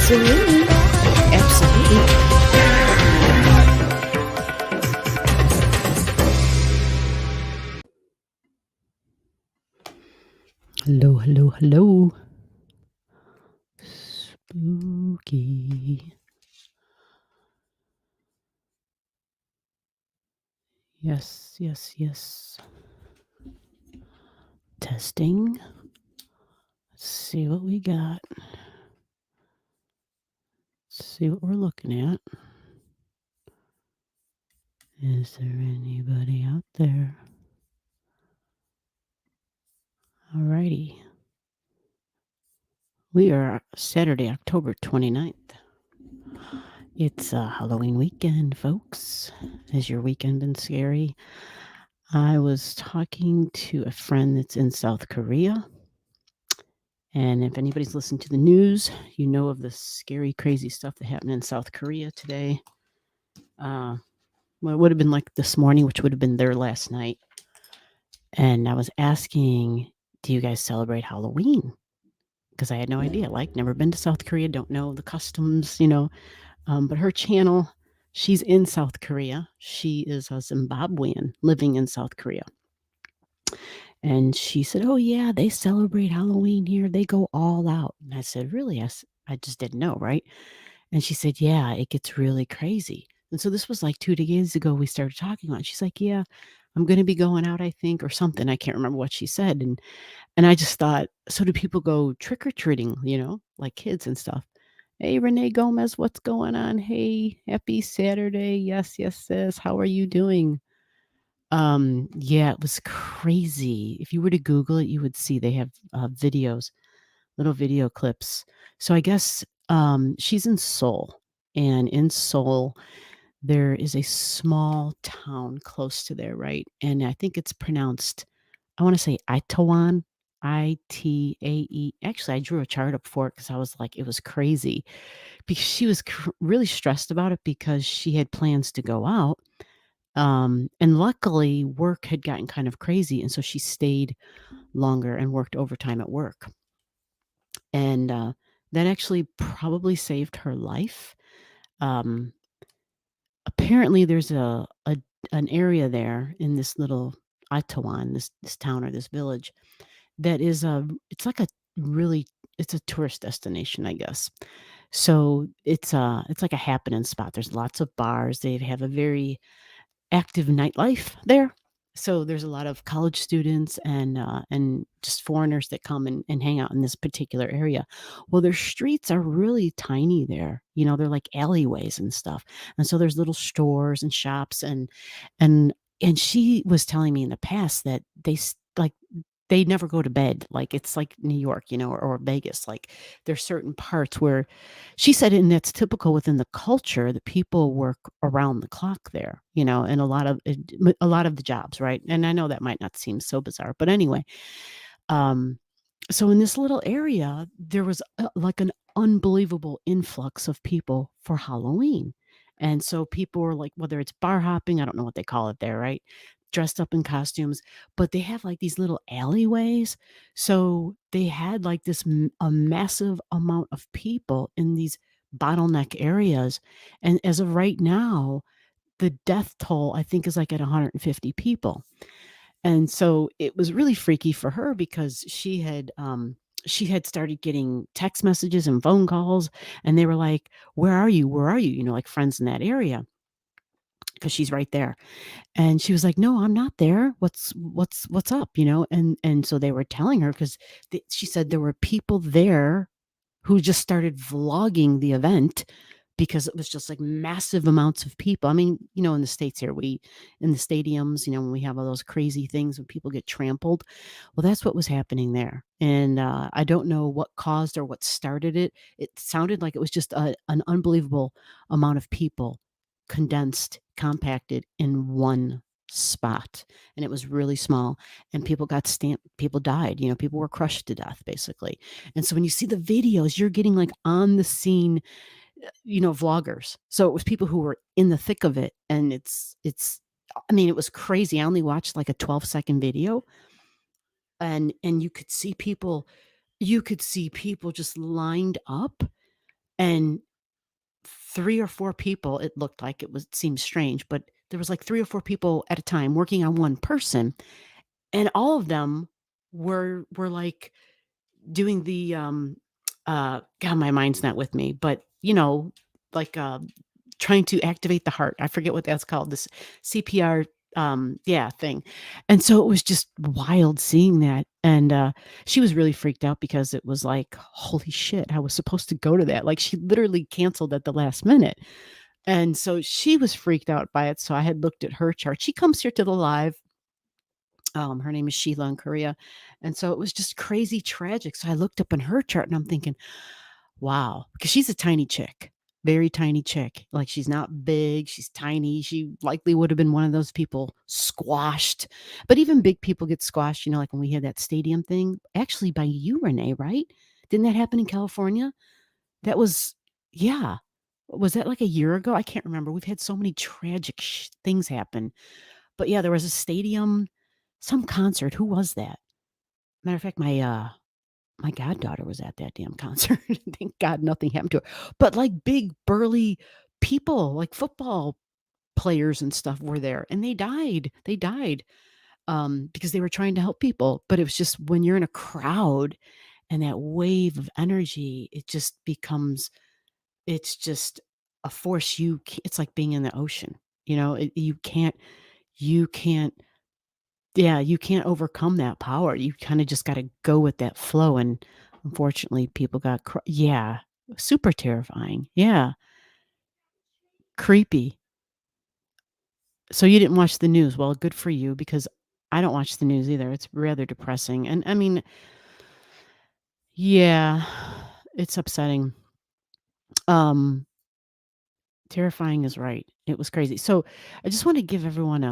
Absolutely. Absolutely. Hello, hello, hello. Spooky. Yes, yes, yes. Testing. Let's see what we got. Let's see what we're looking at. Is there anybody out there? Alrighty. We are Saturday, October 29th. It's a Halloween weekend, folks. Has your weekend been scary? I was talking to a friend that's in South Korea. And if anybody's listened to the news, you know of the scary, crazy stuff that happened in South Korea today. Well, it would have been like this morning, which would have been there last night. And I was asking, do you guys celebrate Halloween? Because I had no idea, like, never been to South Korea, don't know the customs, But her channel, she's in South Korea. She is a Zimbabwean living in South Korea. And she said, oh, yeah, they celebrate Halloween here. They go all out. And I said, really? I just didn't know, right? And she said, yeah, it gets really crazy. And so this was like 2 days ago we started talking about it. She's like, yeah, I'm going to be going out, I think, or something. I can't remember what she said. And I just thought, so do people go trick-or-treating, like kids and stuff? Hey, Renee Gomez, what's going on? Hey, happy Saturday. Yes, yes, sis. How are you doing? Yeah, it was crazy. If you were to Google it, you would see they have videos, little video clips. So I guess she's in Seoul, and in Seoul, there is a small town close to there, right? And I think it's pronounced, I want to say Itaewon, Itae. Actually, I drew a chart up for it because I was like, it was crazy because she was really stressed about it because she had plans to go out. And luckily, work had gotten kind of crazy. And so she stayed longer and worked overtime at work. And that actually probably saved her life. Um, Apparently, there's an area there in this little Itaewon, this town or this village, that is it's like a really it's a tourist destination, I guess. So it's like a happening spot. There's lots of bars. They have a very active nightlife there. So there's a lot of college students and just foreigners that come and hang out in this particular area. Well, their streets are really tiny there. They're like alleyways and stuff. And so there's little stores and shops and and she was telling me in the past that like they never go to bed. Like it's like New York, or Vegas. Like there's certain parts where she said, and that's typical within the culture that people work around the clock there, and a lot of the jobs, right? And I know that might not seem so bizarre, but anyway, um, so in this little area, there was like an unbelievable influx of people for Halloween. And so people were like, whether it's bar hopping, I don't know what they call it there, right? Dressed up in costumes, but they have like these little alleyways. So they had like a massive amount of people in these bottleneck areas. And as of right now, the death toll, I think, is like at 150 people. And so it was really freaky for her because she had started getting text messages and phone calls, and they were like, "Where are you? Where are you?" Like friends in that area because she's right there. And she was like, "No, I'm not there. What's up?" And so they were telling her because she said there were people there who just started vlogging the event because it was just like massive amounts of people. I mean, in the States here, in the stadiums, when we have all those crazy things when people get trampled, well, that's what was happening there. And I don't know what caused or what started it. It sounded like it was just an unbelievable amount of people condensed, compacted in one spot, and it was really small, and people died, people were crushed to death basically. And so when you see the videos, you're getting like on the scene, vloggers. So it was people who were in the thick of it, and I mean, it was crazy. I only watched like a 12-second video, and you could see people just lined up, and 3 or 4 people, it looked like it seemed strange, but there was like 3 or 4 people at a time working on one person, and all of them were like doing the, God, my mind's not with me, but, like, trying to activate the heart. I forget what that's called, this CPR, yeah, thing. And so it was just wild seeing that, and, she was really freaked out because it was like, "Holy shit, I was supposed to go to that." Like, she literally canceled at the last minute, and so she was freaked out by it, so I had looked at her chart. She comes here to the live. Her name is Sheila in Korea, and so it was just crazy tragic. So I looked up in her chart and I'm thinking, wow, because she's a tiny chick, very tiny chick. Like she's not big, she's tiny. She likely would have been one of those people squashed. But even big people get squashed, like when we had that stadium thing, actually by you, Renee, right? Didn't that happen in California? That was, yeah. Was that like a year ago? I can't remember. We've had so many tragic things happen. But yeah, there was a stadium, some concert. Who was that? Matter of fact, my goddaughter was at that damn concert. Thank God nothing happened to her. But like big burly people, like football players and stuff were there and they died. They died because they were trying to help people. But it was just when you're in a crowd and that wave of energy, it's just a force it's like being in the ocean. You can't Yeah, you can't overcome that power. You kinda just gotta go with that flow, and unfortunately, people yeah, super terrifying. Yeah, creepy. So you didn't watch the news. Well, good for you because I don't watch the news either. It's rather depressing, and I mean, yeah, it's upsetting. Um, Terrifying is right. It was crazy. So I just wanna give everyone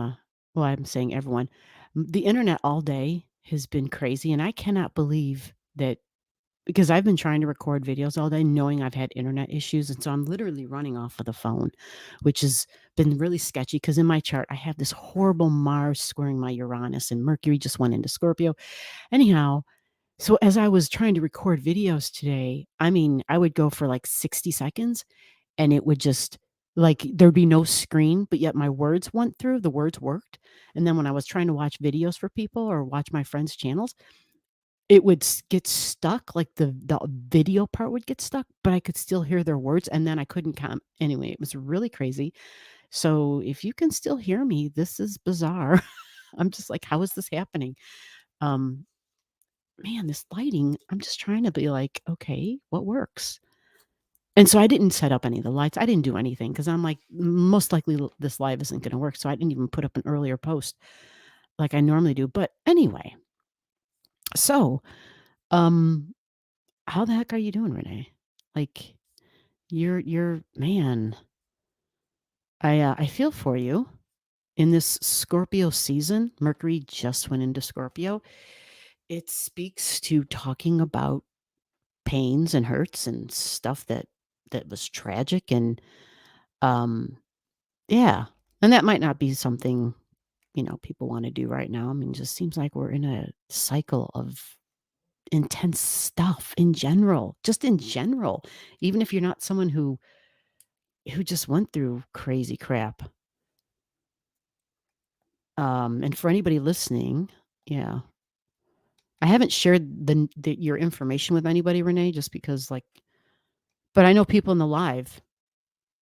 I'm saying everyone. The internet all day has been crazy, and I cannot believe that. Because I've been trying to record videos all day knowing I've had internet issues, and so I'm literally running off of the phone, which has been really sketchy. Because in my chart, I have this horrible Mars squaring my Uranus, and Mercury just went into Scorpio. Anyhow, so as I was trying to record videos today, I mean, I would go for, like, 60 seconds, and it would just like, there'd be no screen, but yet my words went through, the words worked, and then when I was trying to watch videos for people or watch my friends' channels, it would get stuck, like the video part would get stuck, but I could still hear their words, and then I couldn't anyway, it was really crazy. So, if you can still hear me, this is bizarre. I'm just like, "How is this happening?" Um, Man, this lighting, I'm just trying to be like, "Okay, what works?" And so I didn't set up any of the lights, I didn't do anything because 'cause I'm like, most likely this live isn't gonna work, so I didn't even put up an earlier post like I normally do, but anyway, so, um how the heck are you doing, Renee? Like, you're man, I feel for you in this Scorpio season. Mercury just went into Scorpio. It speaks to talking about pains and hurts and stuff that was tragic and, um, yeah, and that might not be something, people wanna do right now. I mean, it just seems like we're in a cycle of intense stuff in general, just in general, even if you're not someone who just went through crazy crap. And for anybody listening, yeah, I haven't shared your information with anybody, Renee, just because, like, but I know people in the live,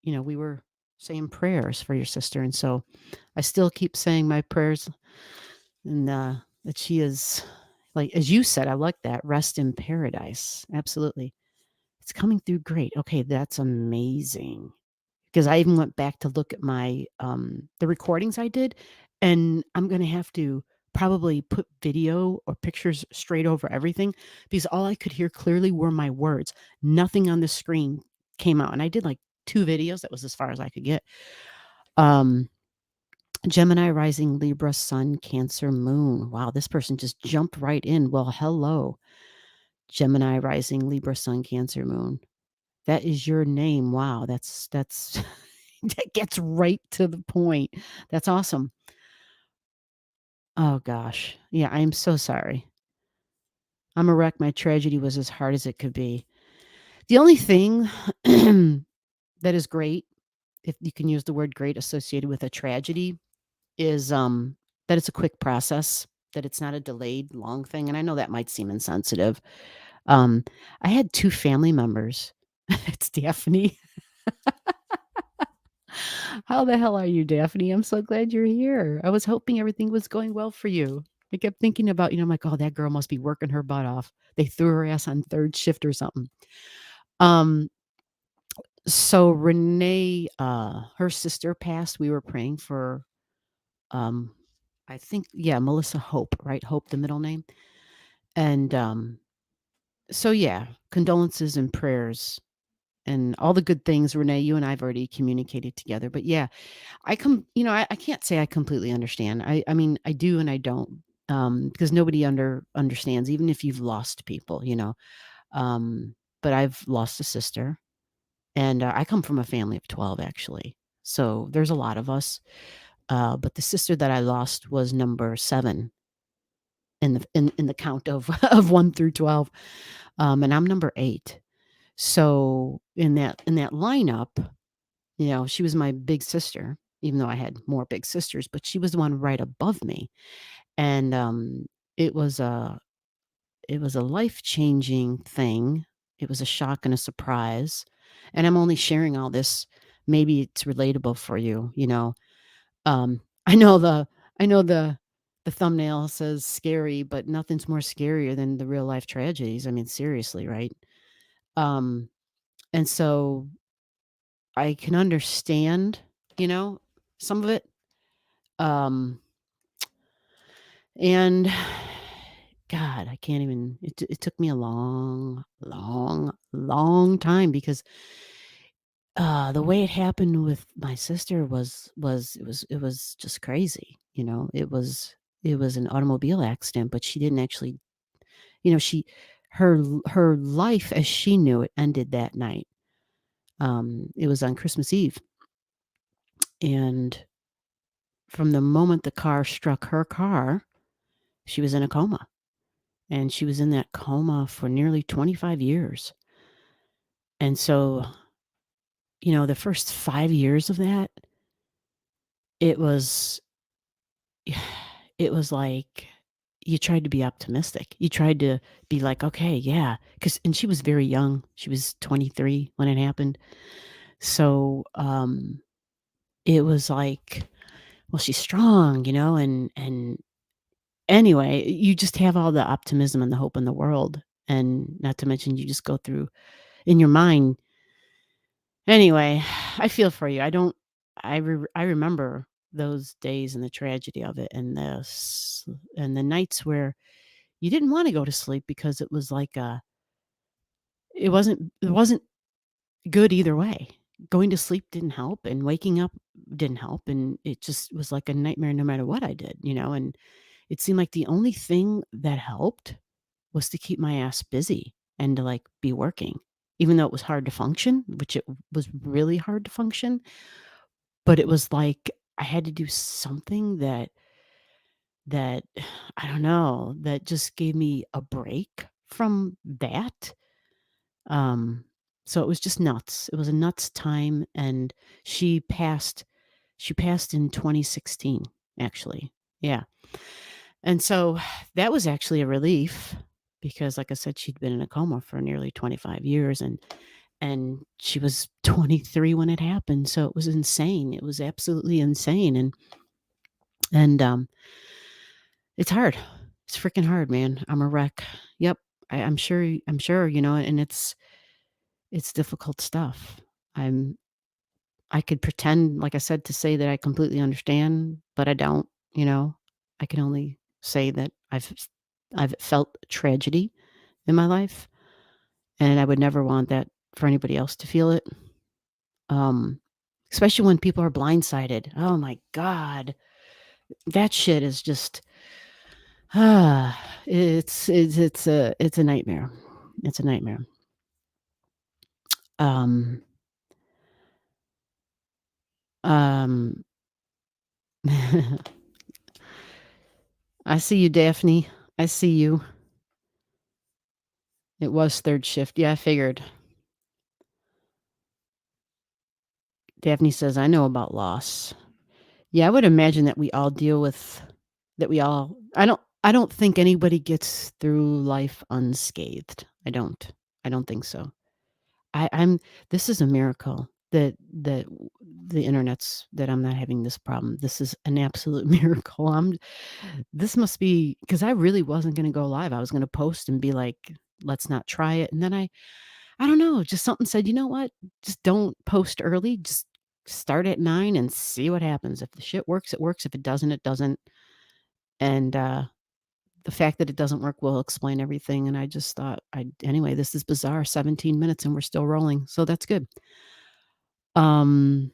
we were saying prayers for your sister, and so I still keep saying my prayers, and that she is, like, as you said, I like that, rest in paradise. Absolutely, it's coming through great. Okay, that's amazing. 'Cause I even went back to look at the recordings I did, and I'm gonna have to probably put video or pictures straight over everything, because all I could hear clearly were my words. Nothing on the screen came out, and I did, like, 2 videos, that was as far as I could get. Um, Gemini, rising, Libra, Sun, Cancer, Moon. Wow, this person just jumped right in. Well, hello. Gemini, rising, Libra, Sun, Cancer, Moon. That is your name. Wow, that's that gets right to the point. That's awesome. Oh gosh. Yeah, I'm so sorry. I'm a wreck. My tragedy was as hard as it could be. The only thing that is great, if you can use the word great associated with a tragedy, is, that it's a quick process, that it's not a delayed long thing, and I know that might seem insensitive. Um, I had 2 family members. It's Daphne. How the hell are you, Daphne? I'm so glad you're here. I was hoping everything was going well for you. I kept thinking about, I'm like, "Oh, that girl must be working her butt off. They threw her ass on 3rd shift or something." Um, so Renee, her sister passed. We were praying for, um, I think, yeah, Melissa Hope, right? Hope, the middle name. And, so yeah, condolences and prayers and all the good things. Renee, you and I have already communicated together. But yeah, I can't say I completely understand. I mean, I do and I don't. Because nobody understands, even if you've lost people. Um, but I've lost a sister, and I come from a family of 12 actually. So there's a lot of us. But the sister that I lost was number 7 in the count of of 1 through 12. And I'm number 8. So in that lineup, she was my big sister, even though I had more big sisters, but she was the one right above me. And it was a it was a life-changing thing. It was a shock and a surprise. And I'm only sharing all this, maybe it's relatable for you. I know the thumbnail says scary, but nothing's more scarier than the real life tragedies. I mean, seriously, right? Um, and so I can understand, you know, some of it. Um, and God, I can't even, it took me a long, long, long time because the way it happened with my sister was just crazy. It was an automobile accident, but she didn't actually, she her life as she knew it ended that night. It was on Christmas Eve, and from the moment the car struck her car, she was in a coma, and she was in that coma for nearly 25 years. And so, the first 5 years of that, it was it was like you tried to be optimistic. You tried to be like, "Okay, yeah," and she was very young. She was 23 when it happened. So, it was like, well, she's strong, and anyway, you just have all the optimism and the hope in the world, and not to mention you just go through in your mind. Anyway, I feel for you. I remember those days and the tragedy of it, and the nights where you didn't wanna go to sleep because it was like it wasn't good either way. Going to sleep didn't help, and waking up didn't help, and it just was like a nightmare no matter what I did, and it seemed like the only thing that helped was to keep my ass busy and to, like, be working, even though it was hard to function, which it was really hard to function, but it was like I had to do something that I don't know, that just gave me a break from that. Um, so it was just nuts. It was a nuts time, and she passed she passed in 2016, actually. Yeah. And so that was actually a relief because, like I said, she'd been in a coma for nearly 25 years, and she was 23 when it happened. So it was insane. It was absolutely insane. And it's hard. It's freaking hard, man. I'm a wreck. Yep. I'm sure, and it's difficult stuff. I'm I could pretend, like I said, to say that I completely understand, but I don't, you know. I can only say that I've felt tragedy in my life, and I would never want that for anybody else to feel it. Um, Especially when people are blindsided. Oh my god. That shit is just it's a nightmare. It's a nightmare. Um um I see you, Daphne. I see you. It was 3rd shift. Yeah, I figured. Daphne says, "I know about loss." Yeah, I would imagine that we all deal with that we all I don't think anybody gets through life unscathed. I don't. I don't think so. I'm this is a miracle that the internet's that I'm not having this problem. This is an absolute miracle. This must be because I really wasn't gonna go live. I was gonna post and be like, "Let's not try it." And then I don't know, just something said, "You know what? Just don't post early. Just start at 9 and see what happens. If the shit works, it works. If it doesn't, it doesn't." And, the fact that it doesn't work will explain everything, and I just thought, I anyway, this is bizarre, 17 minutes and we're still rolling, so that's good. Um,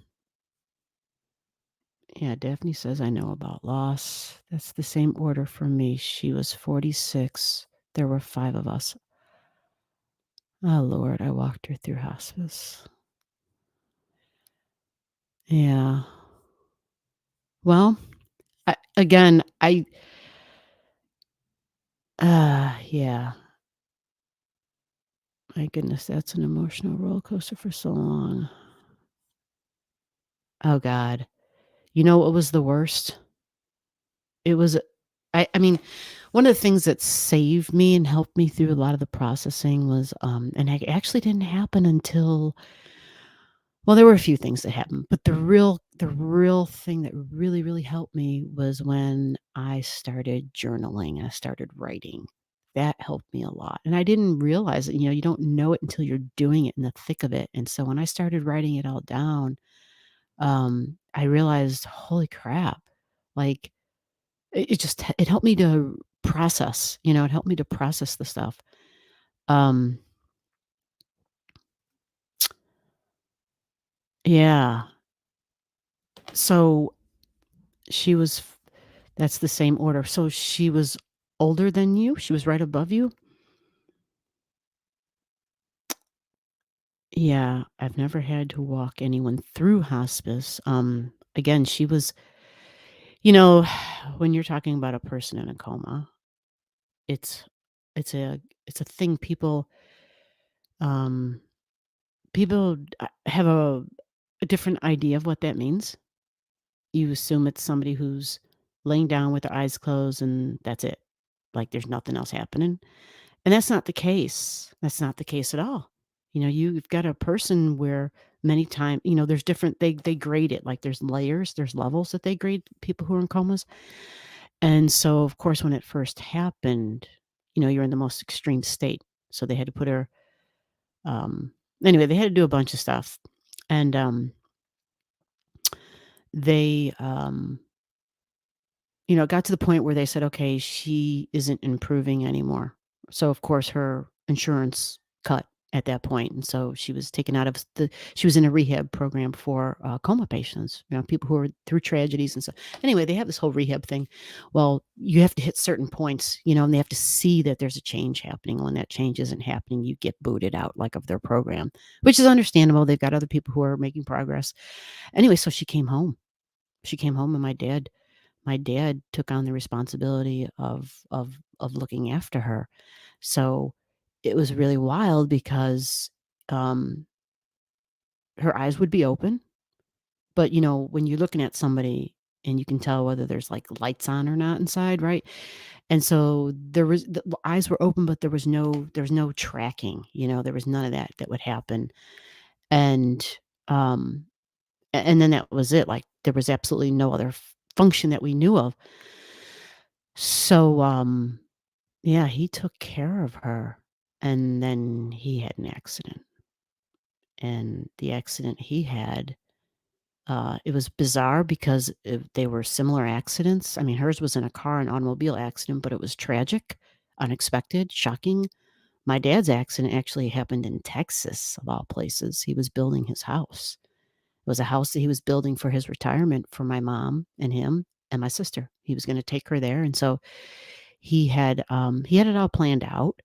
yeah, Daphne says, "I know about loss." That's the same order for me. She was 46. There were 5 of us. Oh, Lord, I walked her through hospice. Yeah. Well, yeah. My goodness, that's an emotional roller coaster for so long. Oh god. You know what was the worst? It was I mean, one of the things that saved me and helped me through a lot of the processing was, and it actually didn't happen until well, there were a few things that happened, but the real thing that really, really helped me was when I started journaling, I started writing. That helped me a lot, and I didn't realize it, you don't know it until you're doing it in the thick of it, and so when I started writing it all down, I realized, "Holy crap." Like, it just it helped me to process, it helped me to process the stuff. Um, yeah. So, she was that's the same order. So she was older than you? She was right above you? Yeah, I've never had to walk anyone through hospice. Again, she was you know, when you're talking about a person in a coma, it's it's a it's a thing um people have a different idea of what that means. You assume it's somebody who's laying down with their eyes closed and that's it. Like there's nothing else happening. And that's not the case. That's not the case at all. You've got a person where many times, there's different they grade it, like there's layers, there's levels that they grade people who are in comas. And so of course when it first happened, you're in the most extreme state. So they had to put her um anyway, they had to do a bunch of stuff. And they it got to the point where they said, "Okay, she isn't improving anymore." So, of course, her insurance cut at that point, and so she was taken out of she was in a rehab program for, coma patients, people who are through tragedies and stuff. Anyway, they have this whole rehab thing. Well, you have to hit certain points, and they have to see that there's a change happening. When that change isn't happening, you get booted out, like, of their program, which is understandable. They've got other people who are making progress. Anyway, so she came home. She came home, and my dad took on the responsibility of looking after her. So, it was really wild because, um, her eyes would be open, but, when you're looking at somebody and you can tell whether there's, like, lights on or not inside, right? And so the eyes were open, but there was no tracking, there was none of that would happen. And, um, and then that was it, like, there was absolutely no other function that we knew of. So, yeah, he took care of her, and then he had an accident, and the accident he had, it was bizarre because they were similar accidents. I mean, hers was in a car and automobile accident, but it was tragic, unexpected, shocking. My dad's accident actually happened in Texas, of all places. He was building his house. It was a house that he was building for his retirement for my mom and him and my sister. He was gonna take her there, and so he had it all planned out.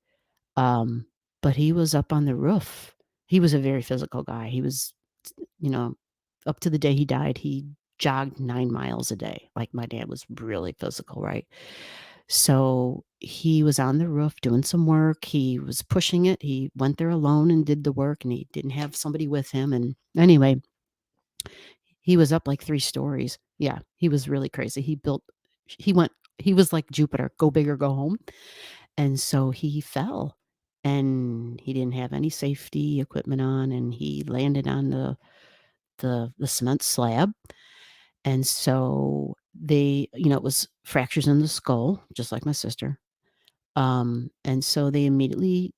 Um, but he was up on the roof. He was a very physical guy. He was, you know, up to the day he died, he jogged 9 miles a day. Like, my dad was really physical, right? So, he was on the roof doing some work. He was pushing it. He went there alone and did the work, and he didn't have somebody with him, and anyway, He was up like 3 stories. Yeah, he was really crazy. He went he was like Jupiter, go big or go home, and so he fell, and he didn't have any safety equipment on, and he landed on the cement slab, and so it was fractures in the skull, just like my sister, and so they immediately,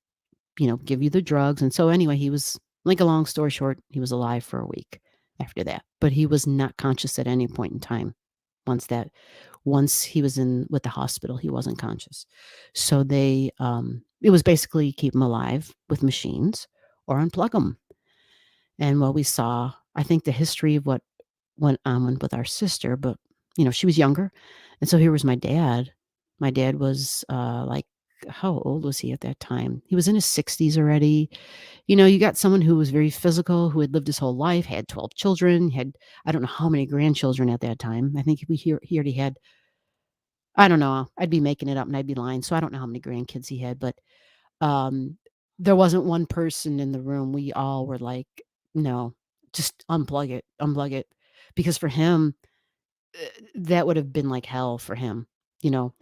give you the drugs, and so anyway, he was like, a long story short, he was alive for a week after that, but he was not conscious at any point in time. Once he was in with the hospital, he wasn't conscious. So it was basically keep him alive with machines or unplug him. And what we saw, I think the history of what went on with our sister, but, she was younger, and so here was my dad. My dad was, like how old was he at that time? He was in his 60s already. You got someone who was very physical, who had lived his whole life, had 12 children, had I don't know how many grandchildren at that time. I think he already had I don't know, I'd be making it up and I'd be lying, so I don't know how many grandkids he had, but, um, there wasn't one person in the room. We all were like, "No, just unplug it." Because for him, that would have been like hell for him, you know,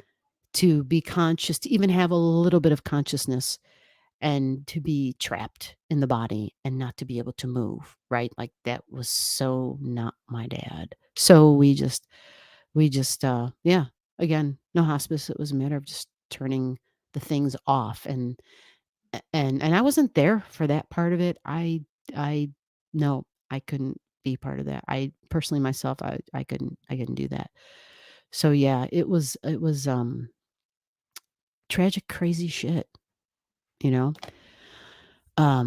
to be conscious, to even have a little bit of consciousness and to be trapped in the body and not to be able to move, right? Like, that was so not my dad. So yeah, again, no hospice. It was a matter of just turning the things off, and I wasn't there for that part of it. I no, I couldn't be part of that. I personally myself, I couldn't do that. So yeah, it was tragic, crazy shit, you know?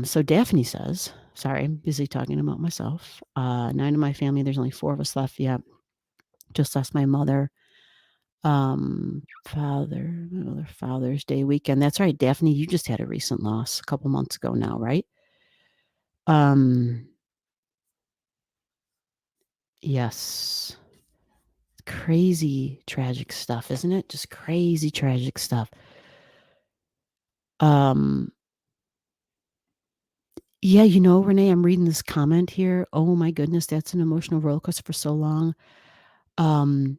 So Daphne says, sorry, I'm busy talking about myself. 9 of my family, there's only 4 of us left. Yeah, just lost my mother. Another Father's Day weekend. That's right, Daphne, you just had a recent loss a couple months ago now, right? Um, yes. Crazy tragic stuff, isn't it? Just crazy tragic stuff. Um, yeah, Renee, I'm reading this comment here. Oh my goodness, that's an emotional roller coaster for so long. Um,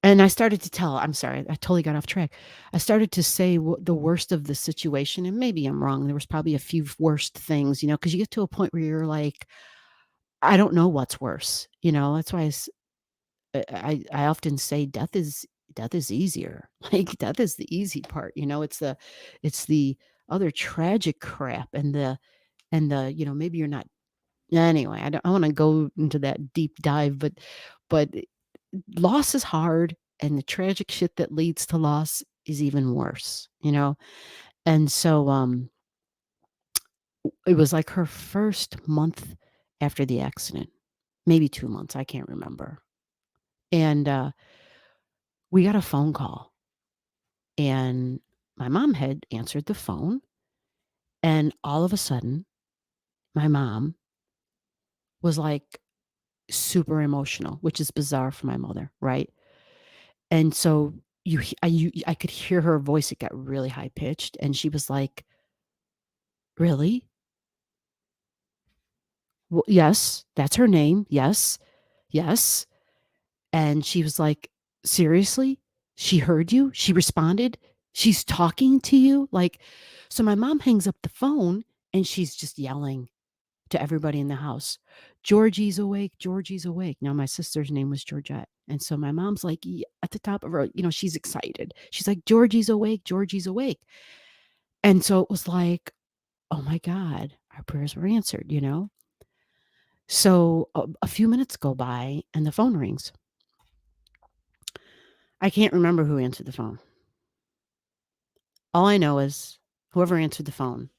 and I started to tell, I'm sorry, I totally got off track. I started to say the worst of the situation, and maybe I'm wrong. There was probably a few worst things, because you get to a point where you're like, I don't know what's worse. That's why I often say death is easier. Like, death is the easy part. It's the other tragic crap and the maybe you're not anyway. I want to go into that deep dive, but loss is hard, and the tragic shit that leads to loss is even worse. And so it was like her first month after the accident, maybe 2 months, I can't remember. And we got a phone call, and my mom had answered the phone, and all of a sudden my mom was like super emotional, which is bizarre for my mother, right? And so I could hear her voice. It got really high pitched, and she was like, "Really? Well, yes, that's her name. Yes, yes." And she was like, "Seriously? She heard you? She responded? She's talking to you?" Like, so my mom hangs up the phone, and she's just yelling to everybody in the house, "Georgie's awake, Georgie's awake." Now, my sister's name was Georgette, and so my mom's like, at the top of her, she's excited. She's like, "Georgie's awake, Georgie's awake." And so it was like, "Oh my god, our prayers were answered." So a few minutes go by and the phone rings. I can't remember who answered the phone. All I know is whoever answered the phone,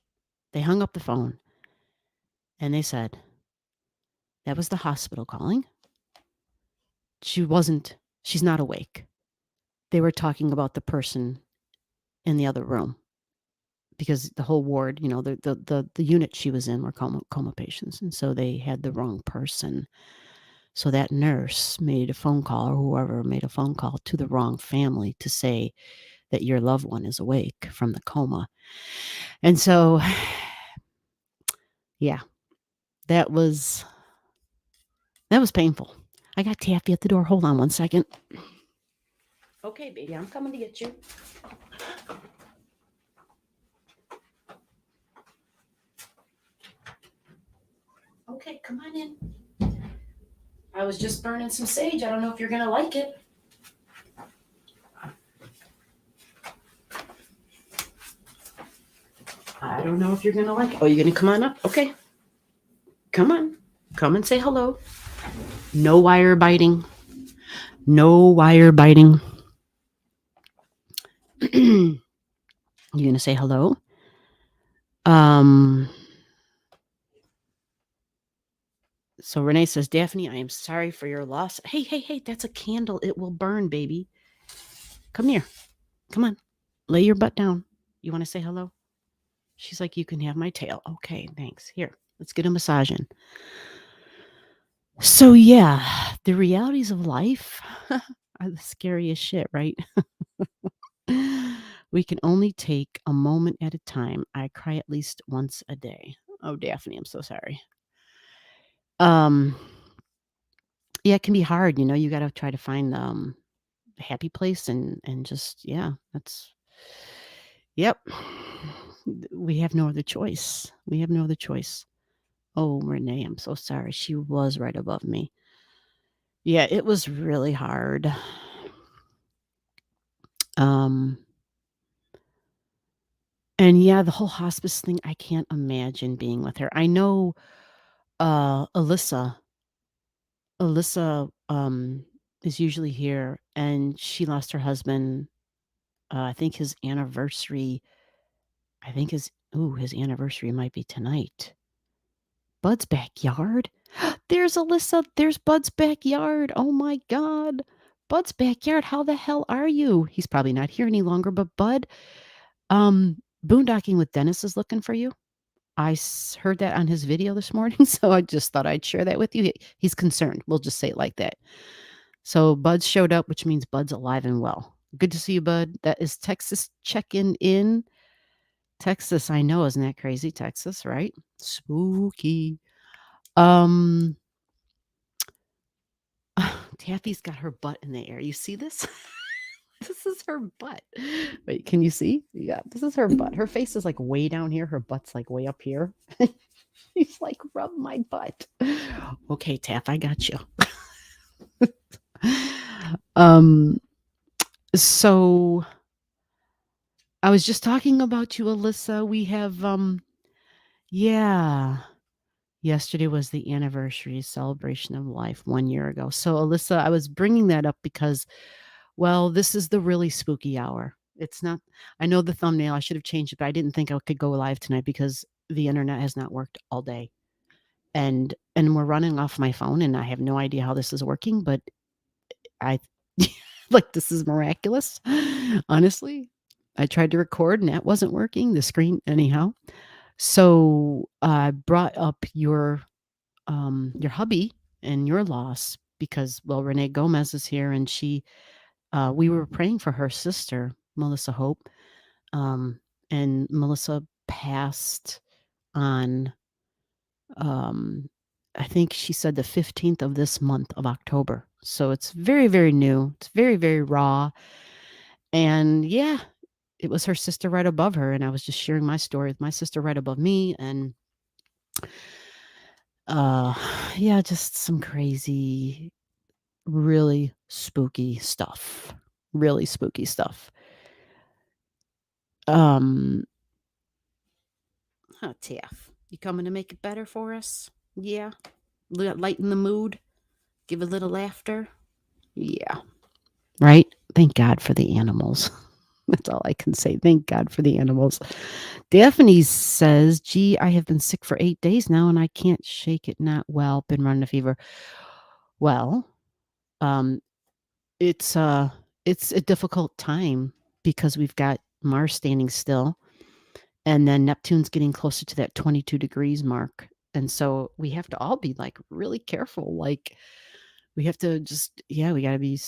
they hung up the phone and they said, "That was the hospital calling. She's not awake." They were talking about the person in the other room because the whole ward, the unit she was in were coma patients, and so they had the wrong person. So that nurse made a phone call, or whoever made a phone call to the wrong family to say that your loved one is awake from the coma. And so, yeah, that was That was painful. I got Taffy at the door. Hold on one second. Okay, baby, I'm coming to get you. Okay, come on in. I was just burning some sage. I don't know if you're going to like it. I don't know if you're going to like it. Oh, you're going to come on up? Okay. Come on. Come and say hello. No wire biting. No wire biting. You going to say hello? So Renee says, Daphne, I am sorry for your loss. Hey, hey, hey, that's a candle. It will burn, baby. Come here. Come on. Lay your butt down. You want to say hello? She's like, you can have my tail. Okay, thanks. Here, let's get a massage in. So, yeah, the realities of life are the scariest shit, right? We can only take a moment at a time. I cry at least once a day. Oh, Daphne, I'm so sorry. Yeah, it can be hard. You got to try to find a happy place and just, yeah, that's, yep. We have no other choice. We have no other choice. Oh, Renee, I'm so sorry. She was right above me. Yeah, it was really hard. And yeah, the whole hospice thing, I can't imagine being with her. I know Alyssa is usually here, and she lost her husband. I think his anniversary. His anniversary might be tonight. Bud's backyard. There's Alyssa. There's Bud's backyard. Oh my God. Bud's backyard. How the hell are you? He's probably not here any longer, but Bud, boondocking with Dennis is looking for you. I heard that on his video this morning, so I just thought I'd share that with you. He's concerned. We'll just say it like that. So Bud showed up, which means Bud's alive and well. Good to see you, Bud. That is Texas checking in. Texas, I know, isn't that crazy? Texas, right? Spooky. Taffy's got her butt in the air. You see this? This is her butt. Wait, can you see? Yeah, this is her butt. Her face is like way down here. Her butt's like way up here. She's like, rub my butt. Okay, Taff, I got you. So I was just talking about you, Alyssa. We have, yeah. Yesterday was the anniversary celebration of life 1 year ago. So, Alyssa, I was bringing that up because, well, this is the really spooky hour. It's not, I know the thumbnail, I should have changed it, but I didn't think I could go live tonight because the internet has not worked all day. And we're running off my phone and I have no idea how this is working, but I like this is miraculous. Honestly, I tried to record and that wasn't working. The screen anyhow. So I brought up your hubby and your loss because, well, Renee Gomez is here and we were praying for her sister, Melissa Hope. And Melissa passed on, I think she said the 15th of this month of October. So it's very, very new. It's very, very raw. And yeah, it was her sister right above her. And I was just sharing my story with my sister right above me. And yeah, just some crazy, really spooky stuff. Really spooky stuff. Tiff, you coming to make it better for us? Yeah. Lighten the mood. Give a little laughter. Yeah. Right? Thank God for the animals. That's all I can say. Thank God for the animals. Daphne says, gee, I have been sick for 8 days now and I can't shake it. Not well. Been running a fever. Well, it's a difficult time because we've got Mars standing still and then Neptune's getting closer to that 22 degrees mark. And so we have to all be like really careful. Like we have to just, yeah, we got to be,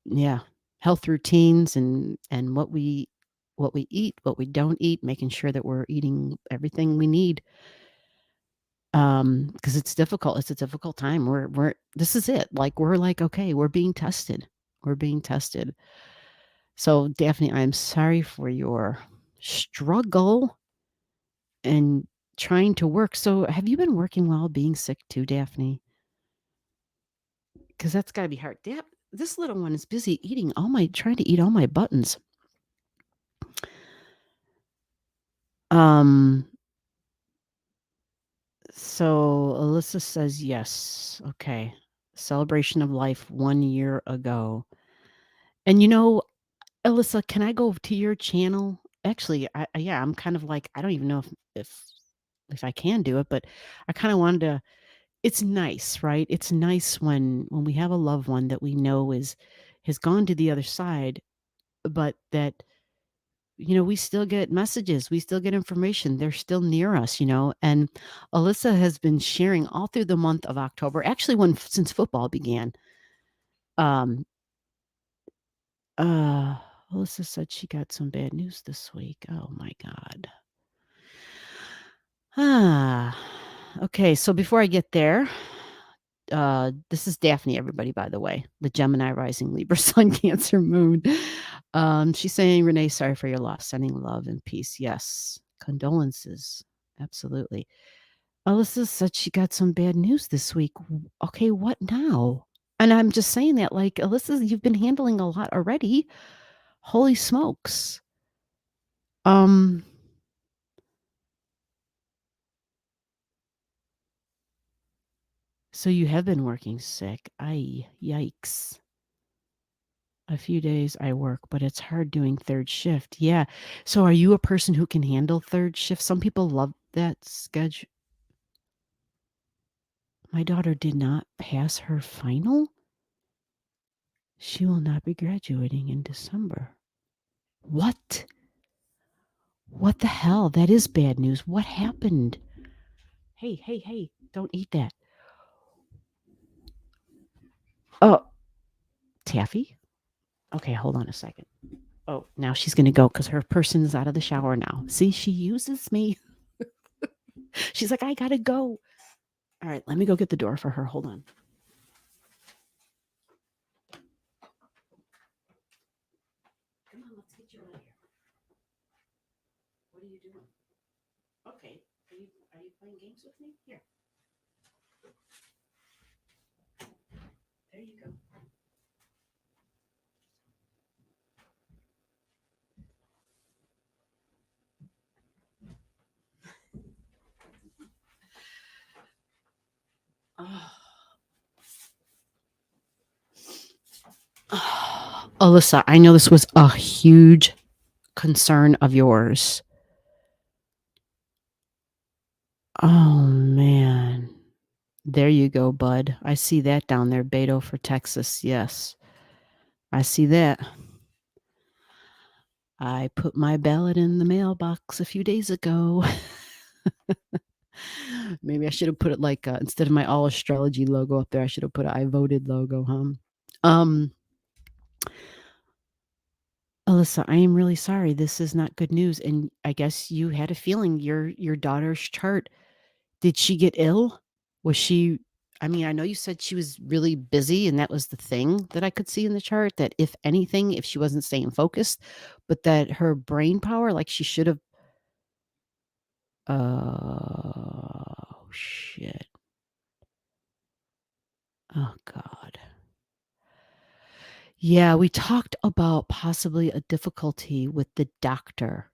yeah, health routines and what we eat, what we don't eat, making sure that we're eating everything we need. Because it's difficult. It's a difficult time. This is it. Like, we're like, okay, we're being tested. We're being tested. So, Daphne, I'm sorry for your struggle and trying to work. So, have you been working while being sick too, Daphne? Because that's got to be hard. This little one is busy trying to eat all my buttons. Um, so Alyssa says yes. Okay. Celebration of life 1 year ago. And Alyssa, can I go to your channel? Actually, yeah, I'm kind of like, I don't even know if I can do it, but I kind of wanted to. It's nice, right? It's nice when we have a loved one that we know has gone to the other side, but that we still get messages, we still get information. They're still near us, And Alyssa has been sharing all through the month of October, actually since football began. Um, uh, Alyssa said she got some bad news this week. Oh my God. Ah, okay. So before I get there, this is Daphne, everybody, by the way, the Gemini rising Libra sun Cancer moon. She's saying, Renee, sorry for your loss, sending love and peace. Yes. Condolences. Absolutely. Alyssa said she got some bad news this week. Okay, what now? And I'm just saying that, like, Alyssa, you've been handling a lot already. Holy smokes. Um, so you have been working sick. Yikes. A few days I work, but it's hard doing third shift. Yeah. So are you a person who can handle third shift? Some people love that schedule. My daughter did not pass her final. She will not be graduating in December. What? What the hell? That is bad news. What happened? Hey, hey, hey, don't eat that. Oh, Taffy? Okay, hold on a second. Oh, now she's going to go because her person is out of the shower now. See, she uses me. She's like, I got to go. All right, let me go get the door for her. Hold on. Come on, let's get you out of here. What are you doing? Okay. Are you playing games with me? Here. There you go. Oh. Alyssa, I know this was a huge concern of yours. Oh man. There you go, bud. I see that down there. Beto for Texas. Yes. I see that. I put my ballot in the mailbox a few days ago. Maybe I should have put it like instead of my Allastrology logo up there, I should have put an I voted logo, huh? Um, Alyssa, I am really sorry. This is not good news. And I guess you had a feeling your daughter's chart. Did she get ill? Was she I mean, I know you said she was really busy and that was the thing that I could see in the chart that if anything, if she wasn't staying focused, but that her brain power, like she should have oh shit. Oh God. Yeah, we talked about possibly a difficulty with the doctor,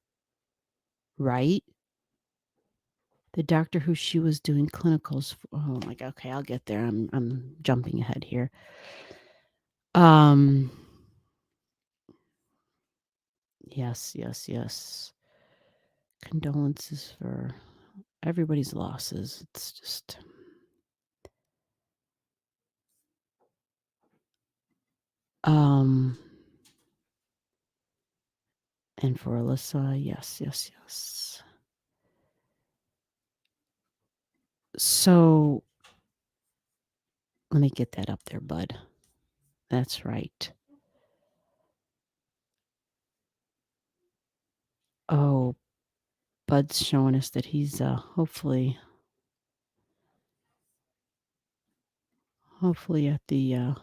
right? The doctor who she was doing clinicals for. Oh my God. Okay, I'll get there. I'm jumping ahead here. Um yes, yes, yes. Condolences for everybody's losses. It's just um and for Alyssa, yes, yes, yes. So let me get that up there, bud. That's right. Oh, Bud's showing us that he's hopefully hopefully at the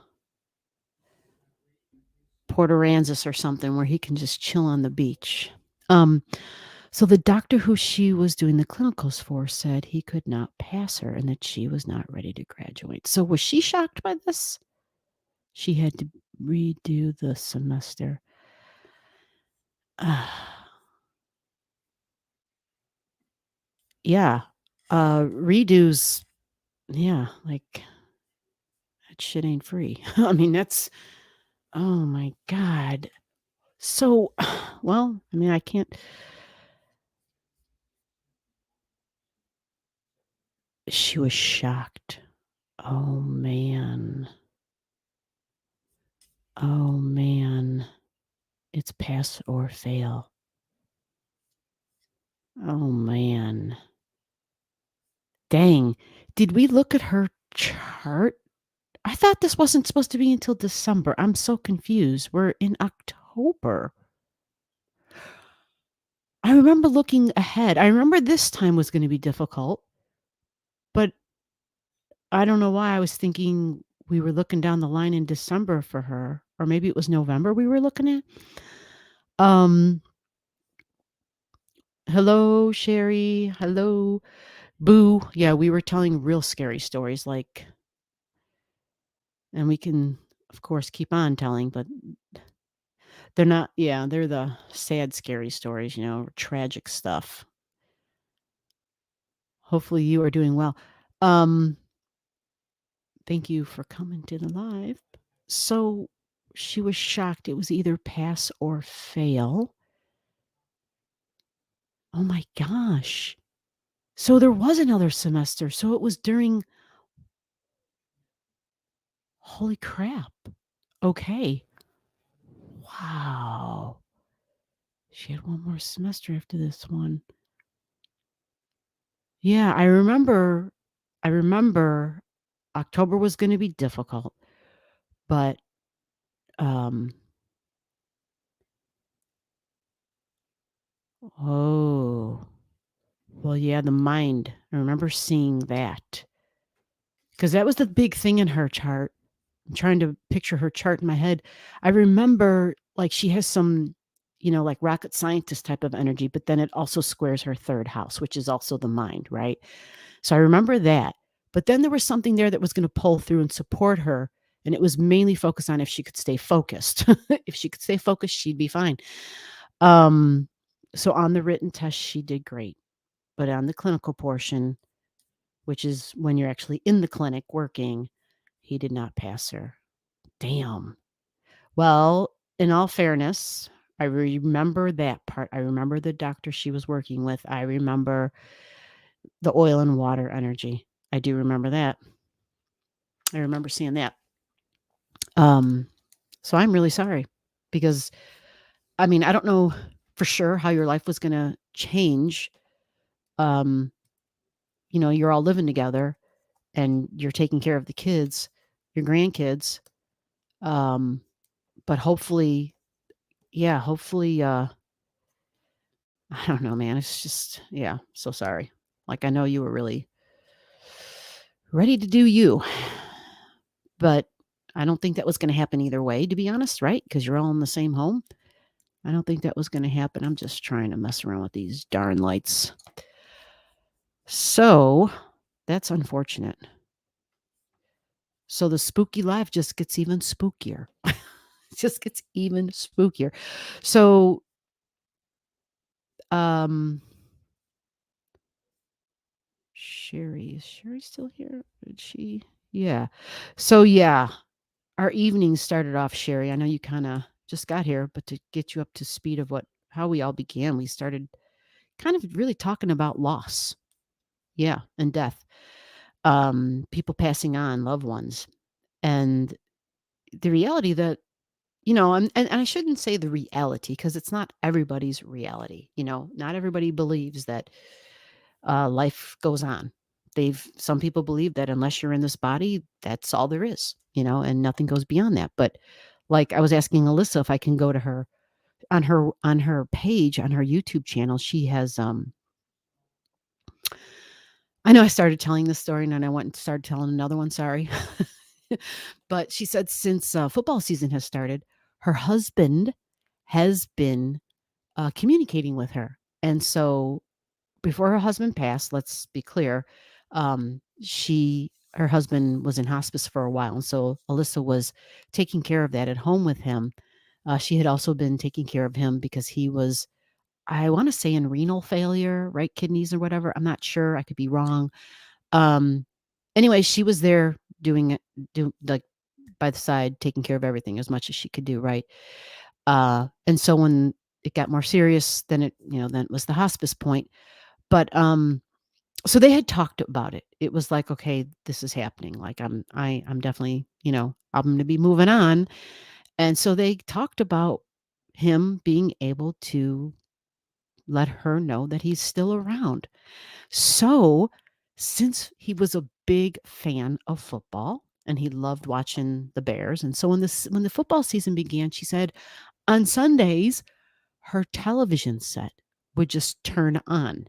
Port Aransas or something where he can just chill on the beach. Um, so the doctor who she was doing the clinicals for said he could not pass her and that she was not ready to graduate. So was she shocked by this? She had to redo the semester. Yeah. Redos, yeah, like that shit ain't free. I mean, that's, oh my God. So, well, I mean, I can't, she was shocked. Oh man. Oh man. It's pass or fail. Oh man. Dang. Did we look at her chart? I thought this wasn't supposed to be until December. I'm so confused. We're in October. I remember looking ahead. I remember this time was going to be difficult, but I don't know why I was thinking we were looking down the line in December for her, or maybe it was November we were looking at. Um, hello, Sherry. Hello, Boo. Yeah, we were telling real scary stories, like, and we can, of course, keep on telling, but they're not. Yeah, they're the sad, scary stories, tragic stuff. Hopefully, you are doing well. Um, Thank you for coming to the live. So she was shocked. It was either pass or fail. Oh my gosh. So there was another semester. So it was during, holy crap. Okay. Wow. She had one more semester after this one. Yeah, I remember October was going to be difficult, but um oh, well, yeah, the mind. I remember seeing that because that was the big thing in her chart. I'm trying to picture her chart in my head. I remember like she has some, like rocket scientist type of energy, but then it also squares her third house, which is also the mind, right? So I remember that. But then there was something there that was going to pull through and support her. And it was mainly focused on if she could stay focused. If she could stay focused, she'd be fine. Um, so on the written test, she did great. But on the clinical portion, which is when you're actually in the clinic working, he did not pass her. Damn. Well, in all fairness, I remember that part. I remember the doctor she was working with. I remember the oil and water energy. I do remember that. I remember seeing that. Um, so I'm really sorry because I mean, I don't know for sure how your life was going to change. Um, you're all living together and you're taking care of the kids, your grandkids. Um, but hopefully, yeah, hopefully, I don't know, man. It's just, yeah, so sorry. Like, I know you were really ready to do you, but I don't think that was going to happen either way, to be honest, right? Because you're all in the same home. I don't think that was going to happen. I'm just trying to mess around with these darn lights. So that's unfortunate. So the spooky live just gets even spookier. It just gets even spookier. So, um, is Sherry still here? Did she? Yeah. So yeah, our evening started off, Sherry. I know you kind of just got here, but to get you up to speed of how we all began, we started kind of really talking about loss. Yeah, and death. People passing on, loved ones. And the reality that, and I shouldn't say the reality because it's not everybody's reality. Not everybody believes that life goes on. Some people believe that unless you're in this body, that's all there is, and nothing goes beyond that. But like I was asking Alyssa if I can go to her on her page, on her YouTube channel, she has I know I started telling this story and then I went and started telling another one, sorry. But she said since football season has started, her husband has been communicating with her. And so before her husband passed, let's be clear, her husband was in hospice for a while. And so Alyssa was taking care of that at home with him. She had also been taking care of him because he was, I want to say, in renal failure, right? Kidneys or whatever. I'm not sure. I could be wrong. Um, anyway, she was there doing it, like by the side, taking care of everything as much as she could do, right? And so when it got more serious, then then it was the hospice point. But so they had talked about it. It was like, okay, this is happening. Like I'm definitely, I'm going to be moving on. And so they talked about him being able to let her know that he's still around. So, since he was a big fan of football and he loved watching the Bears, and so when the football season began, she said on Sundays her television set would just turn on.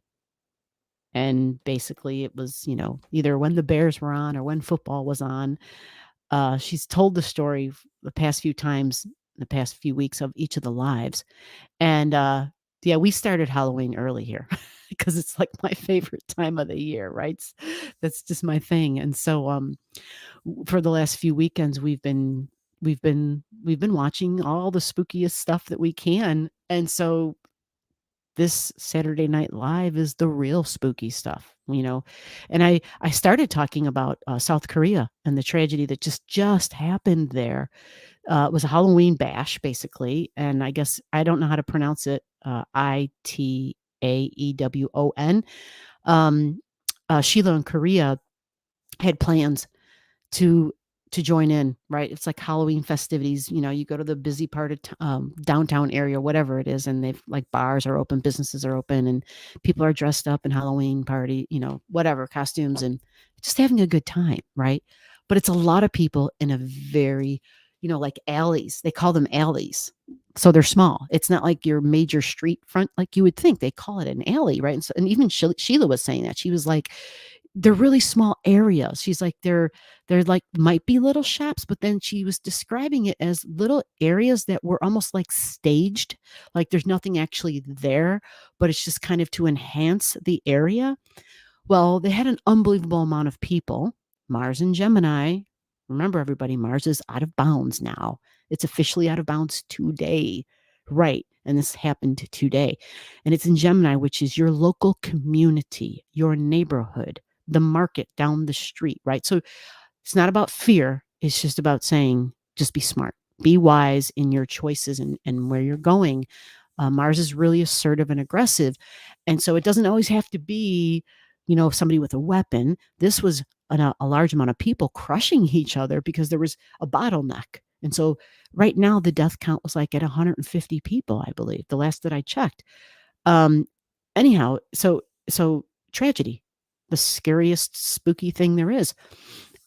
And basically it was, either when the Bears were on or when football was on. She's told the story the past few times, the past few weeks of each of the lives. And yeah, we started Halloween early here because it's like my favorite time of the year, right? That's just my thing. And so for the last few weekends we've been watching all the spookiest stuff that we can. And so this Saturday Night Live is the real spooky stuff, And I started talking about South Korea and the tragedy that just happened there. It was a Halloween bash, basically, and I guess I don't know how to pronounce it. Itaewon. Sheila in Korea had plans to join in, right? It's like Halloween festivities. You go to the busy part of downtown area, whatever it is, and they've like bars are open, businesses are open, and people are dressed up in Halloween party, whatever costumes, and just having a good time, right? But it's a lot of people in a very, like alleys. They call them alleys, so they're small. It's not like your major street front like you would think. They call it an alley, right? And even Sheila was saying that. She was like, they're really small areas. She's like, they're like might be little shops, but then she was describing it as little areas that were almost like staged, like there's nothing actually there, but it's just kind of to enhance the area. Well, they had an unbelievable amount of people. Mars and Gemini. Remember, everybody, Mars is out of bounds now. It's officially out of bounds today. Right. And this happened today. And it's in Gemini, which is your local community, your neighborhood, the market down the street, right? So it's not about fear. It's just about saying, just be smart, be wise in your choices and where you're going. Mars is really assertive and aggressive. And so it doesn't always have to be, somebody with a weapon. This was a large amount of people crushing each other because there was a bottleneck. And so right now the death count was like at 150 people, I believe, the last that I checked. Um, anyhow, so tragedy, the scariest spooky thing there is.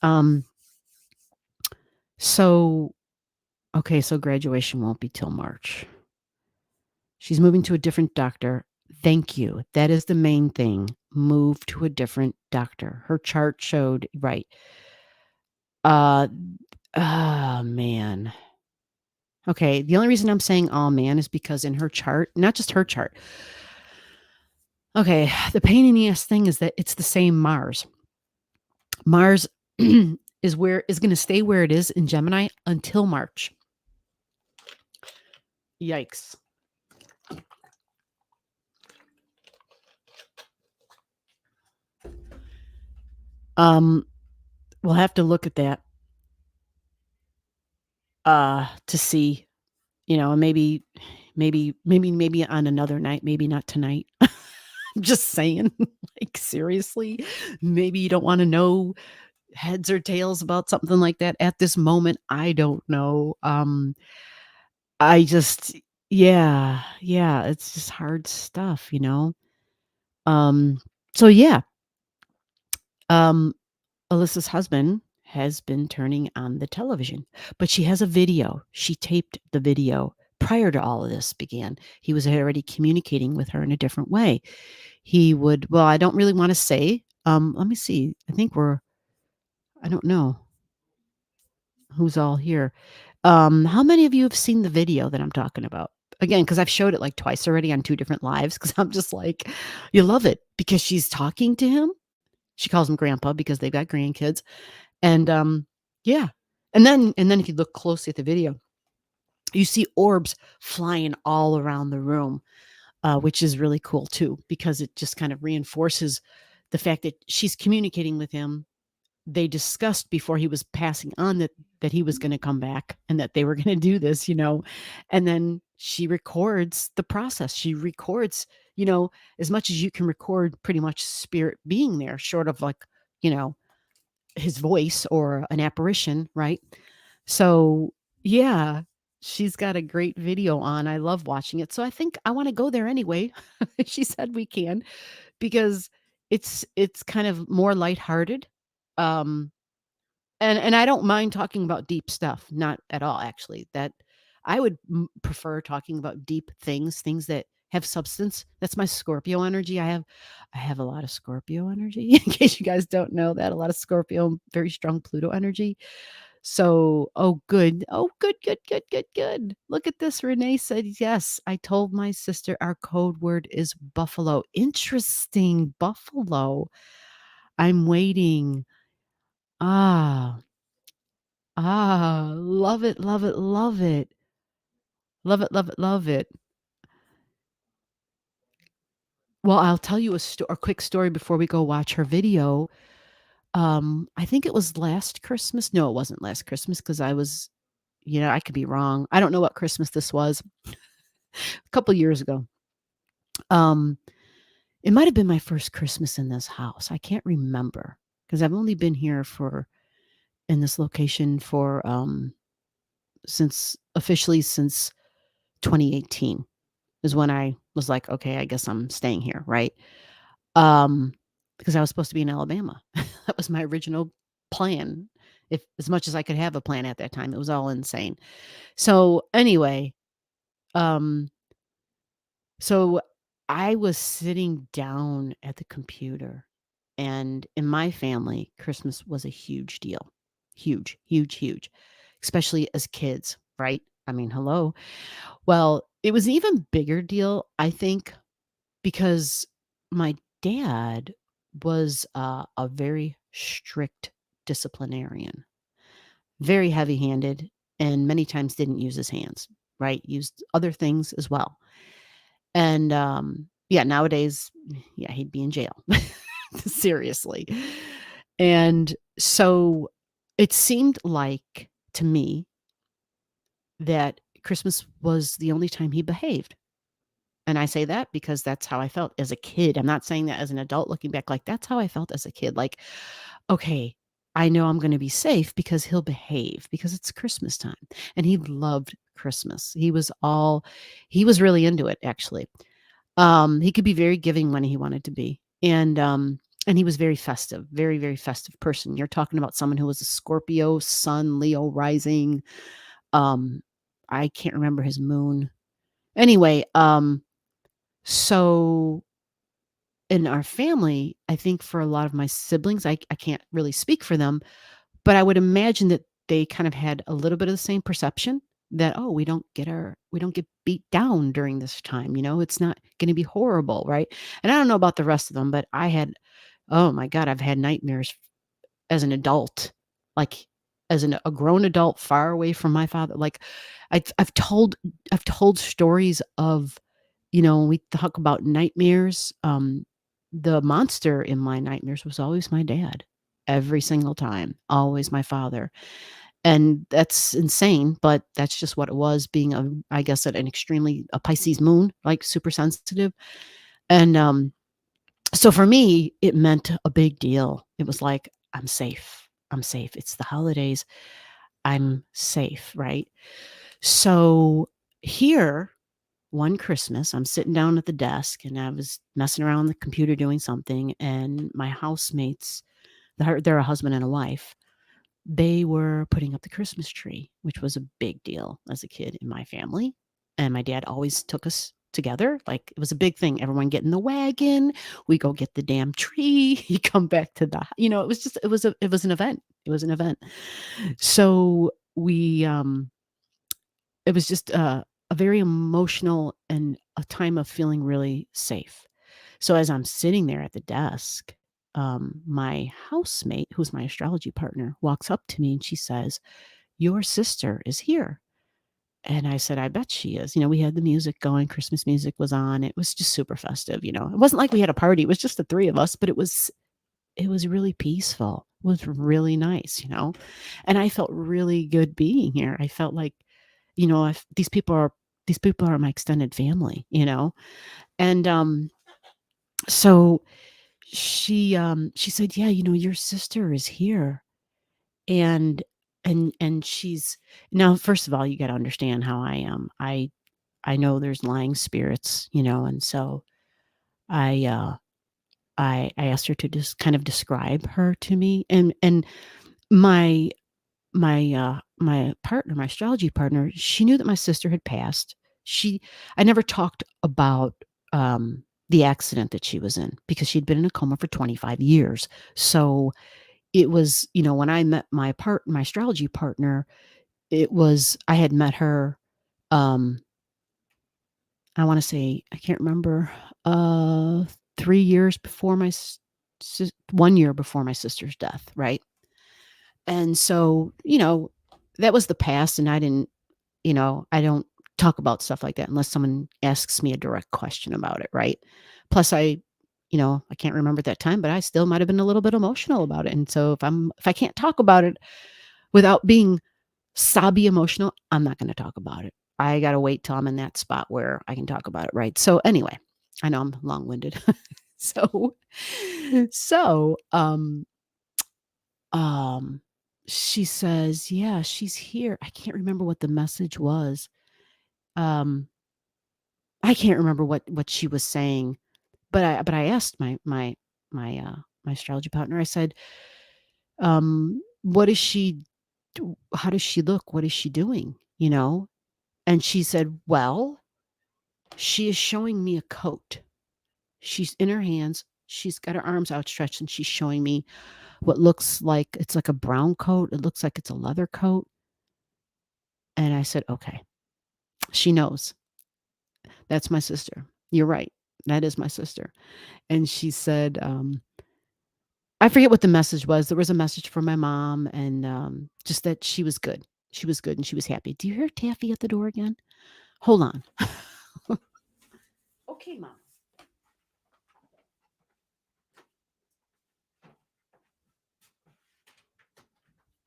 Um, so okay, so graduation won't be till March. She's moving to a different doctor. Thank you. That is the main thing. Move to a different doctor. Her chart showed right. Uh oh man. Okay, the only reason I'm saying oh man is because in her chart, not just her chart. Okay, the pain in the ass thing is that it's the same Mars. Mars is going to stay where it is in Gemini until March. Yikes. We'll have to look at that to see, maybe on another night, maybe not tonight. I'm just saying, like seriously, maybe you don't want to know heads or tails about something like that at this moment. I don't know. I just yeah, it's just hard stuff, Um, so yeah, um, Alyssa's husband has been turning on the television, but she has a video. She taped the video prior to all of this began. He was already communicating with her in a different way. He would, well, I don't really want to say. Let me see. I don't know. who's all here. How many of you have seen the video that I'm talking about? Again, because I've showed it like twice already on 2 different lives, because I'm just like, you love it because she's talking to him. She calls him grandpa because they've got grandkids. And, yeah. And then if you look closely at the video, you see orbs flying all around the room, which is really cool too, because it just kind of reinforces the fact that she's communicating with him. They discussed before he was passing on that he was gonna come back and that they were gonna do this, and then she records the process. She records, as much as you can record pretty much spirit being there, short of like, you know, his voice or an apparition, right? So, yeah, she's got a great video on. I love watching it. So I think I wanna go there anyway. She said we can because it's kind of more lighthearted. Um and I don't mind talking about deep stuff, not at all, actually. That I would prefer talking about deep things, things that have substance. That's my Scorpio energy. I have a lot of Scorpio energy. In case you guys don't know that, a lot of Scorpio, very strong Pluto energy. So, oh, good. Oh, good, good, good, good, good. Look at this. Renee said, yes, I told my sister our code word is buffalo. Interesting. Buffalo. I'm waiting. Ah, love it, love it, love it. Love it, love it, love it. Well, I'll tell you a quick story before we go watch her video. I think it was last Christmas. No, it wasn't last Christmas because I was, I could be wrong. I don't know what Christmas this was. A couple years ago. Um, it might have been my first Christmas in this house. I can't remember because I've only been here in this location for since 2018 is when I was like, okay, I guess I'm staying here, right? Because I was supposed to be in Alabama. That was my original plan. If as much as I could have a plan at that time, it was all insane. So anyway, um, so I was sitting down at the computer, and in my family, Christmas was a huge deal. Huge, huge, huge, especially as kids, right? I mean, hello. Well, it was an even bigger deal, I think, because my dad was a very strict disciplinarian, very heavy handed, and many times didn't use his hands, right? Used other things as well. And yeah, nowadays, yeah, he'd be in jail. Seriously. And so it seemed like to me that Christmas was the only time he behaved. And I say that because that's how I felt as a kid. I'm not saying that as an adult looking back, like, that's how I felt as a kid. Like, okay, I know I'm gonna be safe because he'll behave because it's Christmas time. And he loved Christmas. He was really into it, actually. He could be very giving when he wanted to be. And he was very festive, very, very festive person. You're talking about someone who was a Scorpio, Sun, Leo rising. Um, I can't remember his moon. Anyway, so in our family, I think for a lot of my siblings, I can't really speak for them, but I would imagine that they kind of had a little bit of the same perception that, oh, we don't get beat down during this time, it's not going to be horrible, right? And I don't know about the rest of them, but oh my God, I've had nightmares as an adult, like a grown adult far away from my father. Like I've told stories of, when we talk about nightmares, the monster in my nightmares was always my dad. Every single time, always my father. And that's insane, but that's just what it was being I guess at a Pisces moon, like super sensitive. And so for me, it meant a big deal. It was like, I'm safe. I'm safe. It's the holidays. I'm safe, right? So here, one Christmas, I'm sitting down at the desk and I was messing around on the computer doing something, and my housemates, they're a husband and a wife, they were putting up the Christmas tree, which was a big deal as a kid in my family. And my dad always took us together. Like it was a big thing. Everyone get in the wagon. We go get the damn tree. You come back to it was an event. It was an event. So we it was just a very emotional and a time of feeling really safe. So as I'm sitting there at the desk, my housemate, who's my astrology partner, walks up to me and she says, "Your sister is here." And I said, "I bet she is." We had the music going, Christmas music was on. It was just super festive. It wasn't like we had a party, it was just the 3 of us, but it was really peaceful. It was really nice. And I felt really good being here. I felt like, if these people are my extended family. And so she said, "Yeah, your sister is here." And she's now, first of all, you got to understand how I am. I know there's lying spirits, and so I I asked her to just kind of describe her to me, and my my partner, my astrology partner, she knew that my sister had passed. I never talked about the accident that she was in because she'd been in a coma for 25 years. So it was, when I met my astrology partner, I had met her, um, I want to say, I can't remember, 3 years before 1 year before my sister's death, right? And so, that was the past, and I don't talk about stuff like that unless someone asks me a direct question about it, right? Plus, I can't remember at that time, but I still might have been a little bit emotional about it. And so if I can't talk about it without being sobby emotional, I'm not going to talk about it. I got to wait till I'm in that spot where I can talk about it, right? So anyway, I know I'm long-winded. so so um she says, "Yeah, she's here." I can't remember what the message was. Um I can't remember what she was saying, but I asked my astrology partner. I said, "What is she how does she look? What is she doing?" And she said, "Well, she is showing me a coat. She's in her hands. She's got her arms outstretched and she's showing me what looks like it's like a brown coat. It looks like it's a leather coat." And I said, "Okay." She knows. That's my sister. You're right. That is my sister. And she said, I forget what the message was. There was a message from my mom and just that she was good. She was good and she was happy. Do you hear Taffy at the door again? Hold on. Okay, mom.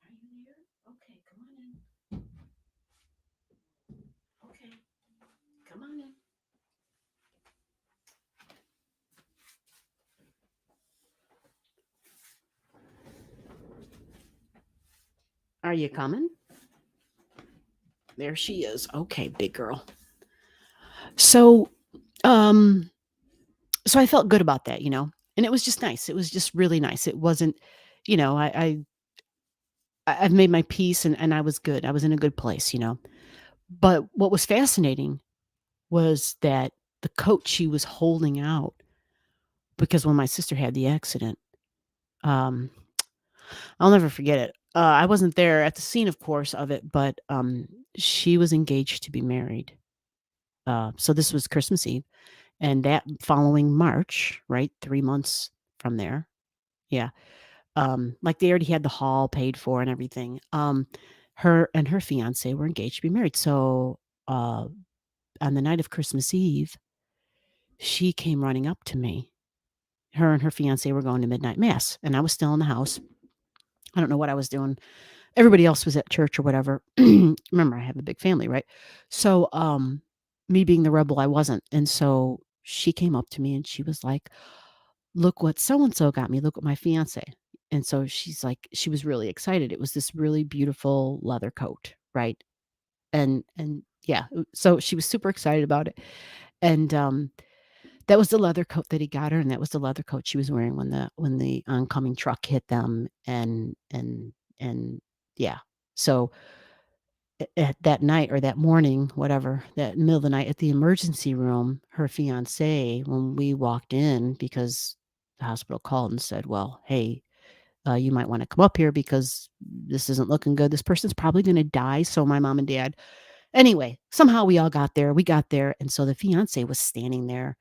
Are you here? Okay, come on in. Okay, come on in. Are you coming? There she is. Okay, big girl. So, um, so I felt good about that. And it was just nice. It was just really nice. It wasn't, I've made my peace and I was good. I was in a good place. But what was fascinating was that the coat she was holding out, because when my sister had the accident, um, I'll never forget it. I wasn't there at the scene, of course, of it, but she was engaged to be married. So this was Christmas Eve, and that following March, right, 3 months from there, yeah. Like they already had the hall paid for and everything. Her and her fiance were engaged to be married. So on the night of Christmas Eve, she came running up to me. Her and her fiance were going to midnight mass, and I was still in the house. I don't know what I was doing. Everybody else was at church or whatever. Remember, I have a big family, right? So, me being the rebel, I wasn't. And so she came up to me and she was like, "Look what so and so got me. Look what my fiance." And so she's like, she was really excited. It was this really beautiful leather coat, right? And yeah, so she was super excited about it. And that was the leather coat that he got her, and that was the leather coat she was wearing when the oncoming truck hit them, and yeah. So at that night or that morning, whatever, that middle of the night at the emergency room, her fiance, when we walked in, because the hospital called and said, "Well, hey, You might want to come up here because this isn't looking good. This person's probably going to die. So my mom and dad, anyway, somehow we all got there. We got there. And so the fiance was standing there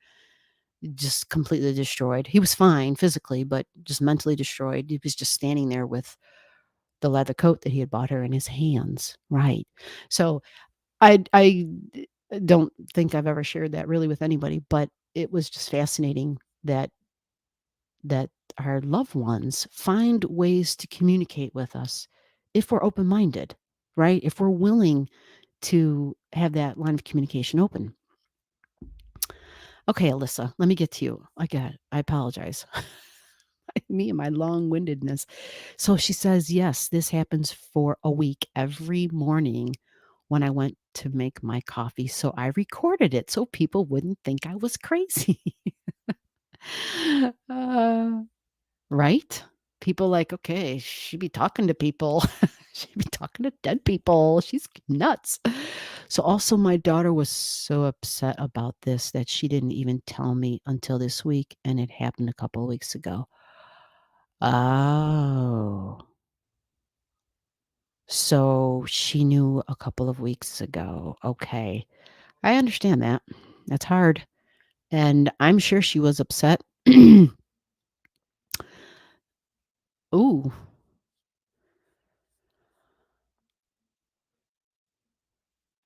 just completely destroyed. He was fine physically, but just mentally destroyed. He was just standing there with the leather coat that he had bought her in his hands. Right. So I don't think I've ever shared that really with anybody, but it was just fascinating that our loved ones find ways to communicate with us if we're open-minded, right? If we're willing to have that line of communication open. Okay, Alyssa, let me get to you. I apologize. Me and my long-windedness. So she says, yes, this happens for a week every morning when I went to make my coffee. So I recorded it so people wouldn't think I was crazy. uh, right? People like, okay, she be talking to people. She be talking to dead people. She's nuts. So also my daughter was so upset about this that she didn't even tell me until this week, and it happened a couple of weeks ago. Oh. So she knew a couple of weeks ago. Okay. I understand that. That's hard. And I'm sure she was upset. Ooh,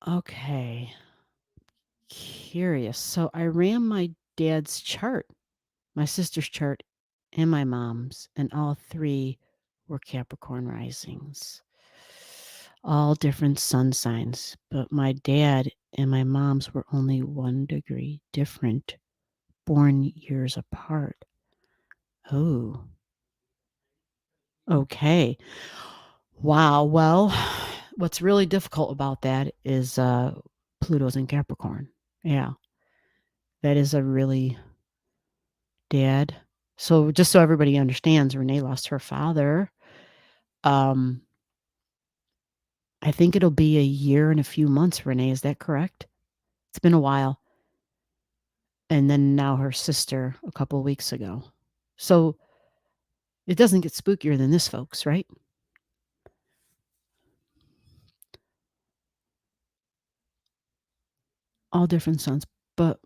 okay. Curious. So I ran my dad's chart, my sister's chart, and my mom's, and all three were Capricorn risings. All different sun signs, but my dad and my mom's were only 1 degree different, born years apart. Oh, okay. Wow. Well, what's really difficult about that is Pluto's in Capricorn. Yeah, that is a really dad. So just so everybody understands, Renee lost her father. Um, I think it'll be a year and a few months, Renee. Is that correct? It's been a while. And then now her sister a couple of weeks ago. So it doesn't get spookier than this, folks, right? All different sons. But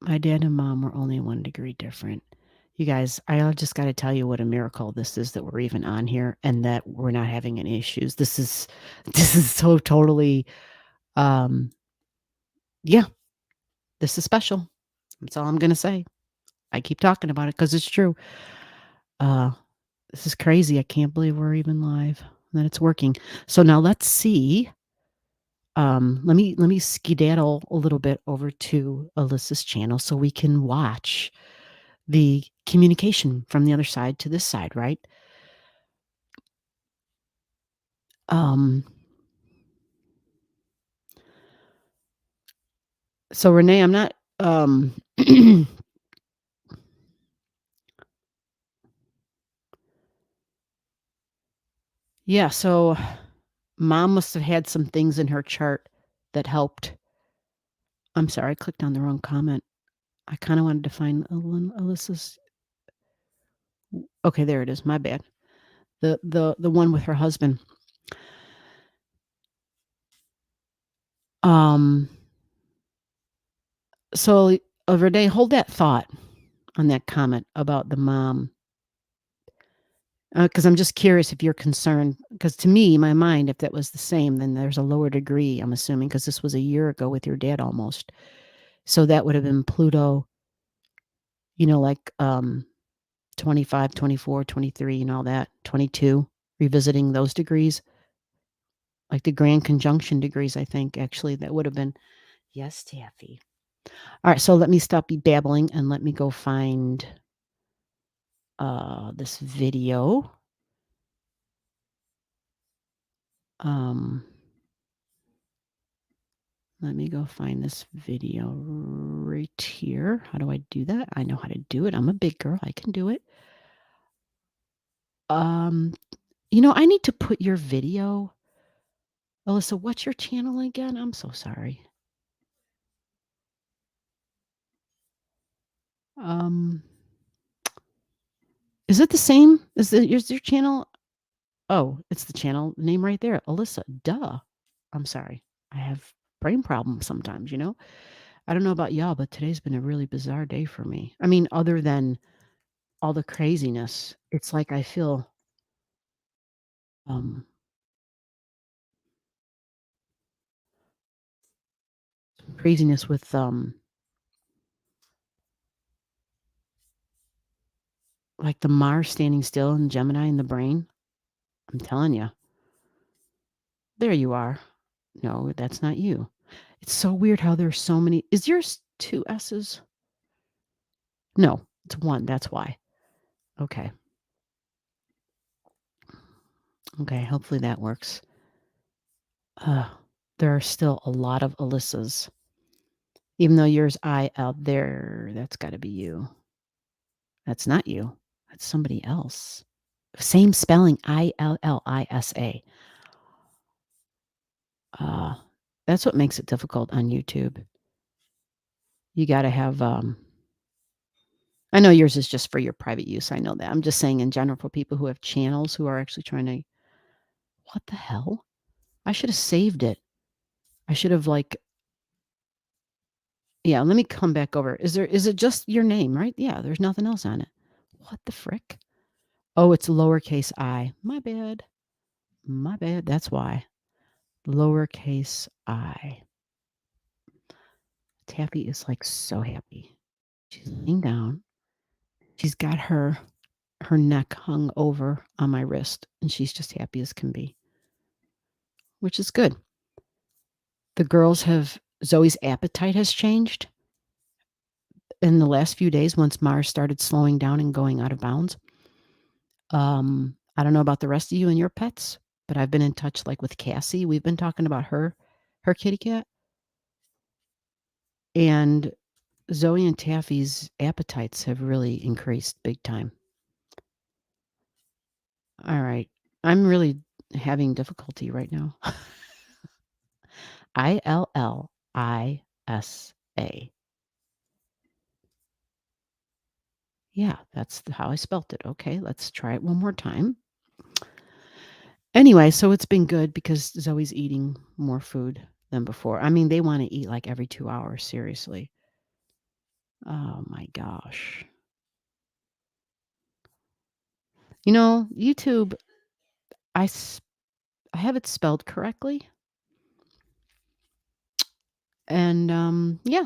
my dad and mom were only 1 degree different. You guys, I just got to tell you what a miracle this is that we're even on here and that we're not having any issues. This is so totally um yeah, this is special. That's all I'm going to say. I keep talking about it cuz it's true. Uh this is crazy. I can't believe we're even live and that it's working. So now let's see. Let me skedaddle a little bit over to Alyssa's channel so we can watch the communication from the other side to this side, right? Um, so Renee, I'm not, yeah, so mom must have had some things in her chart that helped. I'm sorry, I clicked on the wrong comment. I kind of wanted to find Alyssa's. Okay, there it is. My bad. The one with her husband. Um, so Renee, hold that thought on that comment about the mom. Because I'm just curious if you're concerned. Because to me, my mind, if that was the same, then there's a lower degree, I'm assuming, because this was a year ago with your dad almost. So that would have been Pluto, like 25, 24, 23, and all that, 22, revisiting those degrees, like the grand conjunction degrees, I think, actually, that would have been. Yes, Taffy. All right, so let me stop babbling and let me go find this video. Let me go find this video right here. How do I do that? I know how to do it. I'm a big girl. I can do it. Um, I need to put your video. Alyssa, what's your channel again? I'm so sorry. Um, Is it the same? Is your channel? Oh, it's the channel name right there. Alyssa. Duh. I'm sorry. I have brain problems sometimes, you know? I don't know about y'all, but today's been a really bizarre day for me. I mean, other than all the craziness, it's like I feel um craziness with like the Mars standing still and Gemini in the brain. I'm telling you. There you are. No, that's not you. It's so weird how there's so many. Is yours 2 S's? No, it's 1. That's why. Okay. Okay, hopefully that works. There are still a lot of Alyssas. Even though yours I out there, that's got to be you. That's not you. That's somebody else. Same spelling, Illisa. That's what makes it difficult on YouTube. You got to have I know yours is just for your private use. I know that. I'm just saying in general for people who have channels who are actually trying to. What the hell? I should have saved it. I should have yeah, let me come back over. Is it just your name, right? Yeah, there's nothing else on it. What the frick? Oh, it's lowercase I. My bad. My bad. That's why. Lowercase I. Taffy is like so happy. She's laying down. She's got her neck hung over on my wrist, and she's just happy as can be, which is good. The girls have Zoe's appetite has changed in the last few days once Mars started slowing down and going out of bounds. I don't know about the rest of you and your pets, but I've been in touch like with Cassie. We've been talking about her kitty cat. And Zoe and Taffy's appetites have really increased big time. All right. I'm really having difficulty right now. Illisa. Yeah, that's how I spelt it. Okay, let's try it one more time. Anyway, so it's been good because Zoe's eating more food than before. I mean, they want to eat like every 2 hours, seriously. Oh my gosh. You know, YouTube, I have it spelled correctly. And yeah,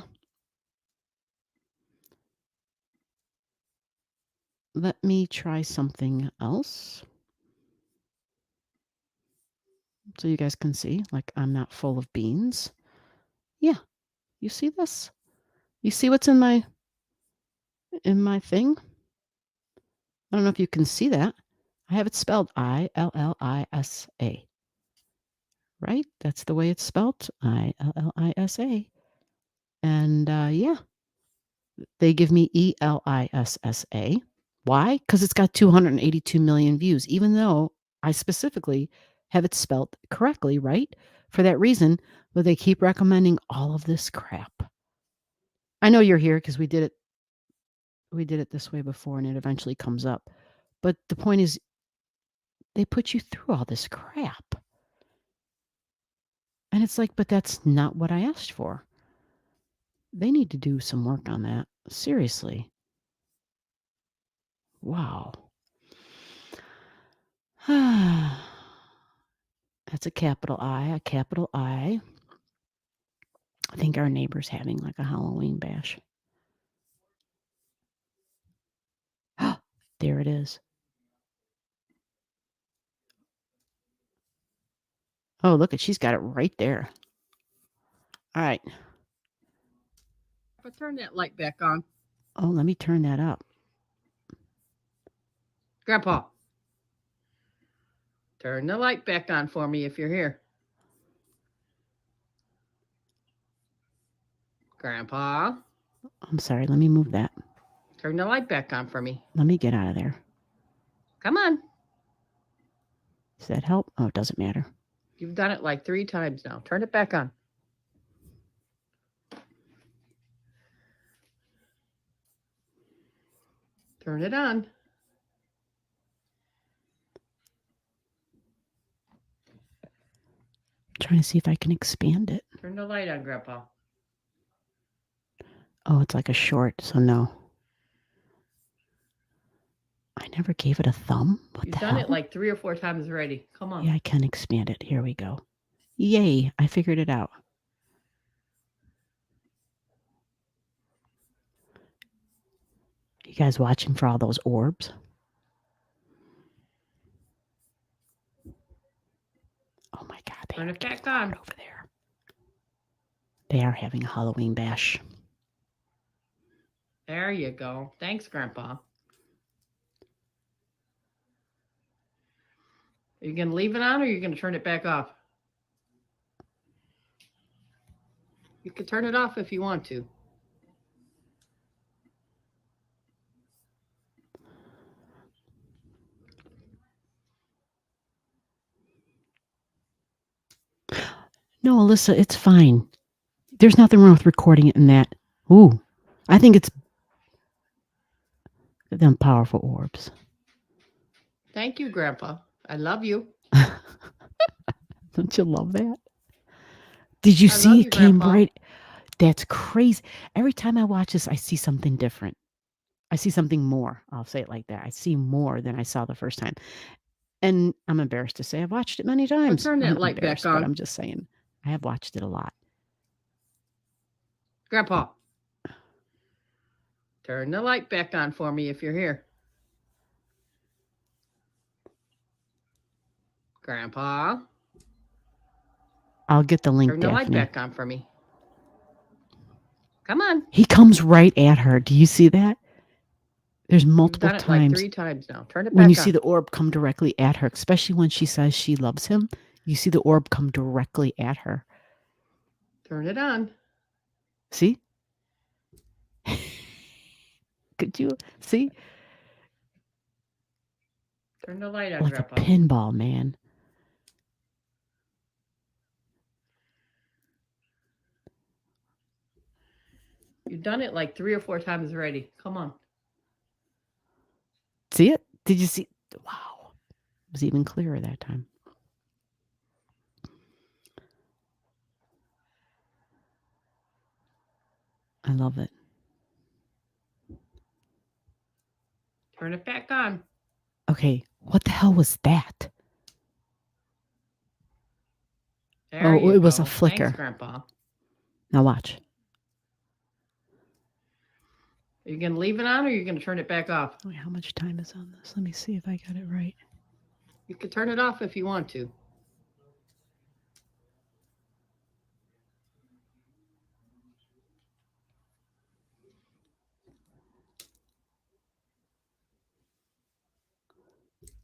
let me try something else so you guys can see like I'm not full of beans. Yeah, you see this? You see what's in my thing? I don't know if you can see that. I have it spelled Illisa. Right? That's the way it's spelled. Illisa. And yeah, they give me ELISSA. Why? Because it's got 282 million views, even though I specifically have it spelled correctly, right? For that reason, but they keep recommending all of this crap. I know you're here because we did it this way before and it eventually comes up. But the point is, they put you through all this crap. And it's like, but that's not what I asked for. They need to do some work on that. Seriously. Wow. That's a capital I, a capital I. I think our neighbor's having like a Halloween bash. There it is. Oh, look at she's got it right there. All right. But turn that light back on. Oh, let me turn that up. Grandpa, turn the light back on for me if you're here. Grandpa, I'm sorry. Let me move that. turn the light back on for me. Let me get out of there. Come on. Does that help? Oh, it doesn't matter. You've done it like 3 times now. Turn it back on. Turn it on. trying to see if I can expand it. Turn the light on, Grandpa. Oh, it's like a short, so no. I never gave it a thumb. What You've the done hell? it like 3 or 4 times already. Come on. Yeah, I can expand it. Here we go. Yay, I figured it out. You guys watching for all those orbs? Oh my God, they Turn are it getting back loud on. over there. They are having a Halloween bash. There you go. Thanks, Grandpa. Are you going to leave it on or are you going to turn it back off? You can turn it off if you want to. No, Alyssa, it's fine. There's nothing wrong with recording it in that. Ooh, I think it's them powerful orbs. Thank you, Grandpa. I love you. Don't you love that? Did you I see love it you, came Grandpa. right? That's crazy. Every time I watch this, I see something different. I see something more. I'll say it like that. I see more than I saw the first time. And I'm embarrassed to say I've watched it many times. turn I'm that not light back embarrassed, but on. I'm just saying I have watched it a lot. Grandpa, turn the light back on for me if you're here. Grandpa, I'll get the link, turn the light Daphne. back on for me. Come on. He comes right at her. Do you see that? There's You've multiple done it like times 3 times now. Turn it when back you on. see the orb come directly at her, especially when she says she loves him. You see the orb come directly at her. Turn it on. See? Could you see? Turn the light on, Like Grandpa. a pinball, man. You've done it like 3 or 4 times already. Come on. See it? Did you see? Wow. It was even clearer that time. I love it. Turn it back on. Okay, what the hell was that? There you It was a go. Thanks, flicker. Grandpa. Now watch. Are you going to leave it on or are you going to turn it back off? Wait, how much time is on this? Let me see if I got it right. You can turn it off if you want to.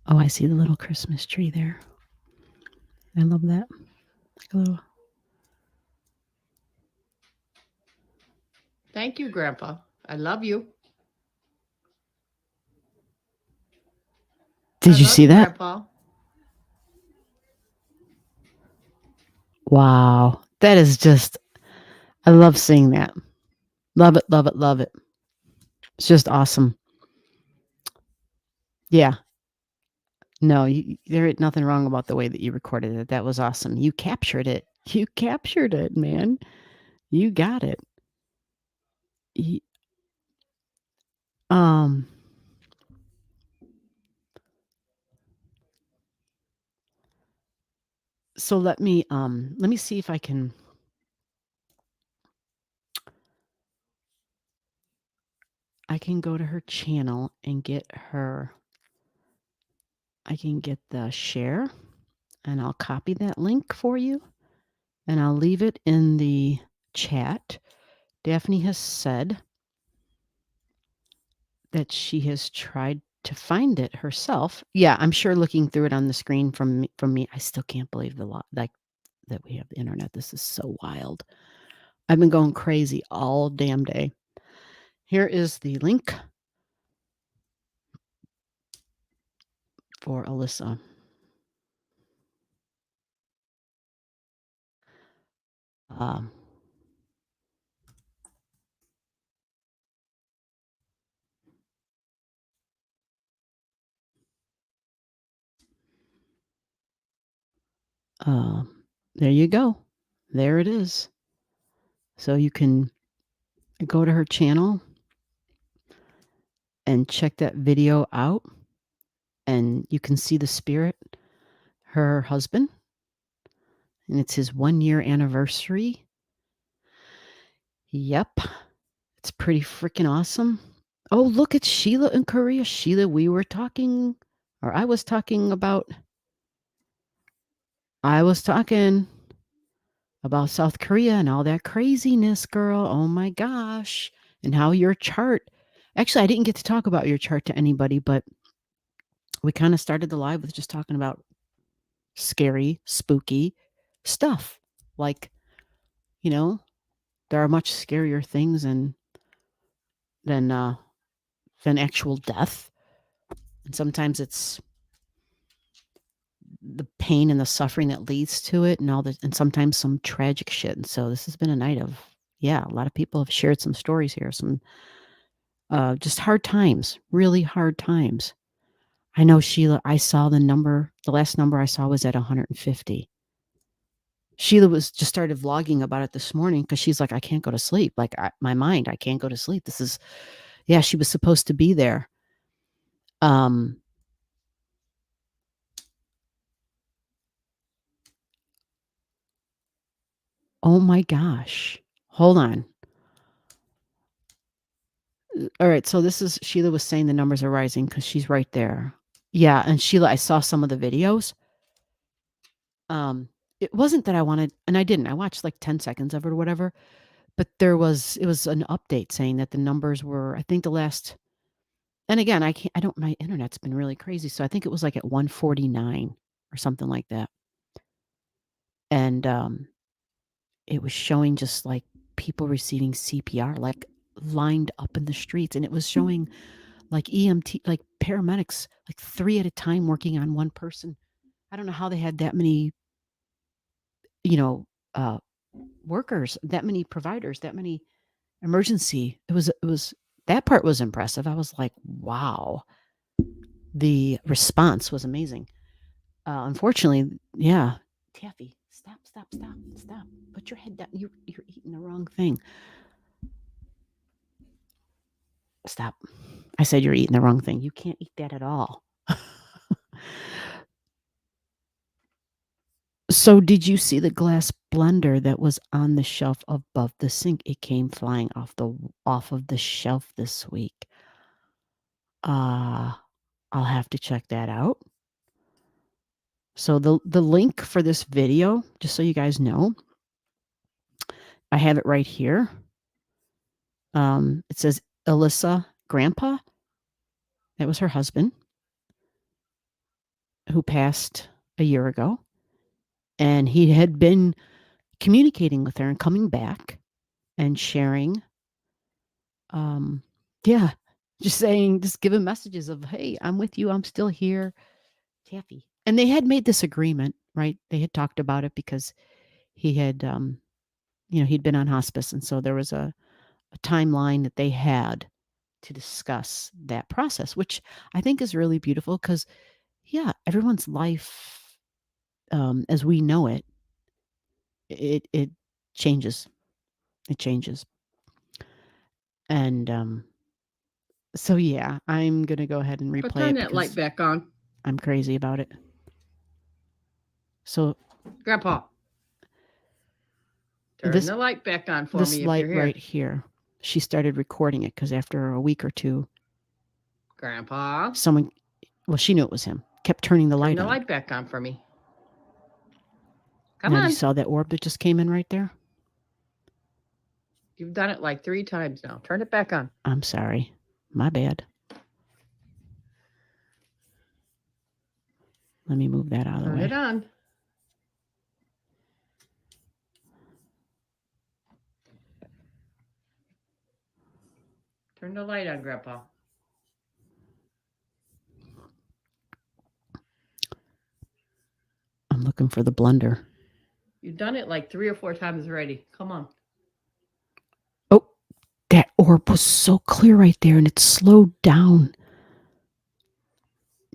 Oh, I see the little Christmas tree there. I love that. Like a little. Thank you, Grandpa. I love you. Did you see that? Grandpa. Wow. That is just, I love seeing that. Love it, love it, love it. It's just awesome. Yeah. No, there ain't nothing wrong about the way that you recorded it. That was awesome. You captured it. You captured it, man. You got it. You- um, so let me see if I can go to her channel and get her. I can get the share and I'll copy that link for you and I'll leave it in the chat. Daphne has said that she has tried to find it herself. Yeah, I'm sure looking through it on the screen from me, I still can't believe like that we have the internet. This is so wild. I've been going crazy all damn day. Here is the link for Alyssa. Um, There you go. There it is. So you can go to her channel and check that video out, and you can see the spirit, her husband, and it's his 1-year anniversary. Yep. It's pretty freaking awesome. Oh, look, it's Sheila in Korea. Sheila, I was talking about South Korea and all that craziness, girl. Oh my gosh. And how your chart. Actually, I didn't get to talk about your chart to anybody, but we kind of started the live with just talking about scary, spooky stuff. Like, there are much scarier things than actual death. And sometimes it's the pain and the suffering that leads to it and sometimes some tragic shit. And so this has been a night of, a lot of people have shared some stories here, some just hard times, really hard times. I know, Sheila, I saw the last number I saw was at 150. Sheila was just started vlogging about it this morning because she's like, I can't go to sleep. Like I can't go to sleep. This is, she was supposed to be there. Um, oh my gosh. Hold on. All right. So Sheila was saying the numbers are rising because she's right there. Yeah. And Sheila, I saw some of the videos. It wasn't that I wanted, and I didn't. I watched like 10 seconds of it or whatever. But it was an update saying that the numbers were, I think the last, and again, my internet's been really crazy. So I think it was like at 149 or something like that. And it was showing just like people receiving CPR, like lined up in the streets. And it was showing like EMT, like paramedics, like 3 at a time working on one person. I don't know how they had that many, workers, that many providers, that many emergency. It was that part was impressive. I was like, wow. The response was amazing. Unfortunately, Taffy, stop. Put your head down. You're eating the wrong thing. Stop. I said you're eating the wrong thing. You can't eat that at all. So did you see the glass blender that was on the shelf above the sink? It came flying off of the shelf this week. I'll have to check that out. So the link for this video, just so you guys know, I have it right here. It says Alyssa Grandpa. That was her husband who passed a year ago. And he had been communicating with her and coming back and sharing. Just giving messages of, hey, I'm with you. I'm still here. Taffy. And they had made this agreement, right? They had talked about it because he had, he'd been on hospice. And so there was a timeline that they had to discuss that process, which I think is really beautiful because, everyone's life, as we know it, it changes. It changes. And so, I'm going to go ahead and But replay turn it that light because back on. I'm crazy about it. So, Grandpa, turn the light back on for this me if light you're here. right here, she started recording it because after a week or two, Grandpa, someone, she knew it was him, kept turning the light turn the on. light back on for me. Come Now, on. you saw that orb that just came in right there? You've done it like 3 times now. Turn it back on. I'm sorry. My bad. Let me move that out of the way. Turn it on. Turn the light on, Grandpa. I'm looking for the blender. You've done it like 3 or 4 times already. Come on. Oh, that orb was so clear right there and it slowed down.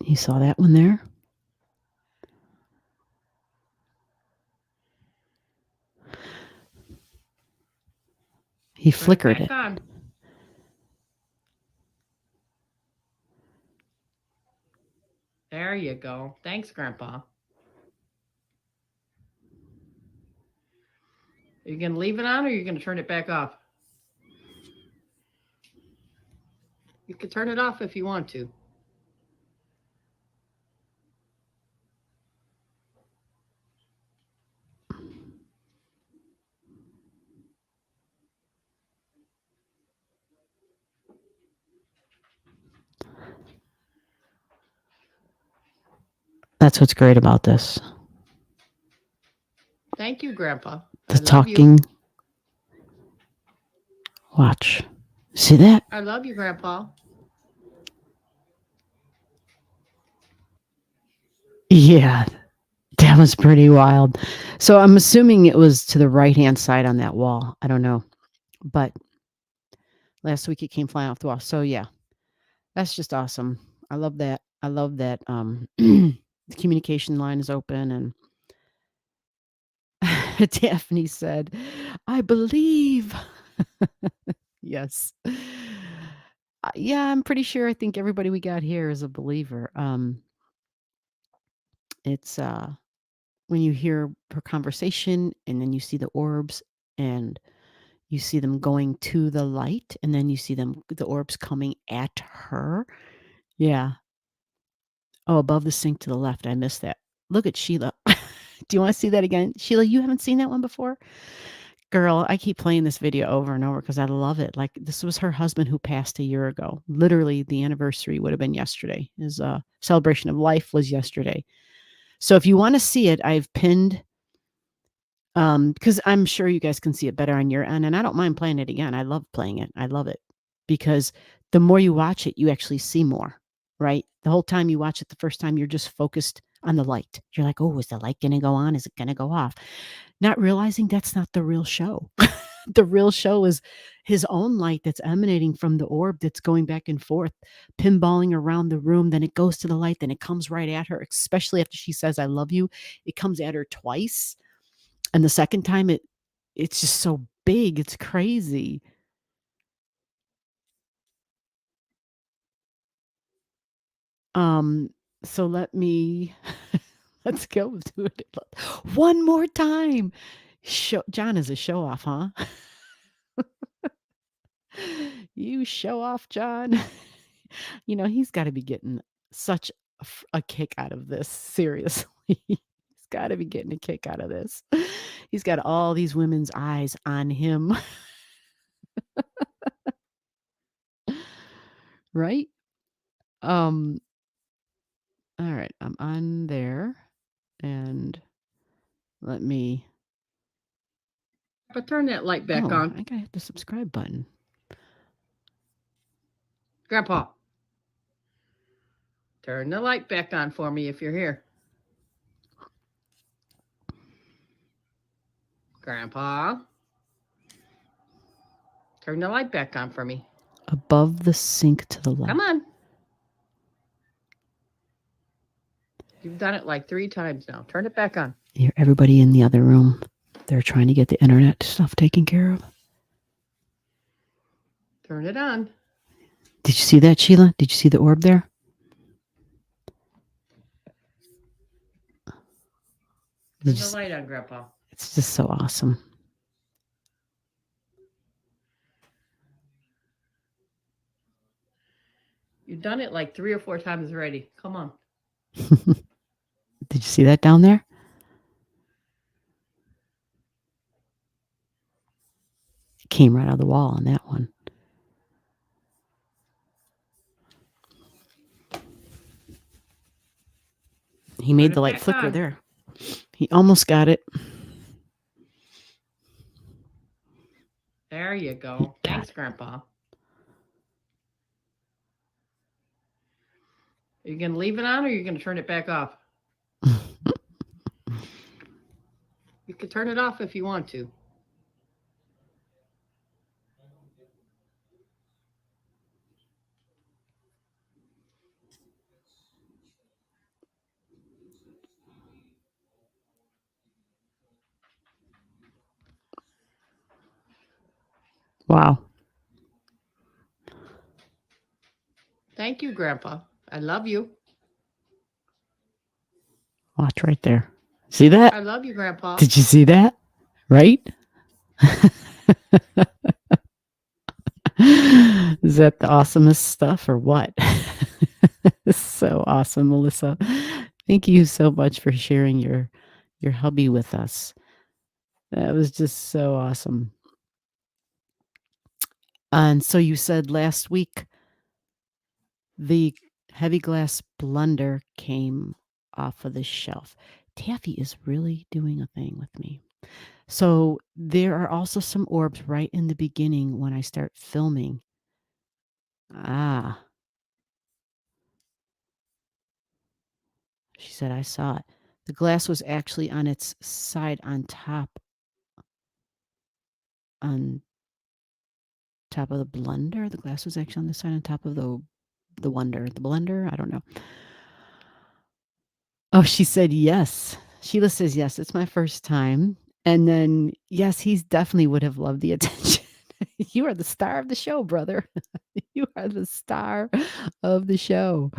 You saw that one there? He Turn it flickered back it. on. There you go. Thanks, Grandpa. Are you going to leave it on or are you going to turn it back off? You can turn it off if you want to. That's what's great about this. Thank you, Grandpa. The I love talking. you. Watch. See that? I love you, Grandpa. Yeah, that was pretty wild. So I'm assuming it was to the right-hand side on that wall. I don't know. But last week it came flying off the wall. So yeah, that's just awesome. I love that. I love that the communication line is open and Daphne said, I believe. Yes. Yeah, I'm pretty sure I think everybody we got here is a believer. It's when you hear her conversation and then you see the orbs and you see them going to the light and then you see the orbs coming at her. Yeah. Oh, above the sink to the left. I missed that. Look at Sheila. Do you want to see that again? Sheila, you haven't seen that one before? Girl, I keep playing this video over and over because I love it. Like, this was her husband who passed a year ago. Literally, the anniversary would have been yesterday. His celebration of life was yesterday. So if you want to see it, I've pinned because I'm sure you guys can see it better on your end, and I don't mind playing it again. I love playing it. I love it because the more you watch it, you actually see more, right? The whole time you watch it the first time, you're just focused on the light. You're like, oh, is the light going to go on? Is it going to go off? Not realizing that's not the real show. The real show is his own light that's emanating from the orb that's going back and forth, pinballing around the room. Then it goes to the light, then it comes right at her, especially after she says, I love you. It comes at her twice. And the second time it's just so big, it's crazy. So let's go to it one more time. John is a show off, huh? You show off, John. He's got to be getting such a kick out of this. Seriously. He's got to be getting a kick out of this. He's got all these women's eyes on him. Right? All right, I'm on there and let me But turn that light back on. I gotta hit the subscribe button. Grandpa, turn the light back on for me if you're here. Grandpa, turn the light back on for me. Above the sink to the left. Come on. You've done it like 3 times now. Turn it back on. Hear everybody in the other room. They're trying to get the internet stuff taken care of. Turn it on. Did you see that, Sheila? Did you see the orb there? Turn the light on, Grandpa. It's just so awesome. You've done it like 3 or 4 times already. Come on. Did you see that down there? It came right out of the wall on that one. He made the light flicker on. There. He almost got it. There you go. Thanks, Grandpa. Are you going to leave it on or are you going to turn it back off? You can turn it off if you want to. Wow. Thank you, Grandpa. I love you. Watch right there. See that? I love you, Grandpa. Did you see that? Right? Is that the awesomest stuff or what? So awesome, Melissa. Thank you so much for sharing your hubby with us. That was just so awesome. And so you said last week the heavy glass blender came off of the shelf. Taffy is really doing a thing with me. So there are also some orbs right in the beginning when I start filming. Ah, she said, I saw it. The glass was actually on its side on top of the blender. The glass was actually on the side on top of the blender. I don't know. Oh, she said yes. Sheila says yes. It's my first time. And then yes, he's definitely would have loved the attention. You are the star of the show, brother. You are the star of the show.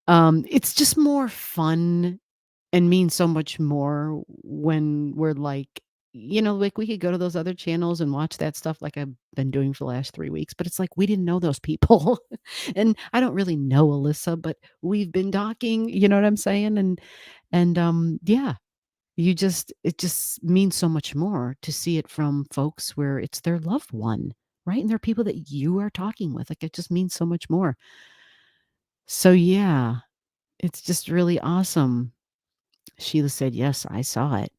It's just more fun and means so much more when we're like, like we could go to those other channels and watch that stuff like I've been doing for the last 3 weeks, but it's like we didn't know those people. And I don't really know Alyssa, but we've been talking, you know what I'm saying? And yeah, it just means so much more to see it from folks where it's their loved one, right? And they're people that you are talking with. Like it just means so much more. So yeah, it's just really awesome. Sheila said, "Yes, I saw it."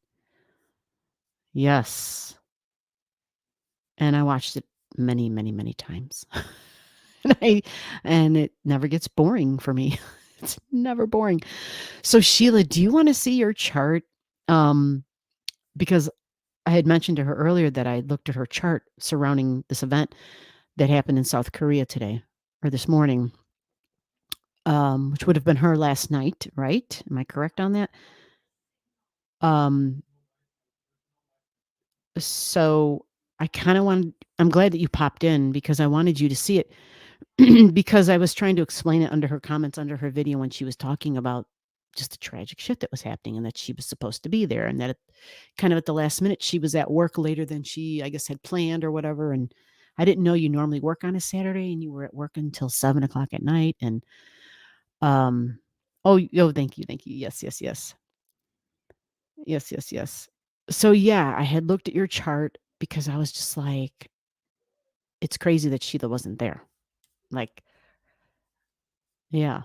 Yes. And I watched it many, many, many times. And and it never gets boring for me. It's never boring. So Sheila, do you wanna see your chart? Because I had mentioned to her earlier that I looked at her chart surrounding this event that happened in South Korea today or this morning, which would have been her last night, right? Am I correct on that? Um, so I'm glad that you popped in because I wanted you to see it because I was trying to explain it under her comments under her video when she was talking about just the tragic shit that was happening and that she was supposed to be there and that kind of at the last minute she was at work later than she I guess had planned or whatever. And I didn't know you normally work on a Saturday and you were at work until 7 o'clock at night. And um oh, thank you, yes, yes, yes, yes, yes, yes. So yeah, I had looked at your chart because I was just like, it's crazy that Sheila wasn't there. Like, yeah.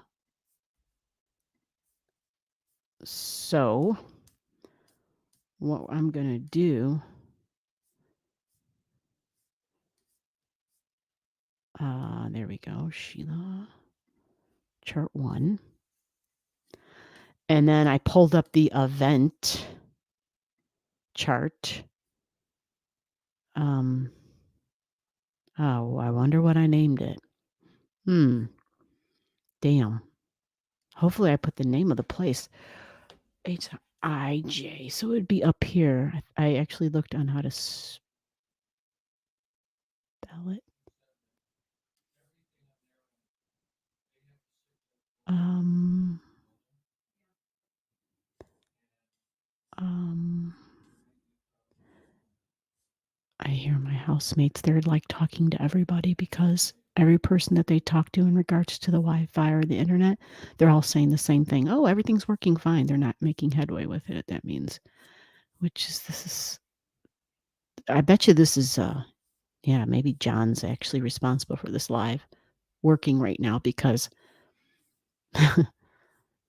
So what I'm gonna do, there we go, Sheila, chart 1. And then I pulled up the event chart. Um, oh, I wonder what I named it. Damn. Hopefully I put the name of the place. HIJ. So it would be up here. I actually looked on how to spell it. Um, um, I hear my housemates, they're like talking to everybody because every person that they talk to in regards to the Wi-Fi or the internet, they're all saying the same thing. Oh, everything's working fine. They're not making headway with it. That means, this is, I bet you this is, yeah, maybe John's actually responsible for this live working right now because,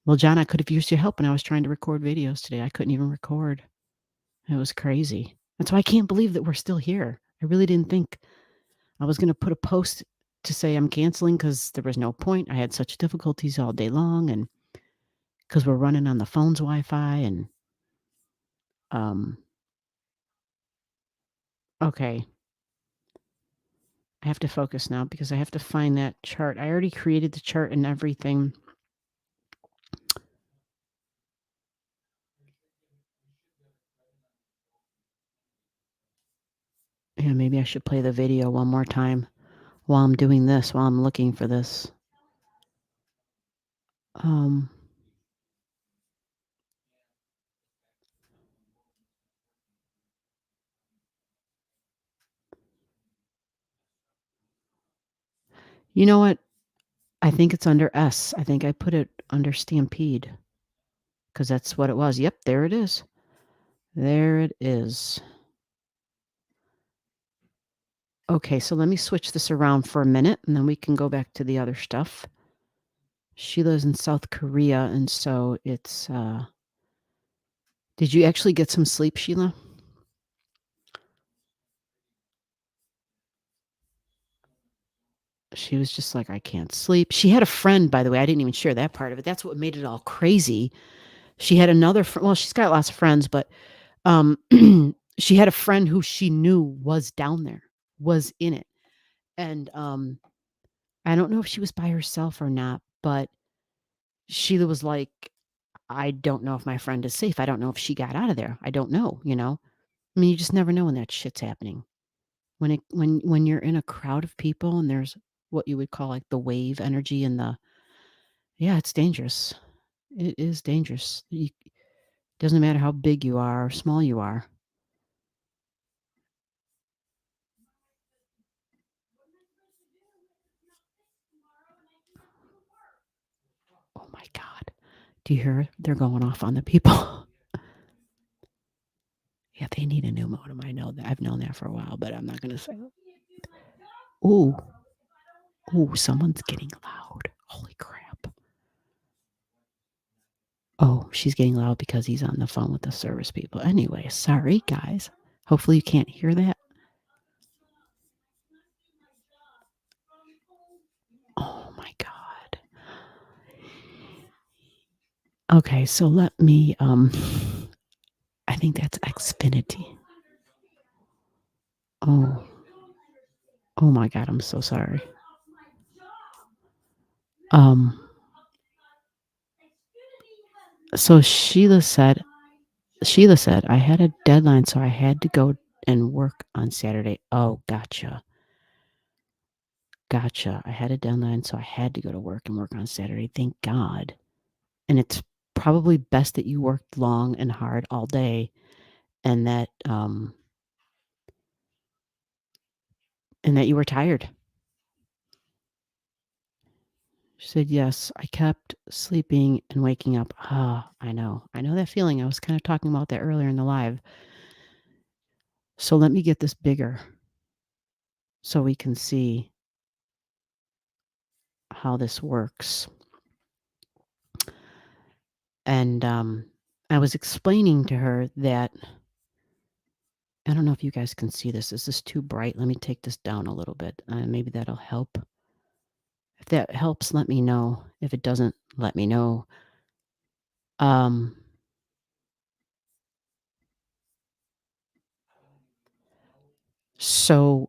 well, John, I could have used your help when I was trying to record videos today. I couldn't even record. It was crazy. That's why I can't believe that we're still here. I really didn't think I was going to put a post to say I'm canceling because there was no point. I had such difficulties all day long, and because we're running on the phone's Wi-Fi, and um, okay, I have to focus now because I have to find that chart. I already created the chart and everything. Yeah, maybe I should play the video one more time while I'm doing this, while I'm looking for this. You know what? I think it's under S. I think I put it under Stampede because that's what it was. Yep, there it is. There it is. Okay, so let me switch this around for a minute, and then we can go back to the other stuff. Sheila's in South Korea, and so it's, did you actually get some sleep, Sheila? She was just like, "I can't sleep." She had a friend, by the way, I didn't even share that part of it. That's what made it all crazy. She had another well, she's got lots of friends, but, um, she had a friend who she knew was down there, was in it, and, I don't know if she was by herself or not, but Sheila was like, "I don't know if my friend is safe. I don't know if she got out of there. I don't know," you know? I mean, you just never know when that shit's happening. When you're in a crowd of people and there's what you would call, like, the wave energy and the yeah, it's dangerous. It is dangerous. You doesn't matter how big you are or small you are. Oh my god. Do you hear it? They're going off on the people. Yeah, they need a new modem. I know that. I've known that for a while, but I'm not gonna say it. Ooh. Ooh, someone's getting loud. Holy crap. Oh, she's getting loud because he's on the phone with the service people. Anyway, sorry, guys. Hopefully you can't hear that. Oh my god. Okay, so let me, I think that's Xfinity. Oh. Oh my god, I'm so sorry. Um, so Sheila said, "I had a deadline, so I had to go and work on Saturday." Oh, gotcha. Gotcha. I had a deadline, so I had to go to work and work on Saturday. Thank God. And it's probably best that you worked long and hard all day and that you were tired. She said, "Yes, I kept sleeping and waking up." Ah, I know. I know that feeling. I was kind of talking about that earlier in the live. So let me get this bigger so we can see how this works. And I was explaining to her that I don't know if you guys can see this. Is this too bright? Let me take this down a little bit. Maybe that'll help. If that helps, let me know. If it doesn't, let me know. Um, so,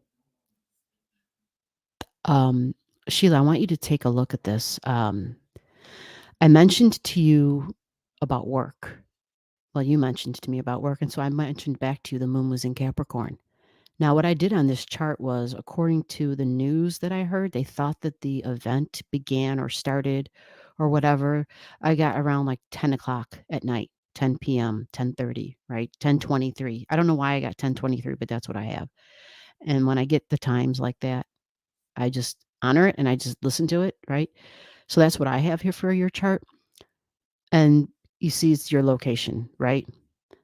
Sheila, I want you to take a look at this. I mentioned to you about work. Well, you mentioned to me about work, and so I mentioned back to you the moon was in Capricorn. Now, what I did on this chart was, according to the news that I heard, they thought that the event began or started or whatever. I got around like 10 o'clock at night, 10 p.m., 10:30, right? 10:23. I don't know why I got 10:23, but that's what I have. And when I get the times like that, I just honor it and I just listen to it, right? So that's what I have here for your chart. And you see it's your location, right?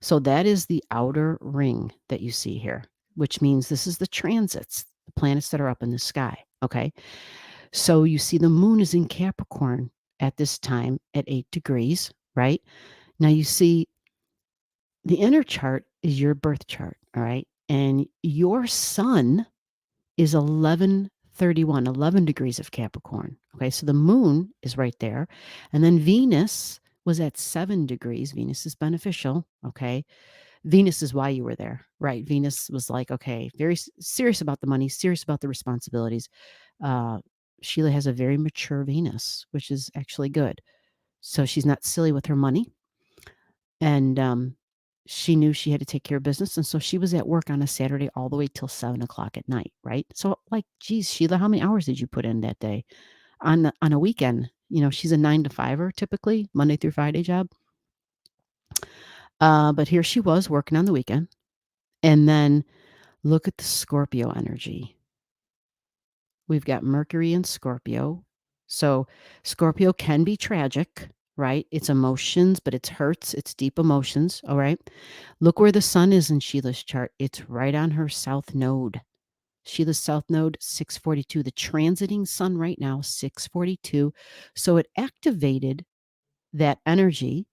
So that is the outer ring that you see here, which means this is the transits, the planets that are up in the sky. Okay. So you see the moon is in Capricorn at this time at 8 degrees, right? Now you see the inner chart is your birth chart. All right. And your sun is 11:31, 11 degrees of Capricorn. Okay. So the moon is right there. And then Venus was at 7 degrees. Venus is beneficial. Okay. Venus is why you were there, right? Venus was like, okay, very serious about the money, serious about the responsibilities. Uh, Sheila has a very mature Venus, which is actually good. So she's not silly with her money. And she knew she had to take care of business, and so she was at work on a Saturday all the way till 7 o'clock at night, right? So, like, geez, Sheila, how many hours did you put in that day? On a weekend, she's a 9 to 5er typically, Monday through Friday job. But here she was working on the weekend. And then look at the Scorpio energy. We've got Mercury in Scorpio. So Scorpio can be tragic, right? It's emotions, but it's hurts, it's deep emotions, all right? Look where the sun is in Sheila's chart. It's right on her south node. Sheila's south node, 642. The transiting sun right now, 642. So it activated that energy,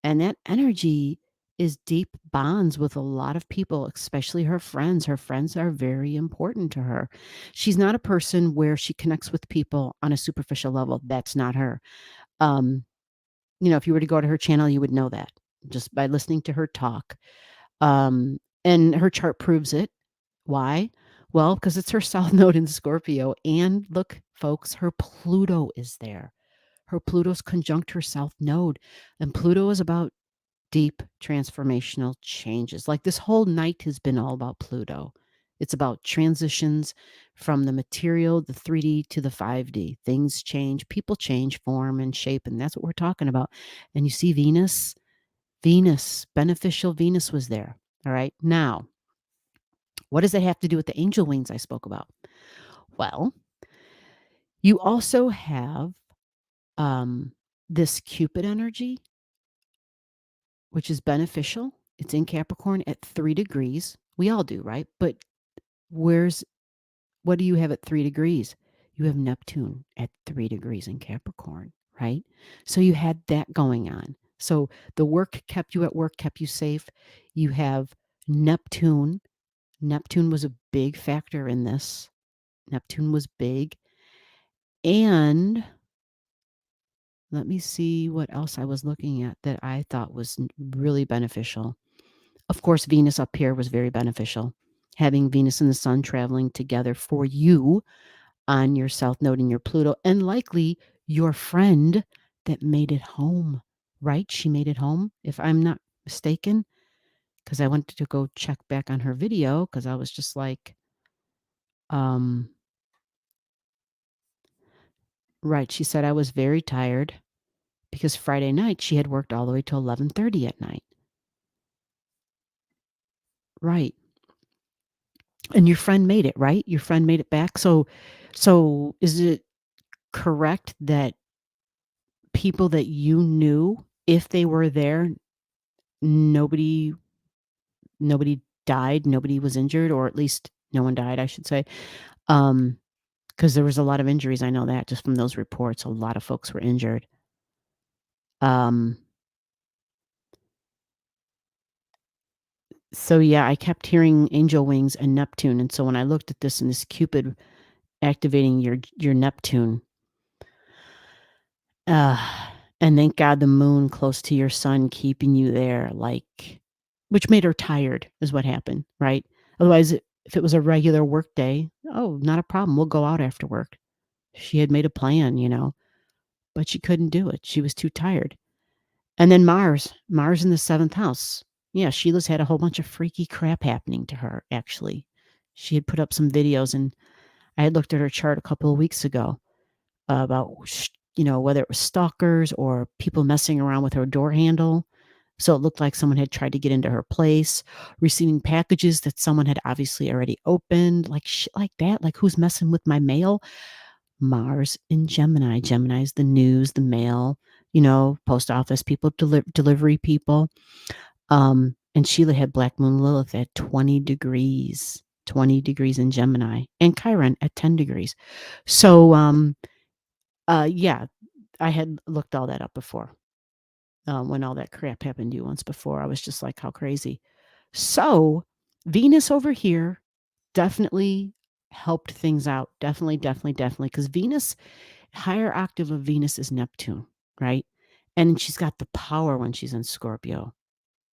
and that energy is deep bonds with a lot of people, especially her friends. Her friends are very important to her. She's not a person where she connects with people on a superficial level. That's not her. Um, if you were to go to her channel, you would know that just by listening to her talk. And her chart proves it. Why? Well, because it's her south node in Scorpio. And look, folks, her Pluto is there. Her Pluto's conjunct her south node. And Pluto is about deep transformational changes. Like this whole night has been all about Pluto. It's about transitions from the material, the 3D to the 5D. Things change, people change form and shape, and that's what we're talking about. And you see Venus, beneficial Venus was there. All right. Now, what does that have to do with the angel wings I spoke about? Well, you also have this Cupid energy, which is beneficial. It's in Capricorn at 3 degrees. We all do, right? But what do you have at 3 degrees? You have Neptune at 3 degrees in Capricorn, right? So you had that going on. So the work kept you at work, kept you safe. You have Neptune. Neptune was a big factor in this. Neptune was big. And let me see what else I was looking at that I thought was really beneficial. Of course, Venus up here was very beneficial. Having Venus and the Sun traveling together for you on your South Node and your Pluto, and likely your friend that made it home, right? She made it home, if I'm not mistaken, because I wanted to go check back on her video because I was just like, right. She said I was very tired because Friday night she had worked all the way till 11:30 at night. Right. And your friend made it, right? Your friend made it back. So is it correct that people that you knew, if they were there, nobody died, nobody was injured, or at least no one died, I should say. Because there was a lot of injuries. I know that just from those reports, a lot of folks were injured. So yeah, I kept hearing angel wings and Neptune. And so when I looked at this and this Cupid activating your Neptune, and thank God the moon close to your sun keeping you there, like, which made her tired is what happened, right? Otherwise, if it was a regular work day, oh, not a problem. We'll go out after work. She had made a plan, but she couldn't do it. She was too tired. And then Mars in the 7th house. Yeah, Sheila's had a whole bunch of freaky crap happening to her, actually. She had put up some videos, and I had looked at her chart a couple of weeks ago about, whether it was stalkers or people messing around with her door handle. So it looked like someone had tried to get into her place, receiving packages that someone had obviously already opened, like shit like that. Like, who's messing with my mail? Mars in Gemini. Gemini is the news, the mail, post office people, delivery people. And Sheila had Black Moon Lilith at 20 degrees in Gemini, and Chiron at 10 degrees. So, yeah, I had looked all that up before. When all that crap happened to you once before, I was just like, how crazy. So Venus over here definitely helped things out. Definitely, because Venus, higher octave of Venus is Neptune, right? And she's got the power when she's in Scorpio.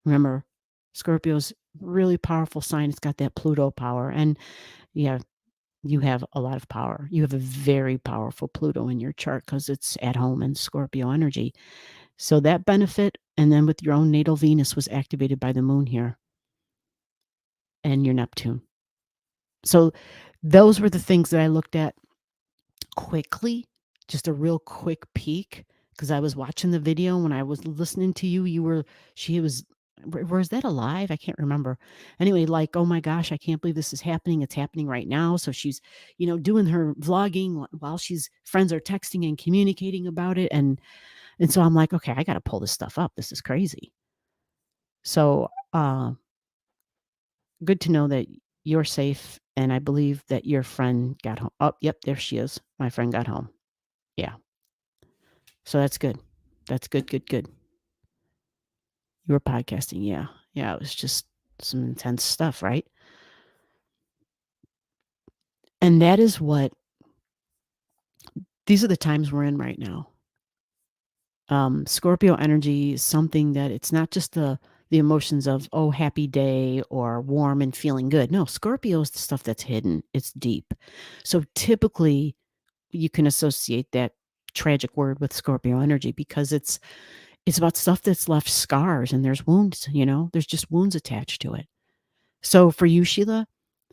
Remember, Scorpio's really powerful sign. It's got that Pluto power. And yeah, you have a lot of power. You have a very powerful Pluto in your chart because it's at home in Scorpio energy. So that benefit And then with your own natal Venus was activated by the moon here and your Neptune. So those were the things that I looked at quickly, just a real quick peek, because I was watching the video when I was listening to you. She was, was that alive? I can't remember. Anyway, like, oh my gosh, I can't believe this is happening. It's happening right now. So she's, doing her vlogging while friends are texting and communicating about it. And so I'm like, okay, I got to pull this stuff up. This is crazy. So, good to know that you're safe, and I believe that your friend got home. Oh, yep, there she is. My friend got home. Yeah. So that's good. That's good, good, good. You were podcasting, yeah. Yeah, it was just some intense stuff, right? And that is these are the times we're in right now. Scorpio energy is something that it's not just the emotions of, oh, happy day or warm and feeling good. No, Scorpio is the stuff that's hidden. It's deep. So typically you can associate that tragic word with Scorpio energy because it's about stuff that's left scars, and there's wounds, there's just wounds attached to it. So for you, Sheila,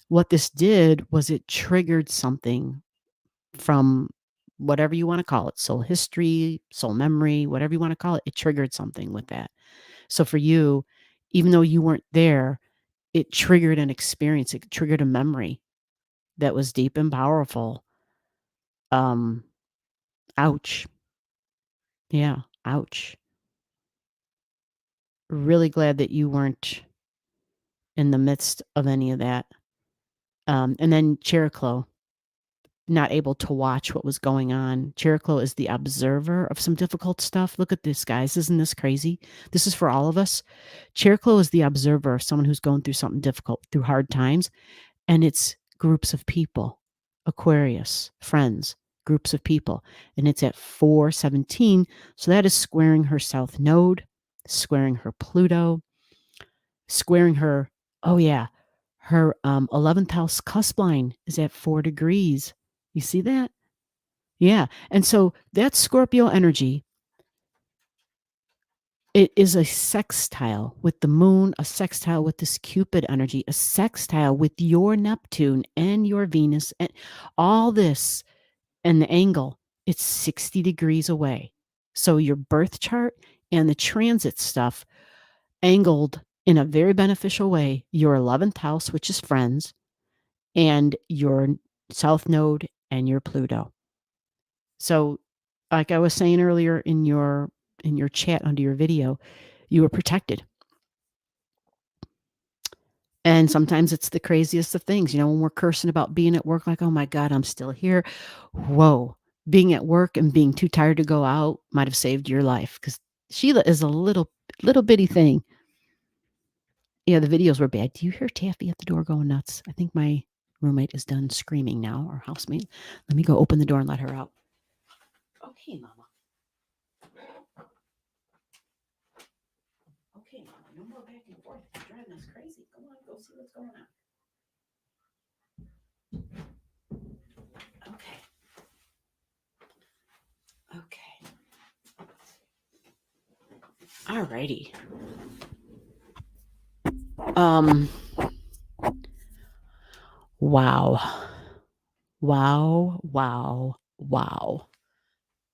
what this did was it triggered something from whatever you want to call it, soul history, soul memory, whatever you want to call it. It triggered something with that. So for you, even though you weren't there, it triggered an experience. It triggered a memory that was deep and powerful. Ouch. Yeah, ouch. Really glad that you weren't in the midst of any of that. And then Chericlo, not able to watch what was going on. Chericlo is the observer of some difficult stuff. Look at this, guys. Isn't this crazy? This is for all of us. Chericlo is the observer of someone who's going through something difficult, through hard times, and it's groups of people. Aquarius, friends, groups of people. And it's at 417. So that is squaring her south node, squaring her Pluto, squaring her, oh yeah, her 11th house cusp line is at 4 degrees. You see that? Yeah. And so that's Scorpio energy. It is a sextile with the moon, a sextile with this Cupid energy, a sextile with your Neptune and your Venus, and all this, and the angle, it's 60 degrees away. So your birth chart and the transit stuff angled in a very beneficial way your 11th house, which is friends, and your south node and your Pluto. So, like I was saying earlier in your chat under your video, you were protected. And sometimes it's the craziest of things, when we're cursing about being at work, like, oh my God, I'm still here. Whoa, being at work and being too tired to go out might have saved your life, because Sheila is a little bitty thing. Yeah, the videos were bad. Do you hear Taffy at the door going nuts? I think my roommate is done screaming now, or housemate. Let me go open the door and let her out. Okay, Mama. Okay, Mama. No more back and forth. You're driving us crazy. Come on, go see what's going on. Okay. Okay. Alrighty. Wow. Wow, wow, wow.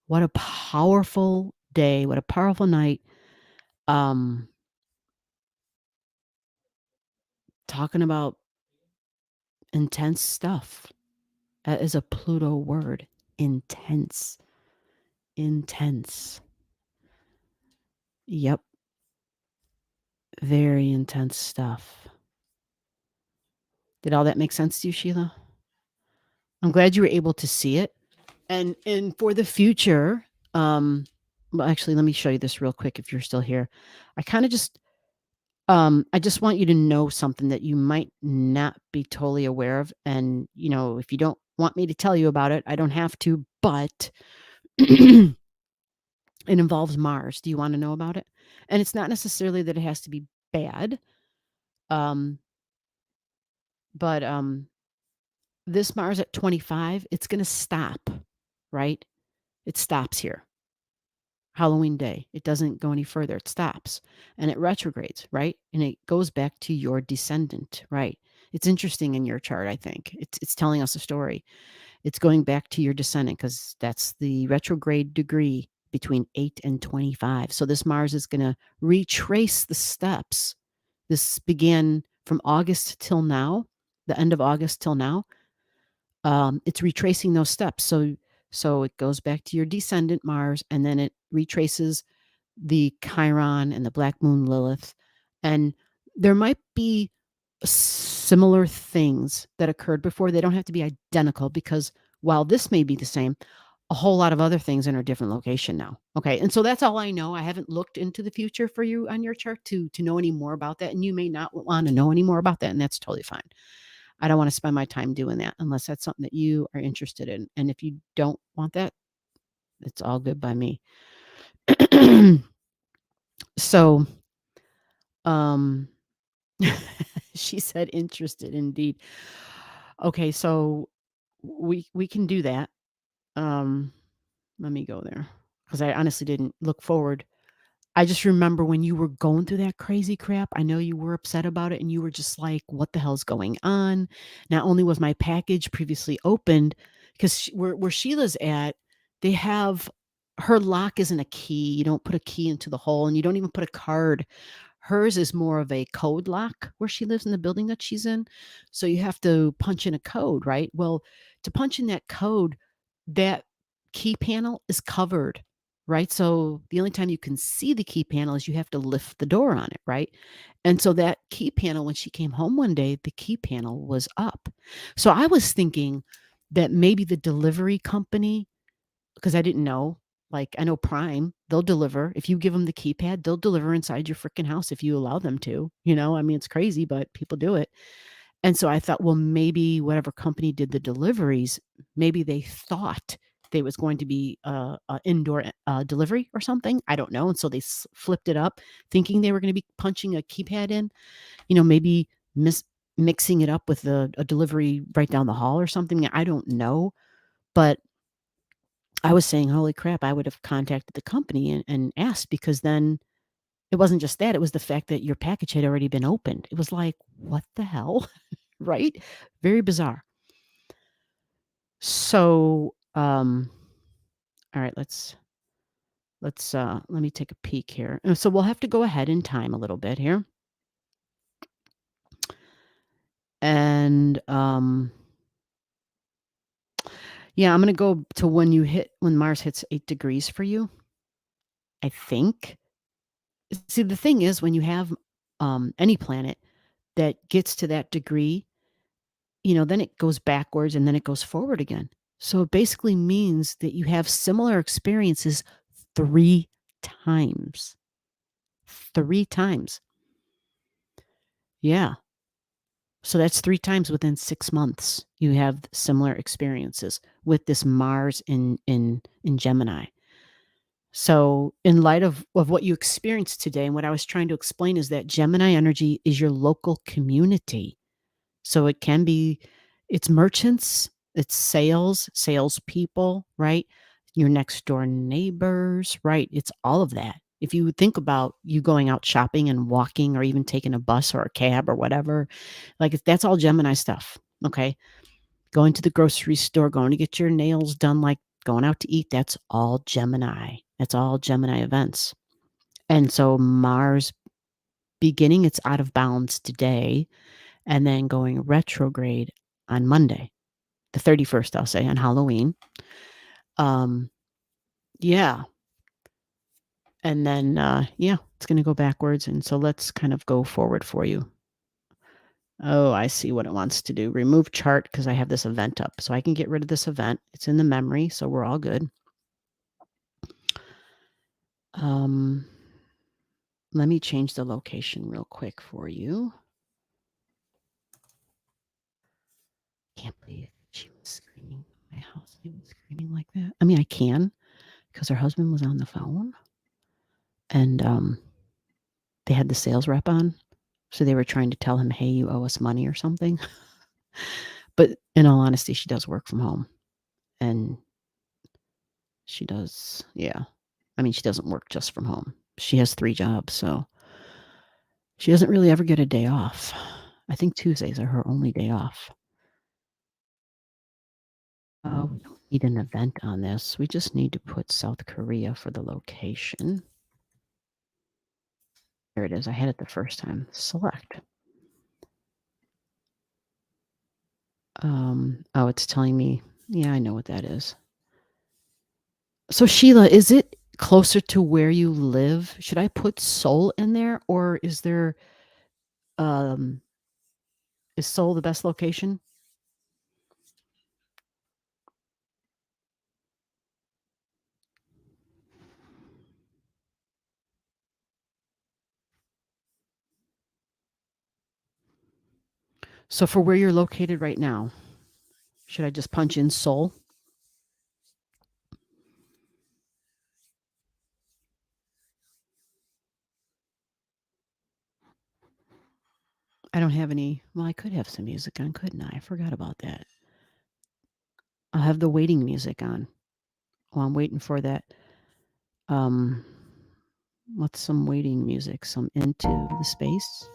What a powerful day. What a powerful night. Talking about intense stuff. That is a Pluto word. Intense. Intense. Yep. Very intense stuff. Did all that make sense to you, Sheila? I'm glad you were able to see it. And for the future, well, actually, let me show you this real quick if you're still here. I kind of just I just want you to know something that you might not be totally aware of. And, if you don't want me to tell you about it, I don't have to, but it involves Mars. Do you want to know about it? And it's not necessarily that it has to be bad. But this Mars at 25, it's going to stop, right? It stops here. Halloween day. It doesn't go any further. It stops and it retrogrades, right? And it goes back to your descendant, right? It's interesting in your chart, I think. It's telling us a story. It's going back to your descendant because that's the retrograde degree between 8 and 25. So this Mars is going to retrace the steps. This began from August till now, the end of August till now. It's retracing those steps. So it goes back to your descendant Mars, and then it retraces the Chiron and the Black Moon Lilith. And there might be similar things that occurred before. They don't have to be identical because while this may be the same, a whole lot of other things are in a different location now. Okay. And so that's all I know. I haven't looked into the future for you on your chart to know any more about that. And you may not want to know any more about that. And that's totally fine. I don't want to spend my time doing that unless that's something that you are interested in. And if you don't want that, it's all good by me. So, um, she said interested indeed. Okay, so we can do that. Um, let me go there because I honestly didn't look forward. I just remember when you were going through that crazy crap, I know you were upset about it and you were just like, what the hell's going on? Not only was my package previously opened, because where Sheila's at, they have her lock isn't a key. You don't put a key into the hole and you don't even put a card. Hers is more of a code lock where she lives in the building that she's in. So you have to punch in a code, right? Well, to punch in that code, that key panel is covered, right? So the only time you can see the key panel is you have to lift the door on it, right? And so that key panel, when she came home one day, the key panel was up. So I was thinking that maybe the delivery company, because I didn't know, like I know Prime, they'll deliver. If you give them the keypad, they'll deliver inside your freaking house if you allow them to. I mean, it's crazy, but people do it. And so I thought, well, maybe whatever company did the deliveries, maybe they thought they was going to be a indoor delivery or something. I don't know. And so they flipped it up, thinking they were going to be punching a keypad in. Maybe mixing it up with a delivery right down the hall or something. I don't know, but I was saying, holy crap, I would have contacted the company and asked because then it wasn't just that. It was the fact that your package had already been opened. It was like, what the hell? Right? Very bizarre. So, all right, let me take a peek here. So we'll have to go ahead in time a little bit here. And yeah, I'm gonna go to when Mars hits 8 degrees for you, I think. See, the thing is when you have any planet that gets to that degree, then it goes backwards and then it goes forward again. So it basically means that you have similar experiences 3 times. 3 times. Yeah. So that's 3 times within 6 months. You have similar experiences with this Mars in Gemini. So in light of what you experienced today, and what I was trying to explain is that Gemini energy is your local community. So it can be it's merchants, it's salespeople, right? Your next door neighbors, right? It's all of that. If you think about you going out shopping and walking or even taking a bus or a cab or whatever, like that's all Gemini stuff. Okay. Going to the grocery store, going to get your nails done, like going out to eat, that's all Gemini. That's all Gemini events. And so Mars beginning its out of bounds today and then going retrograde on Monday, the 31st, I'll say, on Halloween. Um, yeah. And then, yeah, it's going to go backwards. And so let's kind of go forward for you. Oh, I see what it wants to do. Remove chart because I have this event up. So I can get rid of this event. It's in the memory, so we're all good. Let me change the location real quick for you. Can't believe she was screaming in my house. She was screaming like that. I mean, I can because her husband was on the phone and they had the sales rep on. So they were trying to tell him, hey, you owe us money or something. But in all honesty, she does work from home. And she does, yeah. I mean, she doesn't work just from home. She has 3 jobs, so she doesn't really ever get a day off. I think Tuesdays are her only day off. We don't need an event on this. We just need to put South Korea for the location. There it is. I had it the first time. Select. Oh, it's telling me. Yeah, I know what that is. So Sheila, is it closer to where you live? Should I put Seoul in there, or um is Seoul the best location? So for where you're located right now, should I just punch in Seoul? I don't have any. Well, I could have some music on, couldn't I? I forgot about that. I'll have the waiting music on while I'm waiting for that. Um, what's some waiting music? Some Into the Space.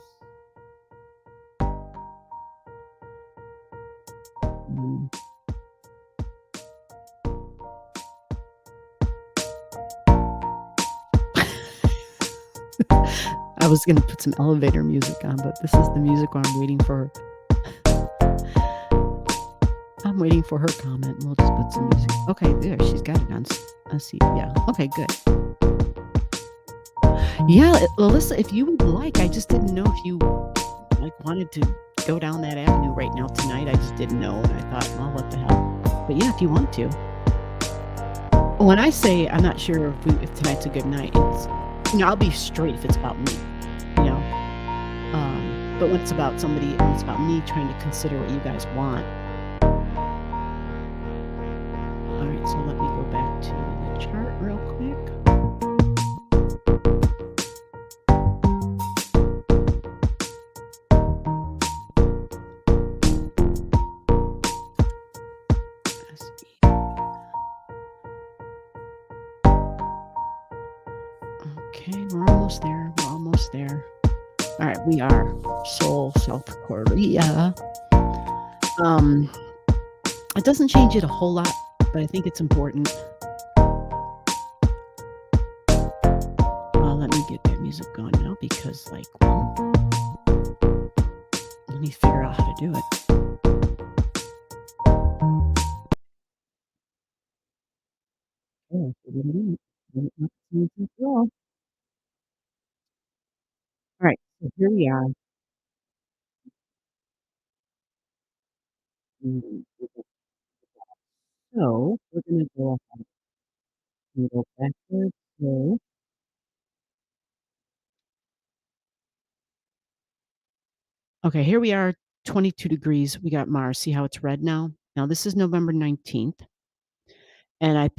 Mm. I was gonna put some elevator music on, but this is the music while I'm waiting for. I'm waiting for her comment. And we'll just put some music. Okay, there, she's got it on. Let's see. Yeah. Okay, good. Yeah, Alyssa, if you would like, I just didn't know if you like wanted to go down that avenue right now tonight. I just didn't know, and I thought, well, what the hell? But yeah, if you want to. When I say I'm not sure if tonight's a good night, it's I'll be straight if it's about me, you know. But when when it's about me trying to consider what you guys want. All right, so let me go back to the chart real quick. Okay, we're almost there. We're almost there. All right, we are Seoul, South Korea. It doesn't change it a whole lot, but I think it's important. Let me get that music going now because, like, well, let me figure out how to do it. Oh, all right, so here we are. Mm, So we're gonna go ahead and go backwards. So, okay, here we are, 22 degrees. We got Mars. See how it's red now? Now this is November 19th, and I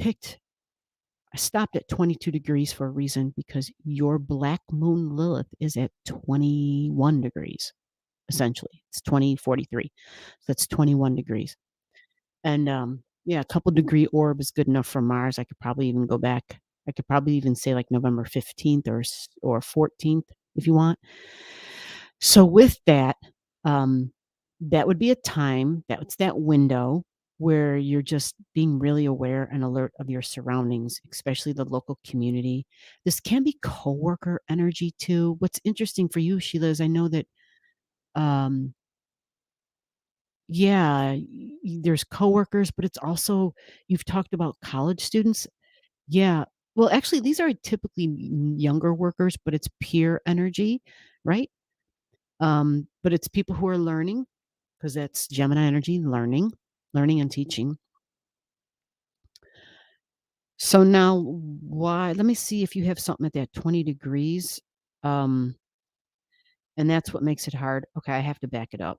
stopped at 22 degrees for a reason because your black moon Lilith is at 21 degrees, essentially. It's 2043. So that's 21 degrees. And yeah, a couple degree orb is good enough for Mars. I could probably even go back. I could probably even say like November 15th or 14th if you want. So with that, that would be a time, that's that window where you're just being really aware and alert of your surroundings, especially the local community. This can be coworker energy too. What's interesting for you, Sheila, is I know that um yeah, there's coworkers, but it's also you've talked about college students. Yeah. Well, actually, these are typically younger workers, but it's peer energy, right? But it's people who are learning because that's Gemini energy, learning and teaching. So now why let me see if you have something at that 20 degrees. Um, and that's what makes it hard. Okay, I have to back it up.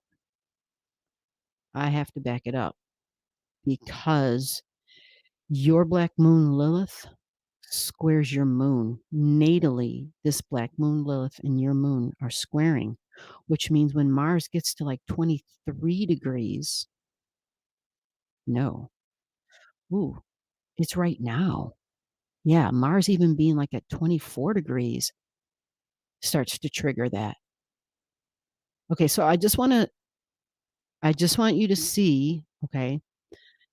I have to back it up because your black moon Lilith squares your moon. Natally, this black moon Lilith and your moon are squaring, which means when Mars gets to like 23 degrees, no. Ooh, it's right now. Yeah, Mars even being, like, at 24 degrees starts to trigger that. Okay, so I just want you to see, okay,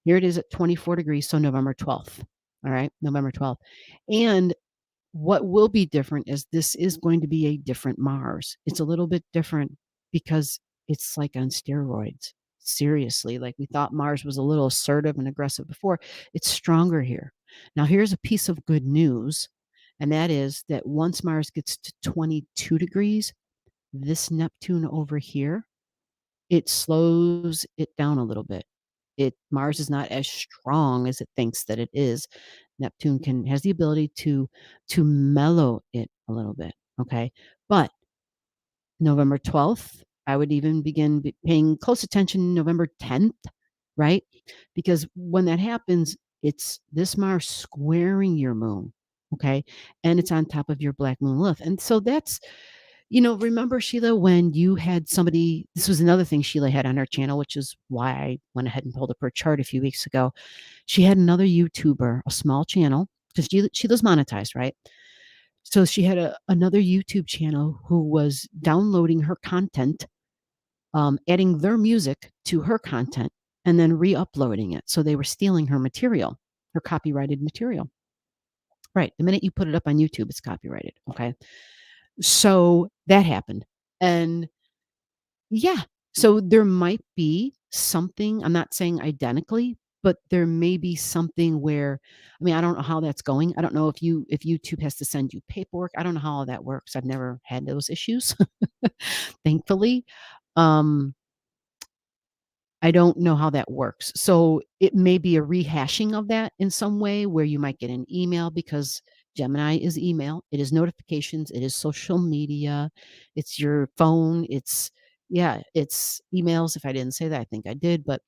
here it is at 24 degrees, so November 12th, all right? November 12th, and what will be different is this is going to be a different Mars. It's a little bit different because it's like on steroids. Seriously, like we thought Mars was a little assertive and aggressive before. It's stronger here. Now, here's a piece of good news, and that is that once Mars gets to 22 degrees, this Neptune over here, it slows it down a little bit. It Mars is not as strong as it thinks that it is. Neptune can has the ability to mellow it a little bit, okay? But November 12th, I would even begin paying close attention November 10th, right? Because when that happens, it's this Mars squaring your moon, okay? And it's on top of your black moon Lilith. And so that's remember, Sheila, when you had somebody this was another thing Sheila had on her channel, which is why I went ahead and pulled up her chart a few weeks ago. She had another YouTuber, a small channel, because Sheila's monetized, right? So she had another YouTube channel who was downloading her content, adding their music to her content, and then re-uploading it. So they were stealing her material, her copyrighted material. Right. The minute you put it up on YouTube, it's copyrighted. Okay. So that happened. And yeah. So there might be something, I'm not saying identically, but there may be something where I mean, I don't know how that's going. I don't know if YouTube has to send you paperwork. I don't know how all that works. I've never had those issues, thankfully. Um, I don't know how that works. So it may be a rehashing of that in some way where you might get an email because Gemini is email, it is notifications, it is social media, it's your phone, it's emails. If I didn't say that, I think I did, but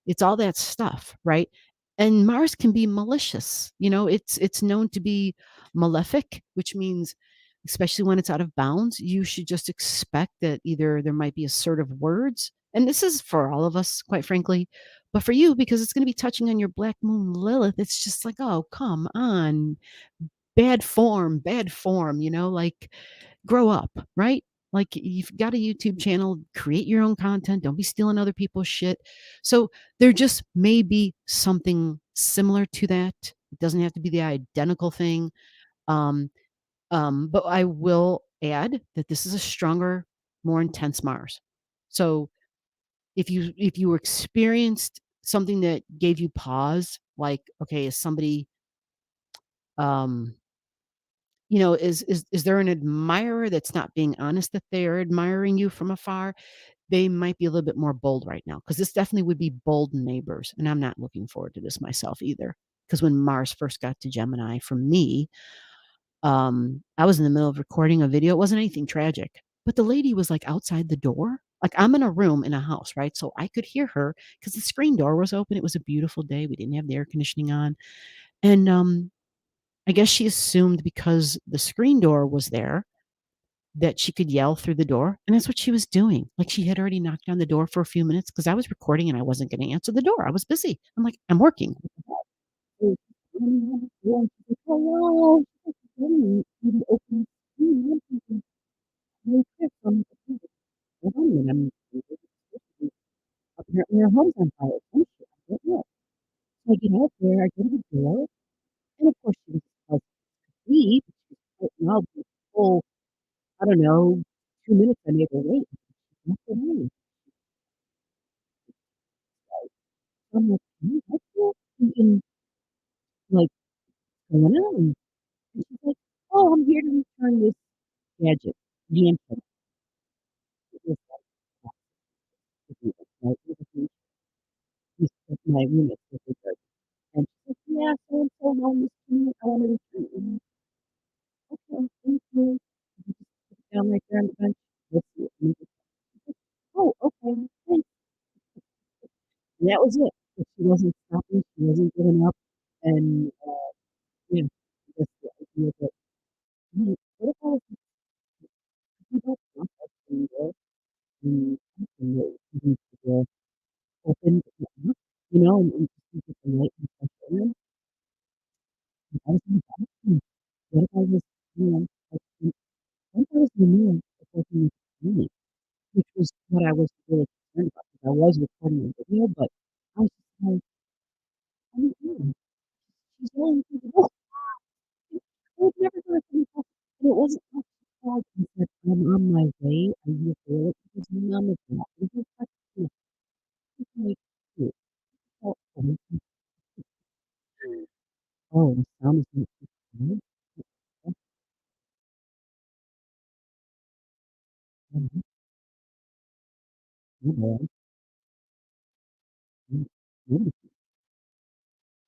it's all that stuff, right? And Mars can be malicious. It's known to be malefic, which means especially when it's out of bounds, you should just expect that either there might be assertive words, and this is for all of us, quite frankly, but for you, because it's going to be touching on your black moon Lilith, it's just like, oh, come on, bad form, like grow up, right? Like you've got a YouTube channel, create your own content, don't be stealing other people's shit. So there just may be something similar to that. It doesn't have to be the identical thing. Um, but I will add that this is a stronger, more intense Mars. So if you experienced something that gave you pause, like, okay, is somebody um is there an admirer that's not being honest that they are admiring you from afar? They might be a little bit more bold right now because this definitely would be bold neighbors, and I'm not looking forward to this myself either. Because when Mars first got to Gemini, for me, I was in the middle of recording a video. It wasn't anything tragic, but the lady was like outside the door. Like I'm in a room in a house, right? So I could hear her because the screen door was open. It was a beautiful day. We didn't have the air conditioning on, and I guess she assumed because the screen door was there that she could yell through the door, and that's what she was doing. Like, she had already knocked on the door for a few minutes because I was recording and I wasn't gonna answer the door. I was busy. I'm like, "I'm working." "Hello." Apparently her home's on fire. Some shit. I don't know. So I get out there, I go to the door, and of course she was like, "Leave." She's putting out this whole, I don't know, 2 minutes I made her wait. She walked away. I'm like, "Can you help me?" Thinking, like, "What's going on?" And she's like, "Oh, I'm here to return this gadget." Handphone. It was like, right? It was my roommate's with her. And she's like, "Yeah, so and so loaned this to me. I want to return it." I'm like, "Okay, thank you." You just put it down right there on the bench. Let's see it. And she's like, "Oh, okay, thanks." And that was it. But she wasn't stopping. She wasn't giving up. And, yeah, that's the idea that, what if I was about to knock out the door and something that isn't the door open, but not locked, and just to get the light and fresh air in? And I was in the bathroom. know, it wasn't me, which was what I was really concerned about, because I was recording a video, but I was just like, "I don't know, she's really incredible. I would never do it to myself." And it wasn't like she called and said, "I'm on my way. Are you available?" Because my mom is not. It was such, you know, just like, cute. So, oh, the sound is not too bad. That's fine. Oh, boy. Mm, mm.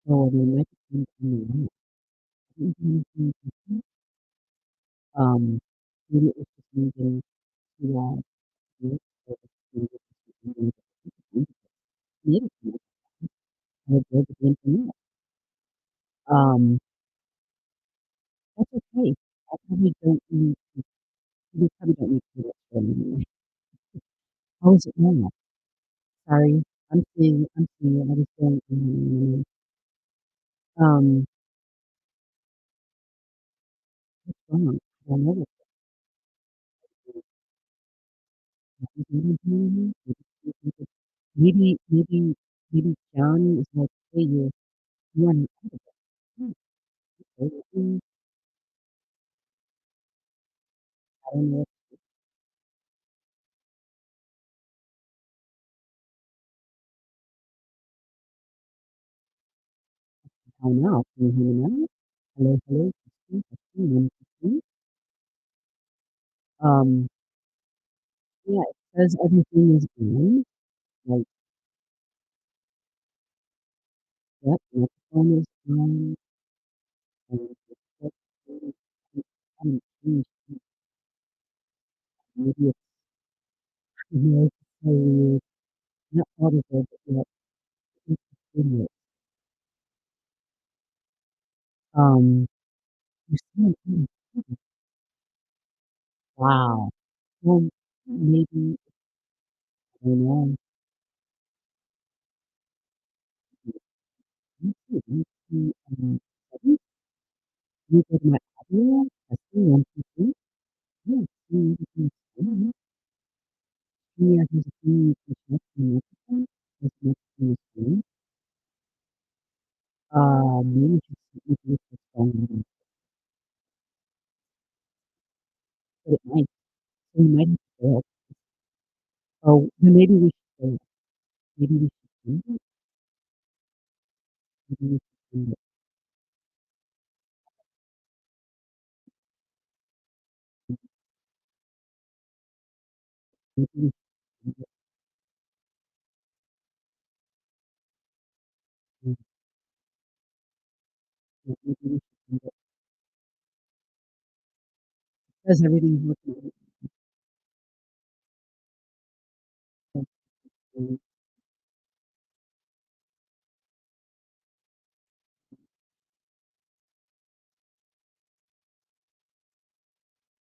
So, the microphone coming out. I didn't do anything different. Maybe it was just moving to, do it, so it's maybe it's just moving to maybe it's I would build it into that. Um, that's okay. I probably don't need to, you probably don't need to do this for me anymore. How is it now? Sorry, I'm seeing it. I was going, what's wrong? I don't know what's wrong. Maybe John is like, "Hey, you're on out of it." Hmm, okay, I don't know how now. Can you hear me now? Hello, hello, testing, testing, 1, 2, 3. Um, yeah, it says everything is on. Like, yep, microphone is on, and it's set to, haven't changed it. Maybe it's, you know, it's so weird. Not audible, but yet it's video. Um, you see it. Wow. Well, maybe, I don't know. Let me see, settings. Can you go to my audio? Testing, 1, 2, 3. Yeah, see everything's fine. See, I can see you can connect to the microphone. There's a microphone is green. Maybe just you can just phone number, but it might. So you might have to fail. Oh, then maybe we should fail. Maybe we should change it. Maybe we should change it. Maybe we should change it. Maybe we should change it. Because everything's working out. So,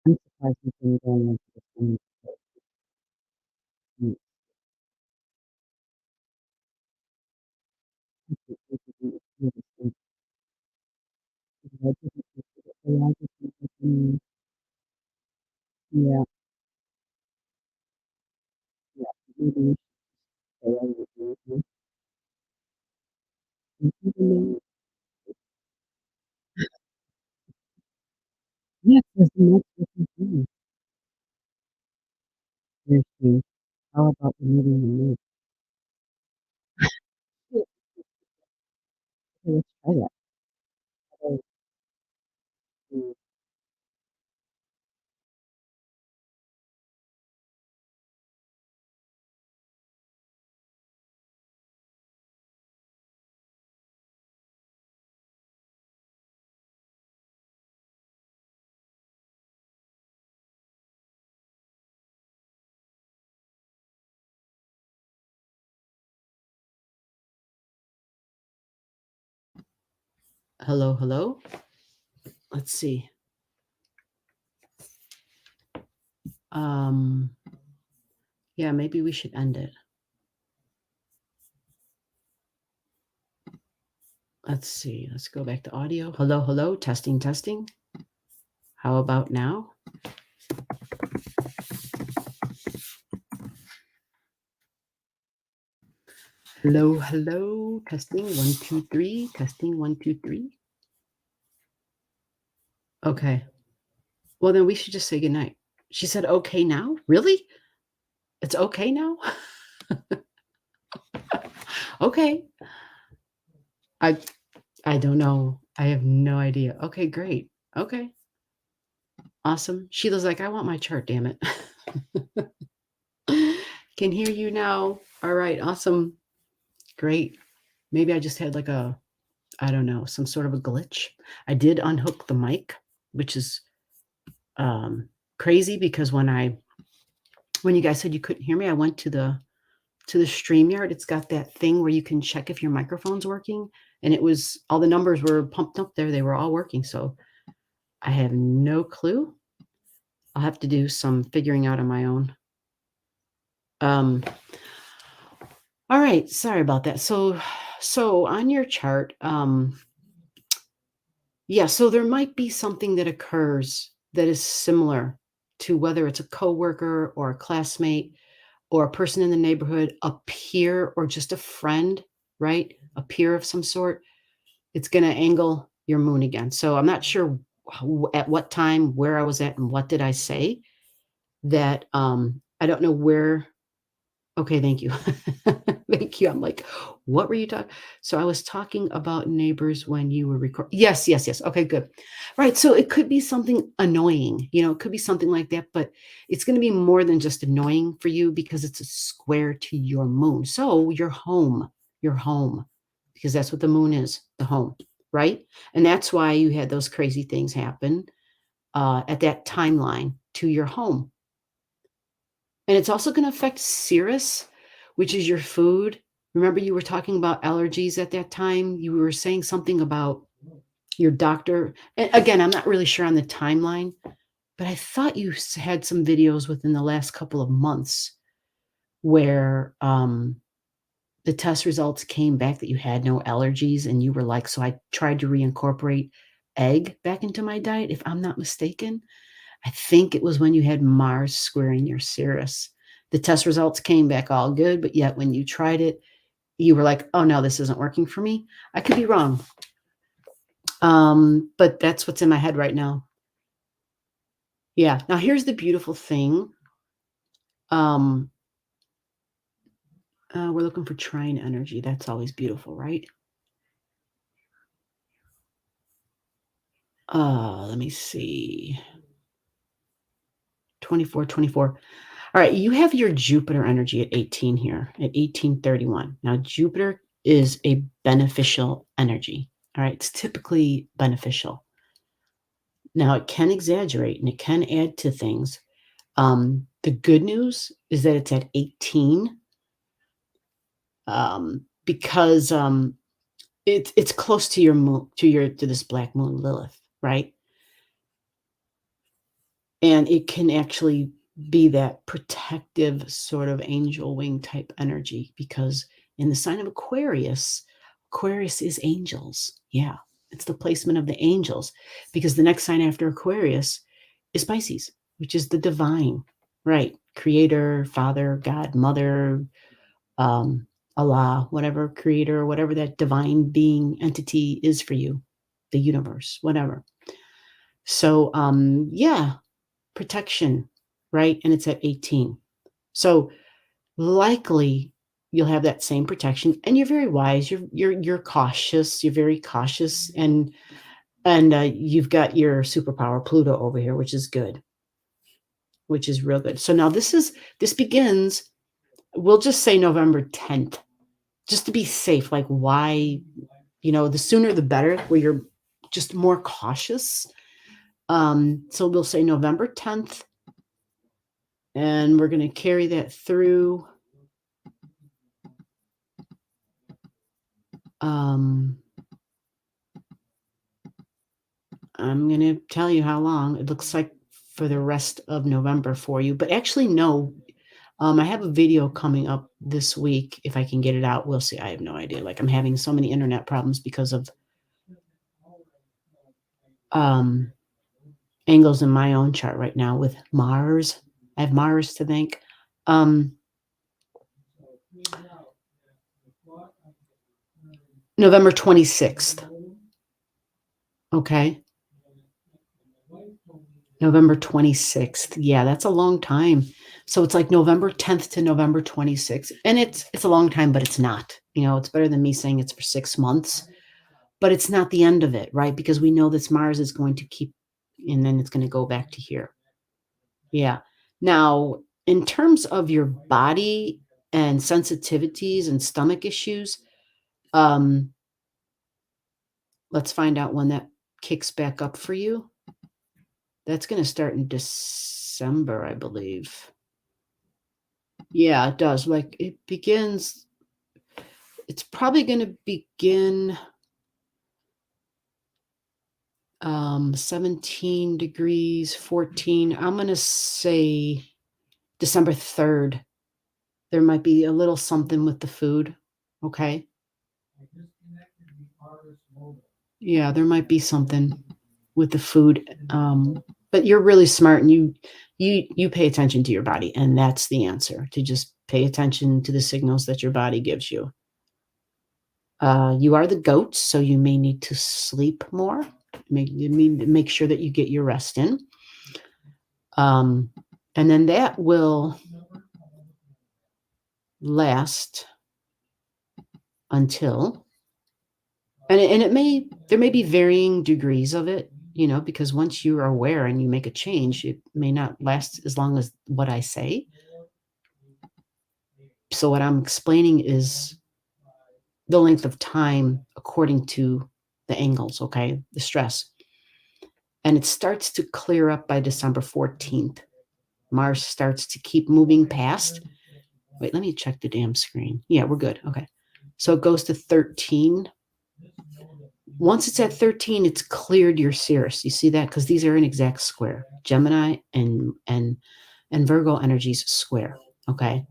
I'm surprised we can go into this one. Mm, it's really strange. Because I didn't think it. So I just think that, yeah, yeah, maybe we should fail with it. And even though, yeah, because the next different thing. Very strange. How about removing the note? Yeah, okay, let's try that. So, mm, hello, hello. Let's see. Um, yeah, maybe we should end it. Let's see. Let's go back to audio. Hello, hello. Testing, testing. How about now? Hello, hello. Testing 1, 2, 3. Testing 1, 2, 3. Okay. Well, then we should just say goodnight. She said, okay now? Really? It's okay now? Okay. I don't know. I have no idea. Okay, great. Okay. Awesome. Sheila's like, I want my chart, damn it. Can hear you now. All right, awesome. Great. Maybe I just had like I don't know, some sort of a glitch. I did unhook the mic, which is crazy because when you guys said you couldn't hear me, I went to the StreamYard. It's got that thing where you can check if your microphone's working, and it was all the numbers were pumped up there. They were all working. So I have no clue. I'll have to do some figuring out on my own. All right, sorry about that. So on your chart, yeah, so there might be something that occurs that is similar to whether it's a coworker or a classmate or a person in the neighborhood, a peer or just a friend, right? A peer of some sort. It's going to angle your moon again. So I'm not sure at what time, where I was at, and what did I say that I don't know where. Okay, thank you. Thank you. I'm like, what were you talking? So I was talking about neighbors when you were recording. Yes, yes, yes. Okay, good. Right. So it could be something annoying, it could be something like that, but it's going to be more than just annoying for you because it's a square to your moon. So your home, because that's what the moon is, the home, right? And that's why you had those crazy things happen at that timeline to your home. And it's also going to affect Cirrus, which is your food. Remember, you were talking about allergies at that time. You were saying something about your doctor. And again, I'm not really sure on the timeline, but I thought you had some videos within the last couple of months where the test results came back that you had no allergies. And you were like, so I tried to reincorporate egg back into my diet, if I'm not mistaken. I think it was when you had Mars squaring your Cirrus. The test results came back all good, but yet when you tried it, you were like, oh no, this isn't working for me. I could be wrong. But that's what's in my head right now. Yeah. Now here's the beautiful thing. We're looking for trine energy. That's always beautiful, right? Let me see. 24, 24. All right, you have your Jupiter energy at 18 here, at 1831. Now, Jupiter is a beneficial energy. All right, it's typically beneficial. Now, it can exaggerate and it can add to things. The good news is that it's at 18 because it's close to your moon, to this black moon Lilith, right? And it can actually be that protective sort of angel wing type energy because in the sign of Aquarius is angels. Yeah, it's the placement of the angels because the next sign after Aquarius is Pisces, which is the divine, right? Creator, Father, God, Mother, Allah, whatever creator, whatever that divine being entity is for you, the universe, whatever. So, yeah, protection, right? And it's at 18. So likely you'll have that same protection and you're very wise. You're cautious. You're very cautious and you've got your superpower Pluto over here, which is good, which is real good. So now this begins, we'll just say November 10th, just to be safe. Like why, the sooner the better, where you're just more cautious. So we'll say November 10th, and we're going to carry that through. I'm going to tell you how long. It looks like for the rest of November for you. But actually, no. I have a video coming up this week. If I can get it out, we'll see. I have no idea. Like I'm having so many internet problems because of angles in my own chart right now with Mars. I have Mars to thank. November 26th. Okay. November 26th. Yeah, that's a long time. So it's like November 10th to November 26th. And it's a long time, but it's not. It's better than me saying it's for 6 months, but it's not the end of it, right? Because we know this Mars is going to keep, and then it's going to go back to here. Yeah. Now, in terms of your body and sensitivities and stomach issues, um, let's find out when that kicks back up for you. That's going to start in December, I believe. Yeah, it does. Like it begins, it's probably going to begin 17 degrees, 14. I'm going to say December 3rd. There might be a little something with the food. Okay. Yeah, there might be something with the food. But you're really smart, and you pay attention to your body, and that's the answer, to just pay attention to the signals that your body gives you. You are the goat, so you may need to sleep more. Make sure that you get your rest in. And then that will last until, and there may be varying degrees of it, because once you are aware and you make a change, it may not last as long as what I say. So what I'm explaining is the length of time according to the angles, okay, the stress. And it starts to clear up by December 14th. Mars starts to keep moving past. Wait, let me check the damn screen. Yeah, we're good. Okay. So it goes to 13. Once it's at 13, it's cleared your Cirrus. You see that? Because these are an exact square. Gemini and Virgo energies square. Okay.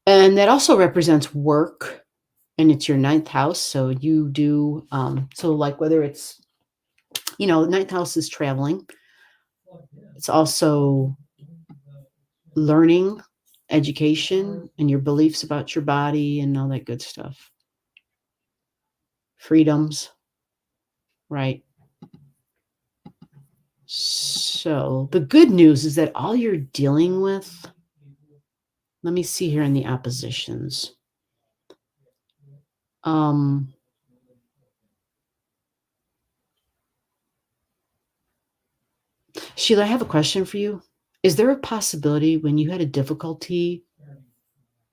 And that also represents work, and it's your 9th house. So you do, so like whether it's, 9th house is traveling. It's also learning, education, and your beliefs about your body and all that good stuff. Freedoms, right? So the good news is that all you're dealing with, let me see here in the oppositions. Sheila, I have a question for you. Is there a possibility when you had a difficulty,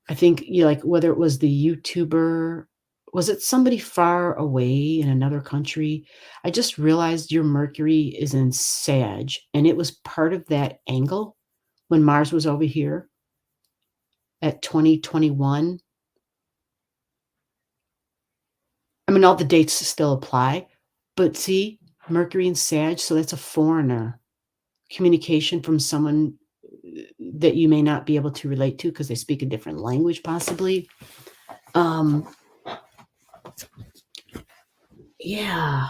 I think like whether it was the YouTuber, was it somebody far away in another country? I just realized your Mercury is in Sag, and it was part of that angle when Mars was over here at 2021. I mean, all the dates still apply, but see, Mercury and Sag, so that's a foreigner. Communication from someone that you may not be able to relate to because they speak a different language, possibly. Yeah.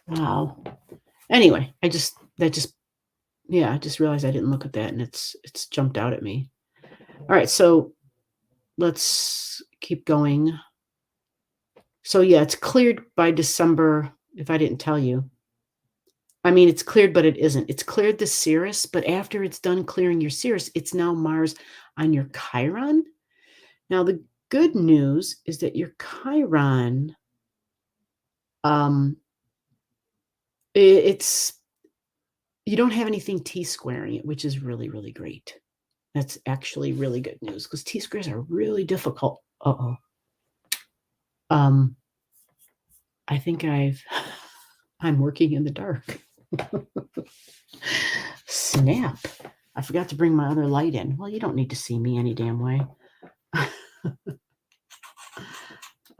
Wow. Anyway, I just realized I didn't look at that, and it's jumped out at me. All right, so let's keep going. So yeah, it's cleared by December, if I didn't tell you. I mean, it's cleared, but it isn't. It's cleared the Cirrus, but after it's done clearing your Cirrus, it's now Mars on your Chiron. Now, the good news is that your Chiron, it's, you don't have anything T-squaring it, which is really, really great. That's actually really good news because T-squares are really difficult. I think I'm working in the dark. Snap. I forgot to bring my other light in. Well, you don't need to see me any damn way.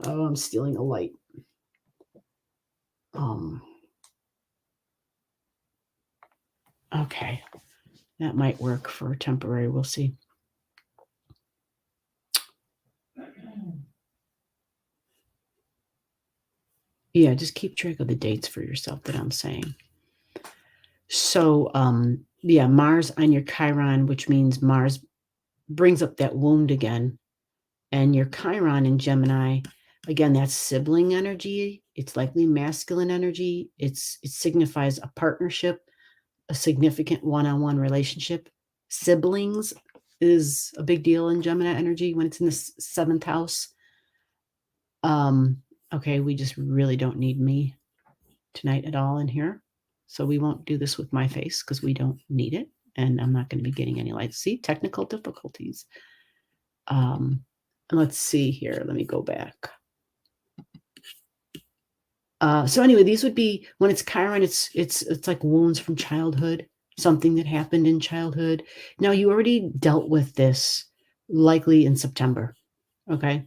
Oh, I'm stealing a light. Okay. That might work for temporary. We'll see. Yeah, just keep track of the dates for yourself that I'm saying. So, yeah, Mars on your Chiron, which means Mars brings up that wound again. And your Chiron in Gemini, again, that's sibling energy. It's likely masculine energy. It signifies a partnership, a significant one-on-one relationship. Siblings is a big deal in Gemini energy when it's in the seventh house. Okay, we just really don't need me tonight at all in here. So we won't do this with my face because we don't need it. And I'm not going to be getting any light. See, technical difficulties. Let's see here. Let me go back. So anyway, these would be when it's Chiron, it's like wounds from childhood, something that happened in childhood. Now you already dealt with this likely in September. Okay.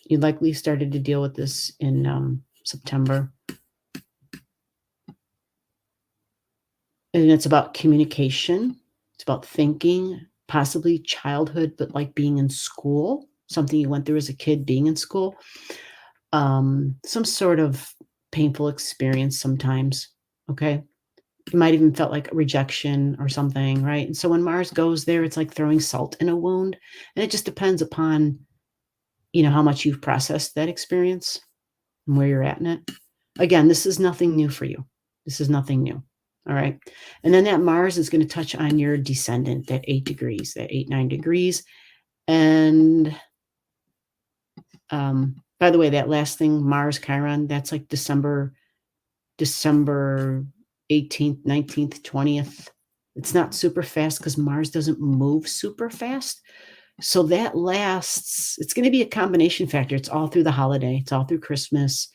You likely started to deal with this in September. And it's about communication. It's about thinking, possibly childhood, but like being in school, something you went through as a kid being in school. Some sort of painful experience sometimes. Okay. You might even felt like rejection or something, right? And so when Mars goes there, it's like throwing salt in a wound. And it just depends upon, how much you've processed that experience and where you're at in it. Again, this is nothing new for you. This is nothing new. All right. And then that Mars is going to touch on your descendant, that 8 degrees, that 8-9 degrees. And by the way, that last thing, Mars Chiron, that's like December 18th, 19th, 20th. It's not super fast because Mars doesn't move super fast. So that lasts, it's going to be a combination factor. It's all through the holiday. It's all through Christmas.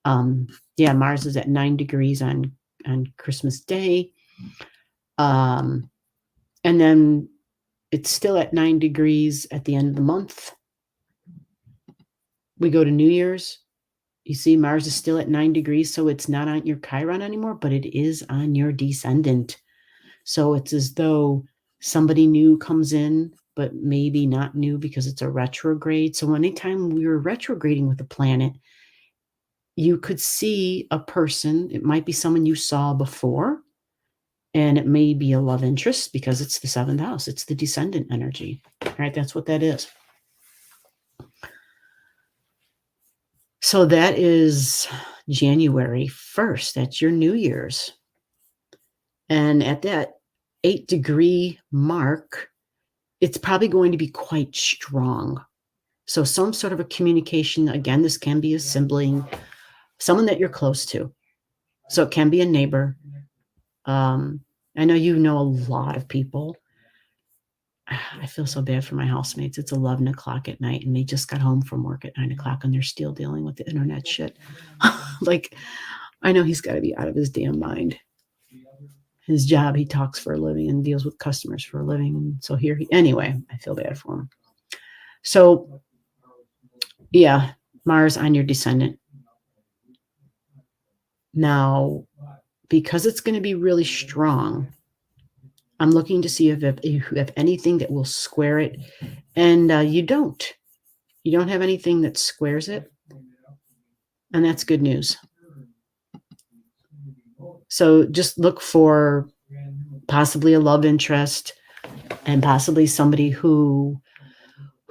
Mars is at 9 degrees on Christmas Day. And then it's still at 9 degrees at the end of the month. We go to New Year's. You see, Mars is still at 9 degrees, so it's not on your Chiron anymore, but it is on your descendant. So it's as though somebody new comes in, but maybe not new because it's a retrograde. So anytime we were retrograding with the planet, you could see a person. It might be someone you saw before, and it may be a love interest because it's the 7th house. It's the descendant energy. All right, that's what that is. So that is January 1st. That's your New Year's. And at that 8-degree mark, it's probably going to be quite strong. So some sort of a communication, again, this can be a sibling, someone that you're close to. So it can be a neighbor. I know you know a lot of people. I feel so bad for my housemates. It's 11 o'clock at night and they just got home from work at 9 o'clock and they're still dealing with the internet shit. Like, I know he's got to be out of his damn mind. His job, he talks for a living and deals with customers for a living. And so anyway, I feel bad for him. So yeah, Mars on your descendant. Now, because it's going to be really strong, I'm looking to see if you have anything that will square it. And you don't have anything that squares it. And that's good news. So just look for possibly a love interest and possibly somebody who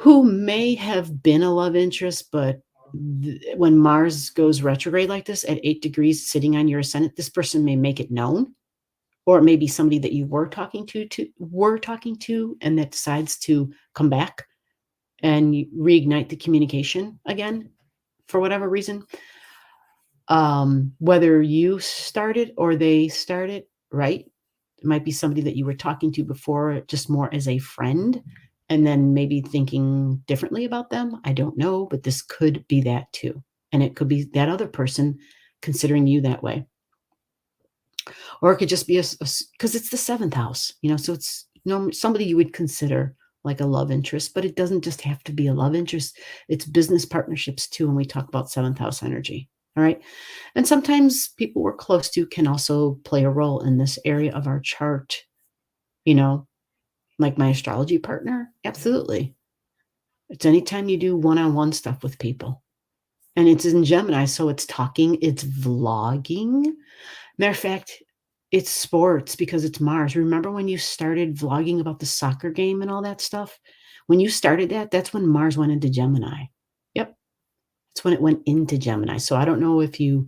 may have been a love interest, but when Mars goes retrograde like this at 8 degrees sitting on your ascendant, this person may make it known, or it may be somebody that you were talking to and that decides to come back and reignite the communication again for whatever reason. Whether you started or they started, right? It might be somebody that you were talking to before, just more as a friend, and then maybe thinking differently about them. I don't know, but this could be that too. And it could be that other person considering you that way. Or it could just be because it's the 7th house, so it's somebody you would consider like a love interest, but it doesn't just have to be a love interest. It's business partnerships too when we talk about 7th house energy. All right. And sometimes people we're close to can also play a role in this area of our chart, like my astrology partner. Absolutely. It's anytime you do one-on-one stuff with people. And it's in Gemini, so it's talking, it's vlogging. Matter of fact, it's sports because it's Mars. Remember when you started vlogging about the soccer game and all that stuff? When you started that, that's when Mars went into Gemini. Yep. That's when it went into Gemini. So I don't know if you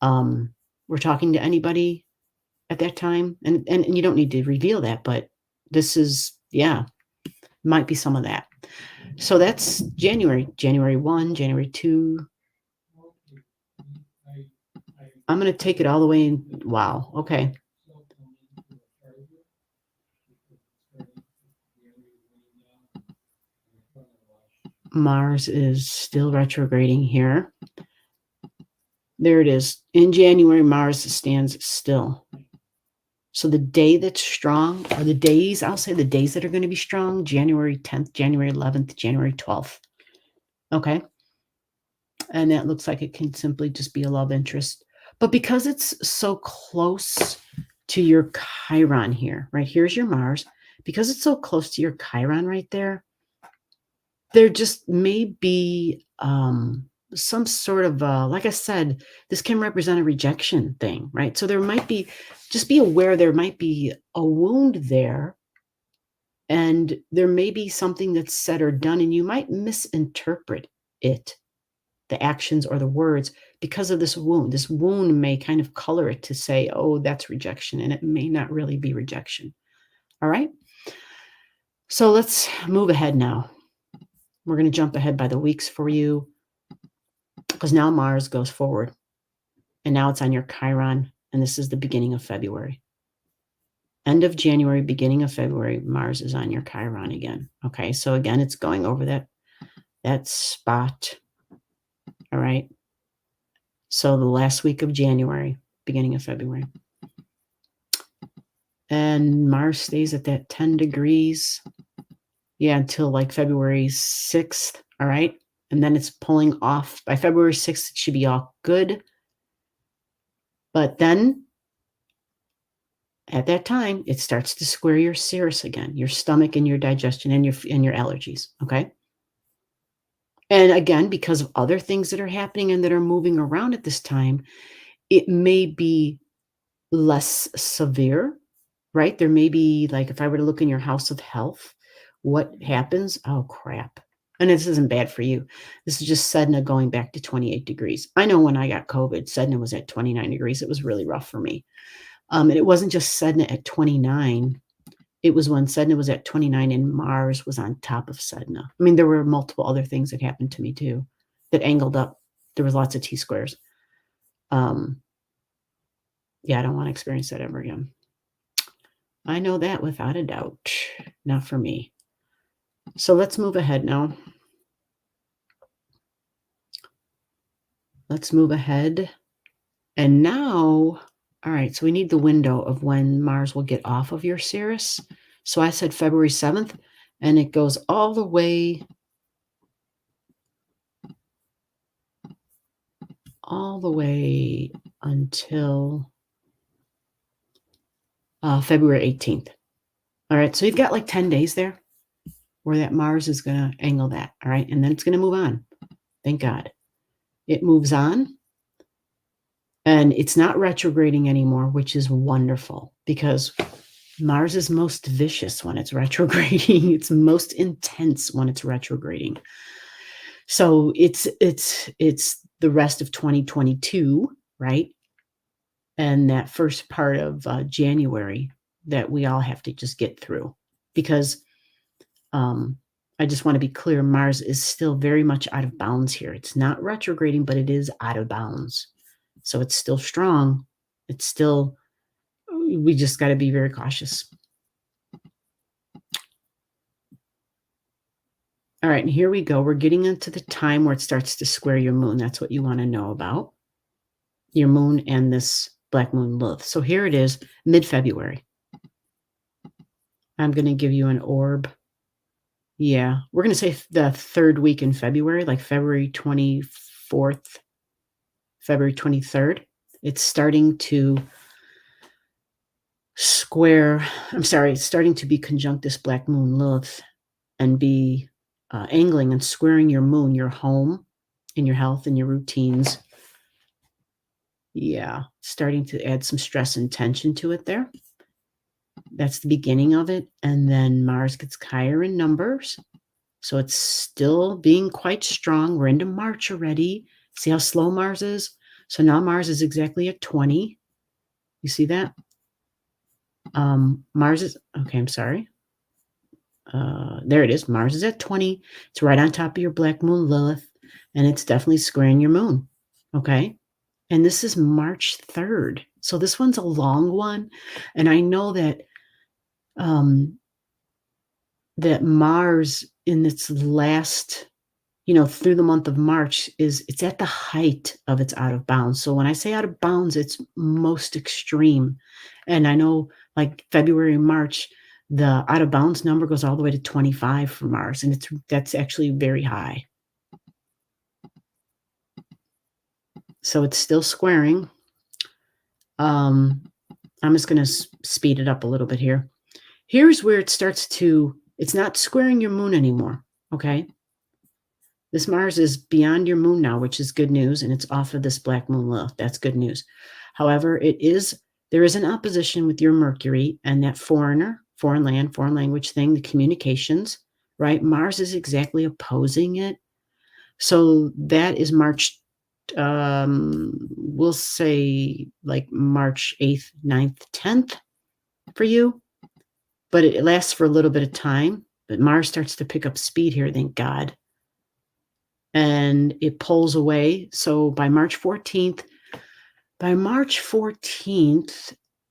were talking to anybody at that time, and you don't need to reveal that, but this is, yeah, might be some of that. So that's January 1, January 2. I'm going to take it all the way in. Wow. Okay. Mars is still retrograding here. There it is. In January, Mars stands still. So the day that's strong, or the days, I'll say the days that are going to be strong, January 10th, January 11th, January 12th. Okay. And that looks like it can simply just be a love interest. But because it's so close to your Chiron here, right? Here's your Mars. Because it's so close to your Chiron right there, there just may be some sort of, like I said, this can represent a rejection thing, right? So there might be, just be aware there might be a wound there, and there may be something that's said or done, and you might misinterpret it, the actions or the words, because of this wound. This wound may kind of color it to say, oh, that's rejection, and it may not really be rejection. All right. So let's move ahead now. We're going to jump ahead by the weeks for you, because now Mars goes forward, and now it's on your Chiron, and this is the beginning of February. End of January, beginning of February, Mars is on your Chiron again. Okay, so again, it's going over that spot. All right. So the last week of January, beginning of February. And Mars stays at that 10 degrees. Yeah, until like February 6th. All right. And then it's pulling off. By February 6th, it should be all good. But then at that time, it starts to square your serous again, your stomach and your digestion and your allergies. Okay. And again, because of other things that are happening and that are moving around at this time, it may be less severe, right? There may be, like, if I were to look in your house of health, what happens? Oh, crap. And this isn't bad for you. This is just Sedna going back to 28 degrees. I know when I got COVID, Sedna was at 29 degrees. It was really rough for me. And it wasn't just Sedna at 29. It was when Sedna was at 29 and Mars was on top of Sedna. I mean, there were multiple other things that happened to me too that angled up. There was lots of T-squares. Yeah, I don't want to experience that ever again. I know that without a doubt. Not for me. So let's move ahead now. Let's move ahead. And now, all right, so we need the window of when Mars will get off of your Sirius. So I said February 7th, and it goes all the way until February 18th. All right, so you've got like 10 days there where that Mars is going to angle that. All right, and then it's going to move on. Thank God. It moves on, and it's not retrograding anymore, which is wonderful, because Mars is most vicious when it's retrograding. It's most intense when it's retrograding. So it's the rest of 2022, right? And that first part of January that we all have to just get through, because I just want to be clear, Mars is still very much out of bounds here. It's not retrograding, but it is out of bounds. So it's still strong. It's still, we just got to be very cautious. All right, and here we go. We're getting into the time where it starts to square your moon. That's what you want to know about. Your moon and this black moon Lilith. So here it is, mid-February. I'm going to give you an orb. Yeah, we're going to say the third week in February, like February 24th, February 23rd. It's starting to square, it's starting to be conjunct this black moon Lilith and be angling and squaring your moon, your home, and your health and your routines. Yeah, starting to add some stress and tension to it there. That's the beginning of it. And then Mars gets higher in numbers. So it's still being quite strong. We're into March already. See how slow Mars is? So now Mars is exactly at 20. You see that? Mars is, okay, I'm sorry. There it is. Mars is at 20. It's right on top of your black moon Lilith, and it's definitely squaring your moon. Okay. And this is March 3rd. So this one's a long one. And I know that that Mars in its last, through the month of March it's at the height of its out of bounds. So when I say out of bounds, it's most extreme. And I know like February, March, the out of bounds number goes all the way to 25 for Mars. And that's actually very high. So it's still squaring. I'm just going to speed it up a little bit here. Here's where it starts to, it's not squaring your moon anymore. Okay. This Mars is beyond your moon now, which is good news. And it's off of this black moon Lilith. That's good news. However, there is an opposition with your Mercury and that foreign land, foreign language thing, the communications, right? Mars is exactly opposing it. So that is March, we'll say like March 8th, 9th, 10th for you. But it lasts for a little bit of time. But Mars starts to pick up speed here, thank God. And it pulls away. So by March 14th,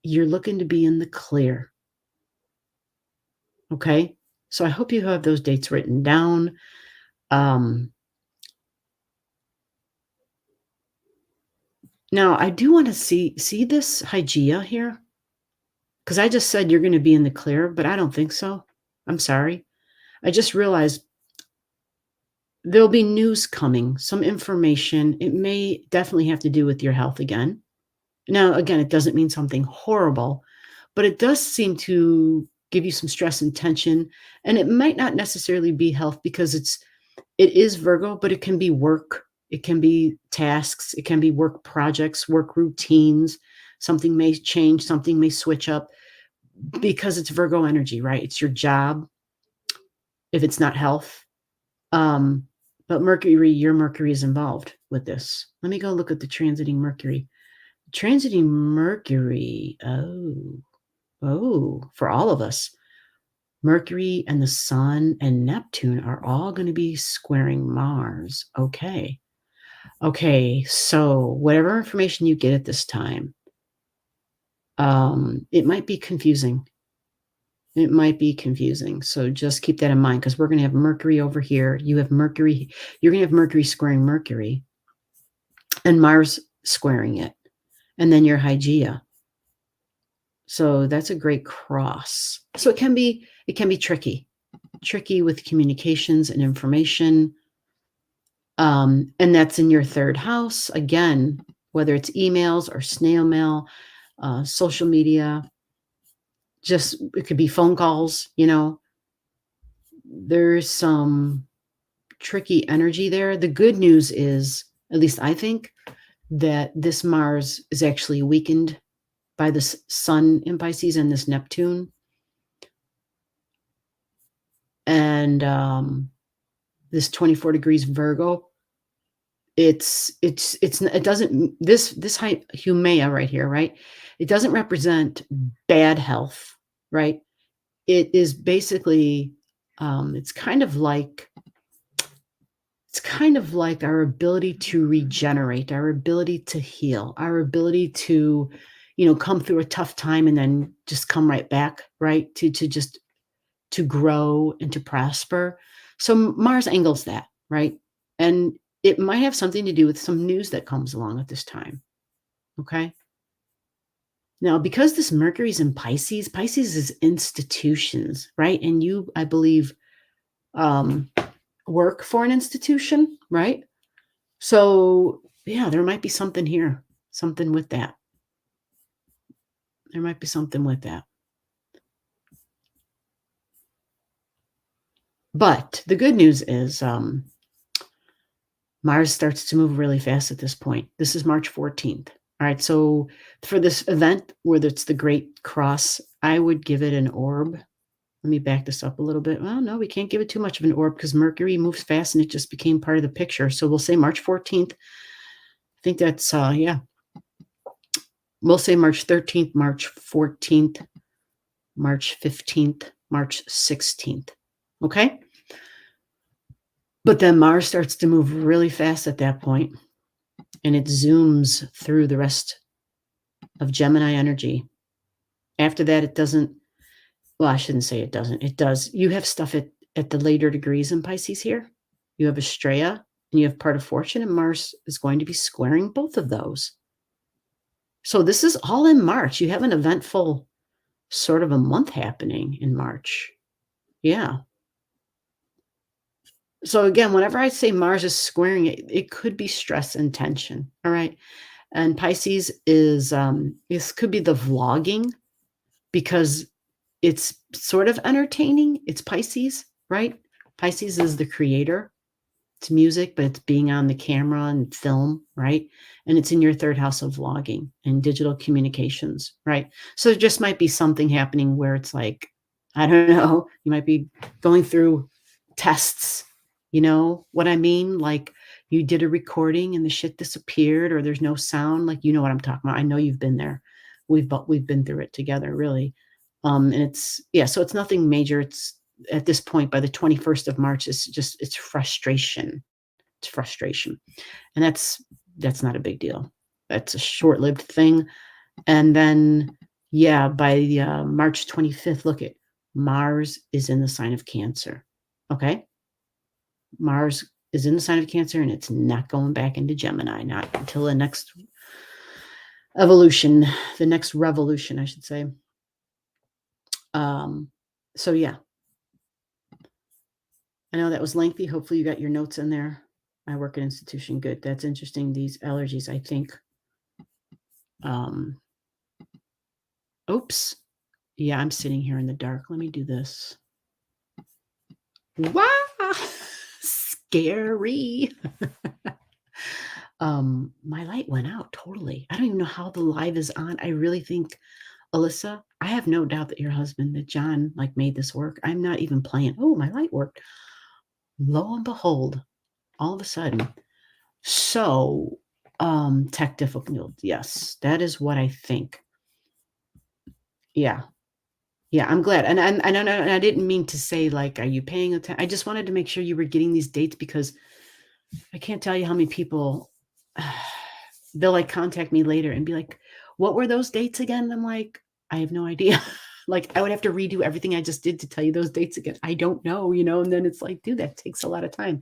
you're looking to be in the clear. Okay. So I hope you have those dates written down. Now I do want to see this Hygeia here. Because I just said you're going to be in the clear, but I don't think so. I'm sorry. I just realized there'll be news coming, some information. It may definitely have to do with your health again. Now, again, it doesn't mean something horrible, but it does seem to give you some stress and tension. And it might not necessarily be health because it is Virgo, but it can be work. It can be tasks. It can be work projects, work routines. Something may change. Something may switch up because it's Virgo energy, right? It's your job if it's not health. But your Mercury is involved with this. Let me go look at the transiting Mercury. Transiting Mercury, for all of us, Mercury and the Sun and Neptune are all going to be squaring Mars. Okay, so whatever information you get at this time, it might be confusing. It might be confusing. So just keep that in mind because we're going to have Mercury over here. You have Mercury. You're going to have Mercury squaring Mercury and Mars squaring it. And then your Hygeia. So that's a great cross. So it can be tricky with communications and information. And that's in your third house. Again, whether it's emails or snail mail, social media, it could be phone calls, there's some tricky energy there. The good news is, at least I think, that this Mars is actually weakened by this Sun in Pisces and this Neptune. And this 24 degrees Virgo, this Humea right here, right? It doesn't represent bad health, right? It is basically, it's kind of like our ability to regenerate, our ability to heal, our ability to, come through a tough time and then just come right back, right? To grow and to prosper. So Mars angles that, right? And it might have something to do with some news that comes along at this time. Okay. Now, because this Mercury is in Pisces is institutions, right? And you, I believe, work for an institution, right? So yeah, there might be something here, something with that. There might be something with that. But the good news is Mars starts to move really fast at this point. This is March 14th. All right. So for this event, whether it's the Great Cross, I would give it an orb. Let me back this up a little bit. Well, no, we can't give it too much of an orb because Mercury moves fast and it just became part of the picture. So we'll say March 14th. I think that's, yeah. We'll say March 13th, March 14th, March 15th, March 16th. Okay? But then Mars starts to move really fast at that point, and it zooms through the rest of Gemini energy. After that, it doesn't, well, I shouldn't say it doesn't. It does. You have stuff at the later degrees in Pisces here. You have Estrella and you have part of fortune, and Mars is going to be squaring both of those. So this is all in March. You have an eventful sort of a month happening in March. Yeah. So again, whenever I say Mars is squaring it, it could be stress and tension. All right. And Pisces is, this could be the vlogging because it's sort of entertaining. It's Pisces, right? Pisces is the creator. It's music, but it's being on the camera and film, right? And it's in your third house of vlogging and digital communications, right? So there just might be something happening where it's like, I don't know, you might be going through tests, you know what I mean? Like you did a recording and the shit disappeared or there's no sound. Like, you know what I'm talking about. I know you've been there. We've been through it together, really. And it's, yeah, so it's nothing major. It's at this point, by the 21st of March, it's frustration. It's frustration. And that's not a big deal. That's a short-lived thing. And then, yeah, by March 25th, look at Mars is in the sign of Cancer. Okay. Mars is in the sign of Cancer and it's not going back into Gemini, not until the next evolution, the next revolution, I should say. So yeah, I know that was lengthy. Hopefully you got your notes in there. I work at an institution. Good. That's interesting. These allergies, I think. Oops. Yeah, I'm sitting here in the dark. Let me do this. Wow. Scary. My light went out totally. I don't even know how the live is on. I really think, Alyssa, I have no doubt that your husband, that John, like made this work. I'm not even playing. Oh, my light worked. Lo and behold, all of a sudden. So, tech difficult. Yes, that is what I think. Yeah. Yeah, I'm glad. And I didn't mean to say, like, are you paying attention? I just wanted to make sure you were getting these dates because I can't tell you how many people, they'll like contact me later and be like, what were those dates again? And I'm like, I have no idea. Like, I would have to redo everything I just did to tell you those dates again. I don't know, you know, and then it's like, dude, that takes a lot of time.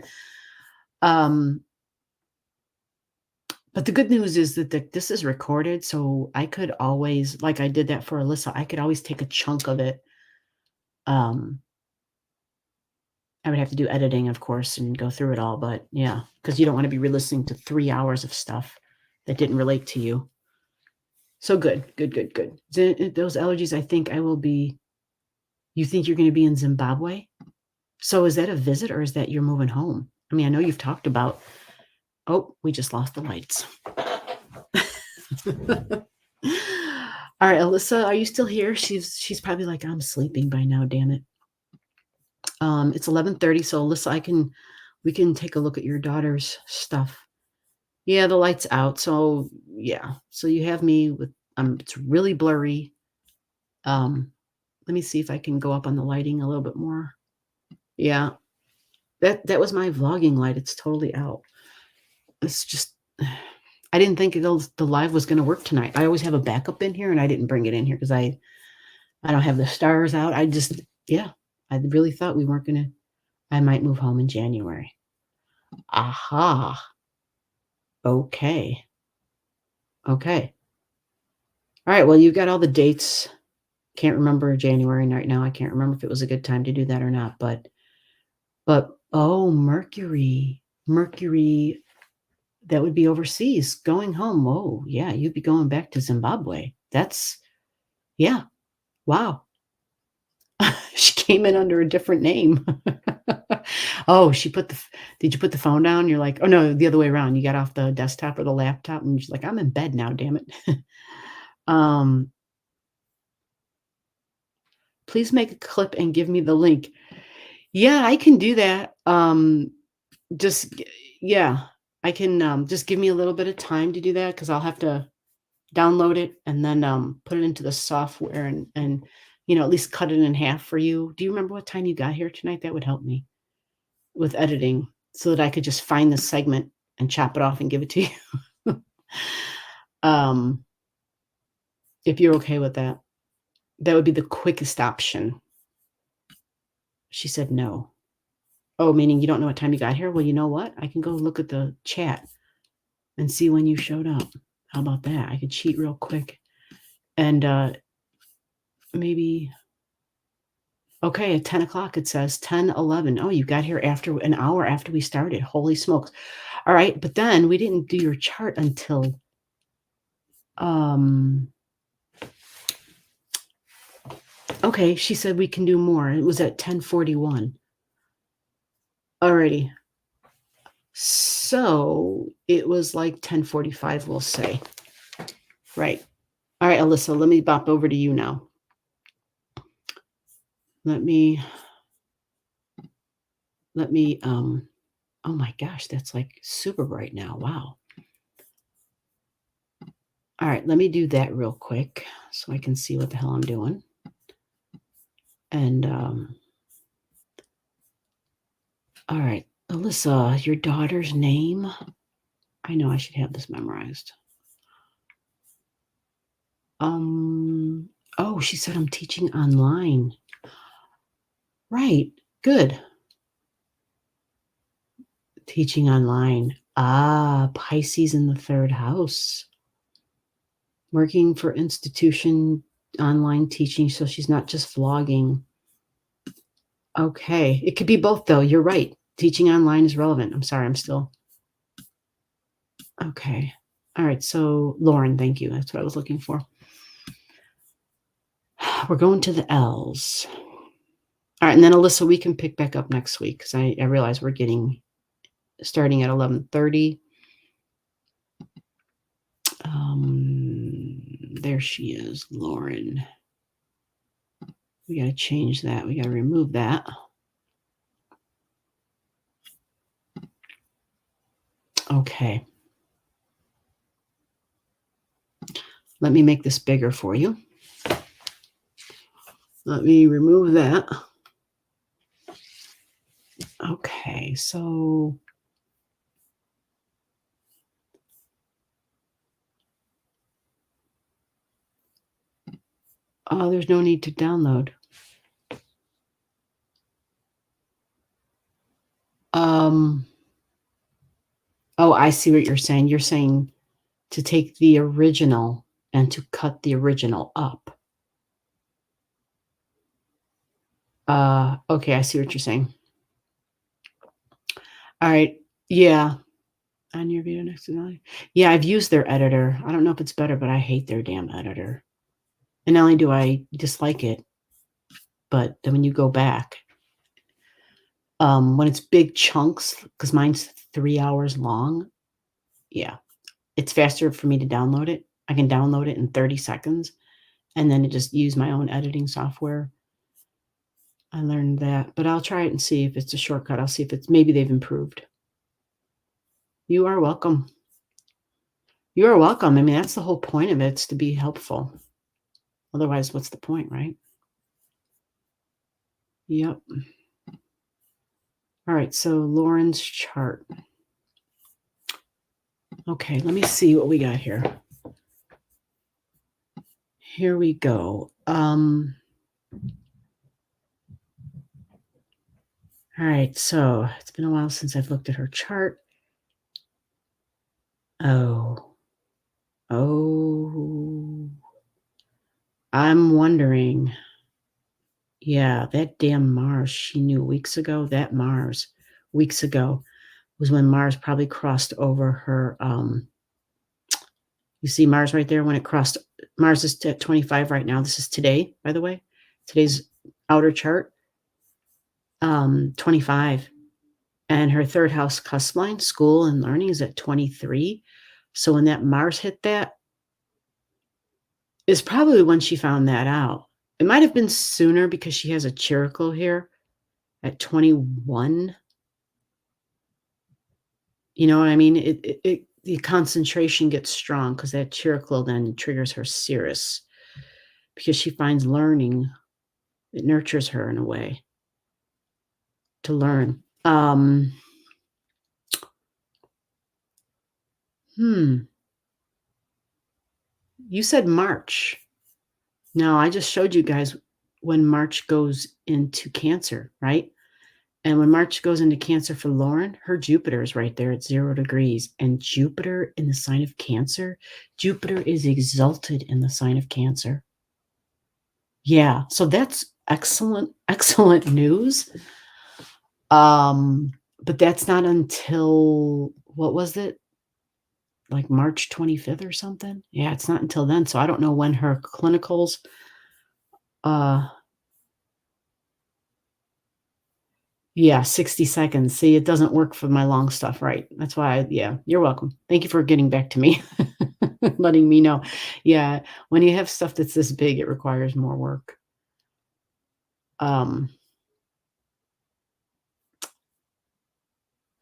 But the good news is that this is recorded, so I could always, like I did that for Alyssa, I could always take a chunk of it. I would have to do editing, of course, and go through it all, but yeah, because you don't want to be re-listening to 3 hours of stuff that didn't relate to you. So good. Those allergies, I think I will be, you think you're going to be in Zimbabwe? So is that a visit or is that you're moving home? I mean, I know you've talked about, oh, we just lost the lights. All right, Alyssa, are you still here? She's probably like, I'm sleeping by now, damn it. It's 11:30, so Alyssa, we can take a look at your daughter's stuff. Yeah, the light's out, so yeah. So you have me with, it's really blurry. Let me see if I can go up on the lighting a little bit more. Yeah, that was my vlogging light. It's totally out. It's just, I didn't think the live was going to work tonight. I always have a backup in here, and I didn't bring it in here because I don't have the stars out. I just, yeah, I really thought we weren't going to, I might move home in January. Aha. Okay. All right. Well, you got all the dates. Can't remember January right now. I can't remember if it was a good time to do that or not, but oh, Mercury, that would be overseas going home. Oh yeah. You'd be going back to Zimbabwe. That's, yeah. Wow. She came in under a different name. Oh, did you put the phone down? You're like, oh no, the other way around. You got off the desktop or the laptop and she's like, I'm in bed now, damn it. Please please make a clip and give me the link. Yeah, I can do that. Yeah, I can just give me a little bit of time to do that because I'll have to download it and then put it into the software and at least cut it in half for you. Do you remember what time you got here tonight? That would help me with editing so that I could just find the segment and chop it off and give it to you. If you're okay with that, that would be the quickest option. She said no. Oh, meaning you don't know what time you got here? Well, you know what? I can go look at the chat and see when you showed up. How about that? I could cheat real quick. And maybe, okay, at 10 o'clock it says 10:11. Oh, you got here after an hour after we started. Holy smokes. All right, but then we didn't do your chart until okay, she said we can do more. It was at 10:41. Alrighty. So it was like 10:45, we'll say. Right. All right, Alyssa, let me bop over to you now. Let me, oh my gosh, that's like super bright now. Wow. All right, let me do that real quick so I can see what the hell I'm doing. And, all right, Alyssa, your daughter's name? I know I should have this memorized. Oh, she said I'm teaching online. Right, good. Teaching online. Ah, Pisces in the 3rd house. Working for institution, online teaching, so she's not just vlogging. Okay, it could be both though. You're right. Teaching online is relevant. I'm sorry, I'm still. Okay. All right, so Lauren, thank you. That's what I was looking for. We're going to the L's. All right, and then Alyssa, we can pick back up next week because I realize we're starting at 11:30. There she is, Lauren. We got to change that. We got to remove that. Okay. Let me make this bigger for you. Let me remove that. Okay, so there's no need to download. Oh, I see what you're saying. You're saying to take the original and to cut the original up. Okay, I see what you're saying. All right, yeah. On your video next to that. Yeah, I've used their editor. I don't know if it's better, but I hate their damn editor. And not only do I dislike it, but then when you go back, when it's big chunks, because mine's 3 hours long, yeah, it's faster for me to download it. I can download it in 30 seconds and then just use my own editing software. I learned that, but I'll try it and see if it's a shortcut. I'll see if maybe they've improved. You are welcome. You are welcome. I mean, that's the whole point of it. It's to be helpful. Otherwise, what's the point, right? Yep. All right, so Lauren's chart. Okay, let me see what we got here. Here we go. All right, so it's been a while since I've looked at her chart. Oh, I'm wondering. Yeah, that damn Mars she knew weeks ago, that Mars weeks ago was when Mars probably crossed over her, you see Mars right there when it crossed, Mars is at 25 right now. This is today, by the way, today's outer chart, 25. And her 3rd house cusp line, school and learning, is at 23. So when that Mars hit that, is probably when she found that out. It might have been sooner because she has a Chiricle here at 21. You know what I mean? The concentration gets strong because that Chiricle then triggers her Cirrus because she finds learning. It nurtures her in a way to learn. You said March. Now, I just showed you guys when March goes into Cancer, right? And when March goes into Cancer for Lauren, her Jupiter is right there at 0 degrees. And Jupiter in the sign of Cancer, Jupiter is exalted in the sign of Cancer. Yeah, so that's excellent, excellent news. But that's not until, what was it? Like March 25th or something? Yeah, it's not until then. So I don't know when her clinicals, yeah, 60 seconds. See, it doesn't work for my long stuff, right? That's why yeah, you're welcome. Thank you for getting back to me, letting me know. Yeah, when you have stuff that's this big, it requires more work.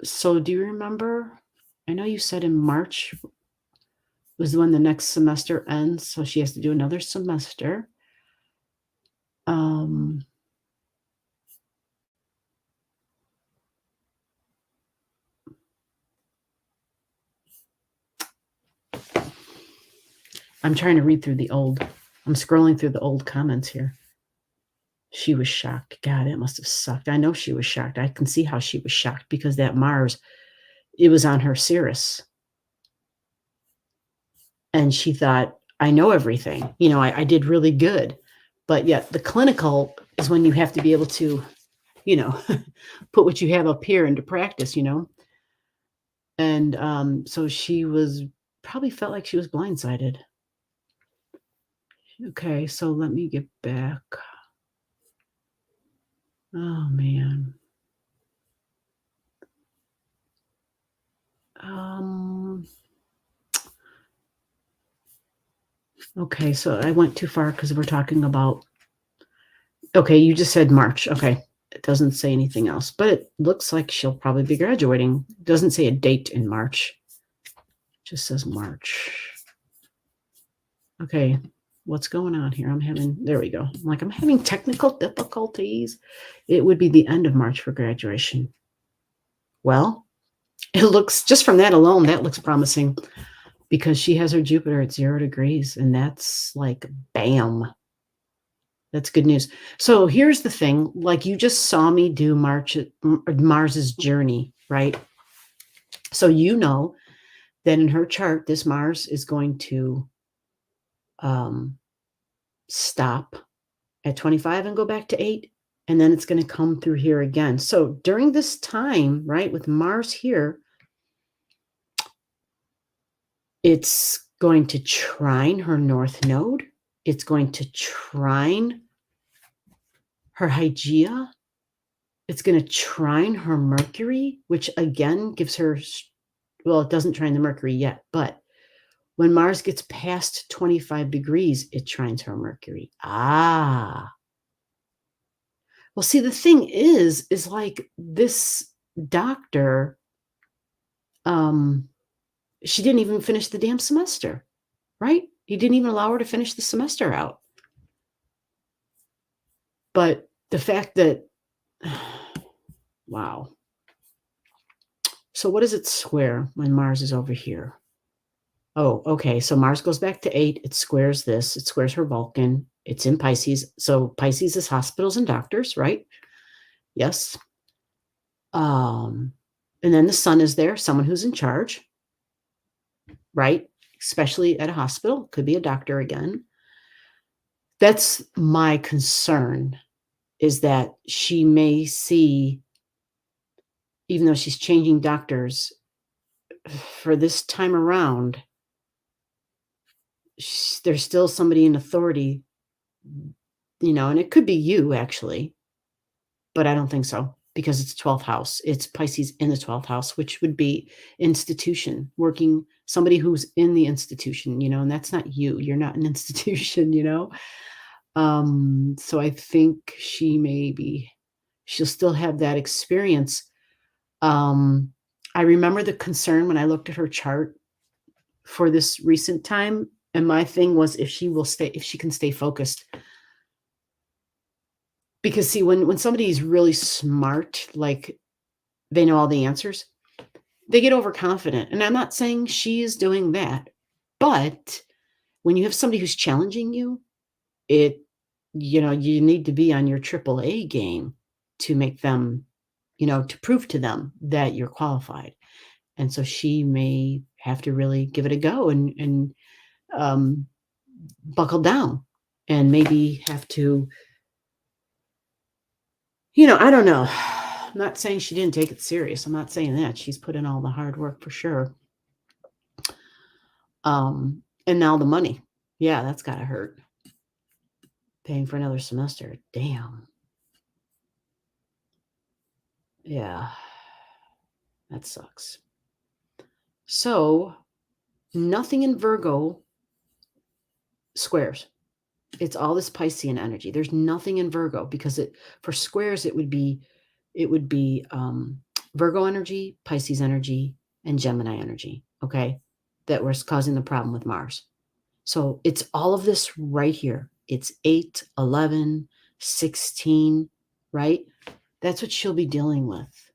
So do you remember? I know you said in March was when the next semester ends, so she has to do another semester. I'm trying to read through I'm scrolling through the old comments here. She was shocked. God, it must have sucked. I know she was shocked. I can see how she was shocked because that Mars, it was on her Cirrus. And she thought, I know everything. You know, I did really good. But yet the clinical is when you have to be able to, you know, put what you have up here into practice, you know. And so she was probably felt like she was blindsided. Okay, so let me get back. Oh man. Okay, so I went too far because we're talking about, okay, you just said March. Okay, it doesn't say anything else, but it looks like she'll probably be graduating. It doesn't say a date in March. It just says March. Okay, what's going on here? There we go. I'm having technical difficulties. It would be the end of March for graduation. Well, it looks, just from that alone, that looks promising because she has her Jupiter at 0 degrees, and that's like, bam. That's good news. So here's the thing, like you just saw me do Mars's journey, right? So you know that in her chart, this Mars is going to stop at 25 and go back to 8, and then it's going to come through here again. So during this time, right, with Mars here, it's going to trine her North Node. It's going to trine her Hygeia. It's going to trine her Mercury, which again gives her, well, it doesn't trine the Mercury yet, but when Mars gets past 25 degrees, it trines her Mercury. Well, see, the thing is like this doctor, she didn't even finish the damn semester, right? He didn't even allow her to finish the semester out. But the fact that, wow. So what does it square when Mars is over here? Oh, okay. So Mars goes back to 8. It squares this. It squares her Vulcan. It's in Pisces. So Pisces is hospitals and doctors, right? Yes. And then the sun is there, someone who's in charge, right? Especially at a hospital. Could be a doctor again. That's my concern, is that she may see, even though she's changing doctors, for this time around, there's still somebody in authority, you know, and it could be you actually, but I don't think so because it's 12th house. It's Pisces in the 12th house, which would be institution, working, somebody who's in the institution, you know, and that's not you. You're not an institution, you know. So I think she'll still have that experience. I remember the concern when I looked at her chart for this recent time, and my thing was if she can stay focused. Because see, when somebody's really smart, like they know all the answers, they get overconfident. And I'm not saying she is doing that, but when you have somebody who's challenging you, you need to be on your AAA game to make them, to prove to them that you're qualified. And so she may have to really give it a go and buckle down and maybe have to, I don't know. I'm not saying she didn't take it serious. I'm not saying that. She's put in all the hard work for sure. And now the money. Yeah, that's got to hurt. Paying for another semester. Damn. Yeah. That sucks. So, nothing in Virgo squares. It's all this Piscean energy. There's nothing in Virgo because for squares it would be Virgo energy, Pisces energy, and Gemini energy. Okay, that was causing the problem with Mars. So it's all of this right here. It's 8, 11, 16, right? That's what she'll be dealing with.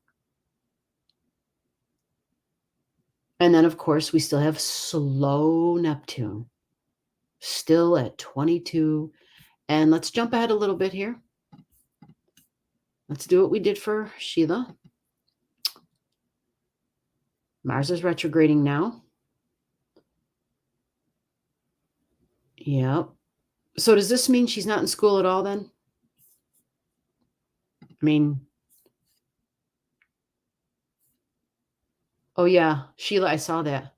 And then, of course, we still have slow Neptune, still at 22. And let's jump ahead a little bit here. Let's do what we did for Sheila. Mars is retrograding now. Yep. So does this mean she's not in school at all then? I mean, oh yeah, Sheila, I saw that.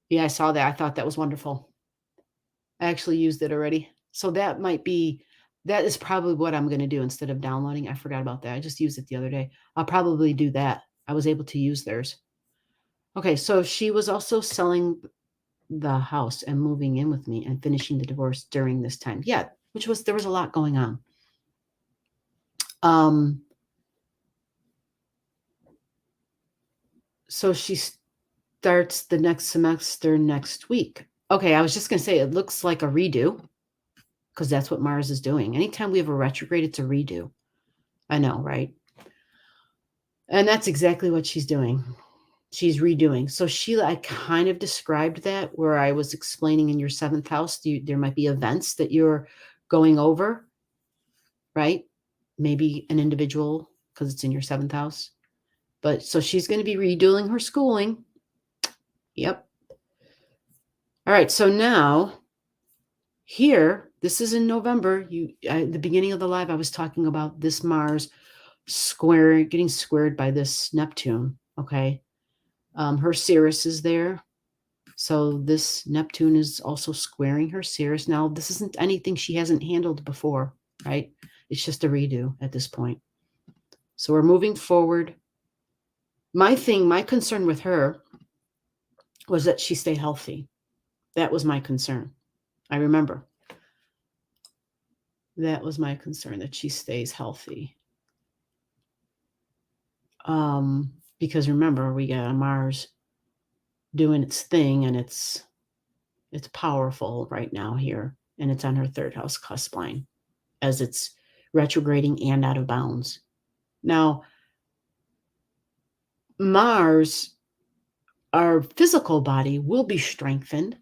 Yeah, I saw that. I thought that was wonderful. I actually used it already. So that is probably what I'm going to do instead of downloading. I forgot about that. I just used it the other day. I'll probably do that. I was able to use theirs. Okay, so she was also selling the house and moving in with me and finishing the divorce during this time. Yeah, there was a lot going on. So she starts the next semester next week. Okay, I was just going to say it looks like a redo because that's what Mars is doing. Anytime we have a retrograde, it's a redo. I know, right? And that's exactly what she's doing. She's redoing. So Sheila, I kind of described that where I was explaining in your 7th house, there might be events that you're going over, right? Maybe an individual because it's in your 7th house. But so she's going to be redoing her schooling. Yep. All right. So now here, this is in November. At the beginning of the live, I was talking about this Mars getting squared by this Neptune. Okay. Her Sirius is there. So this Neptune is also squaring her Sirius. Now, this isn't anything she hasn't handled before, right? It's just a redo at this point. So we're moving forward. My concern with her was that she stay healthy. That was my concern. I remember. That was my concern, that she stays healthy. Because remember, we got Mars doing its thing, and it's powerful right now here, and it's on her 3rd house cusp line as it's retrograding and out of bounds. Now, Mars, our physical body will be strengthened,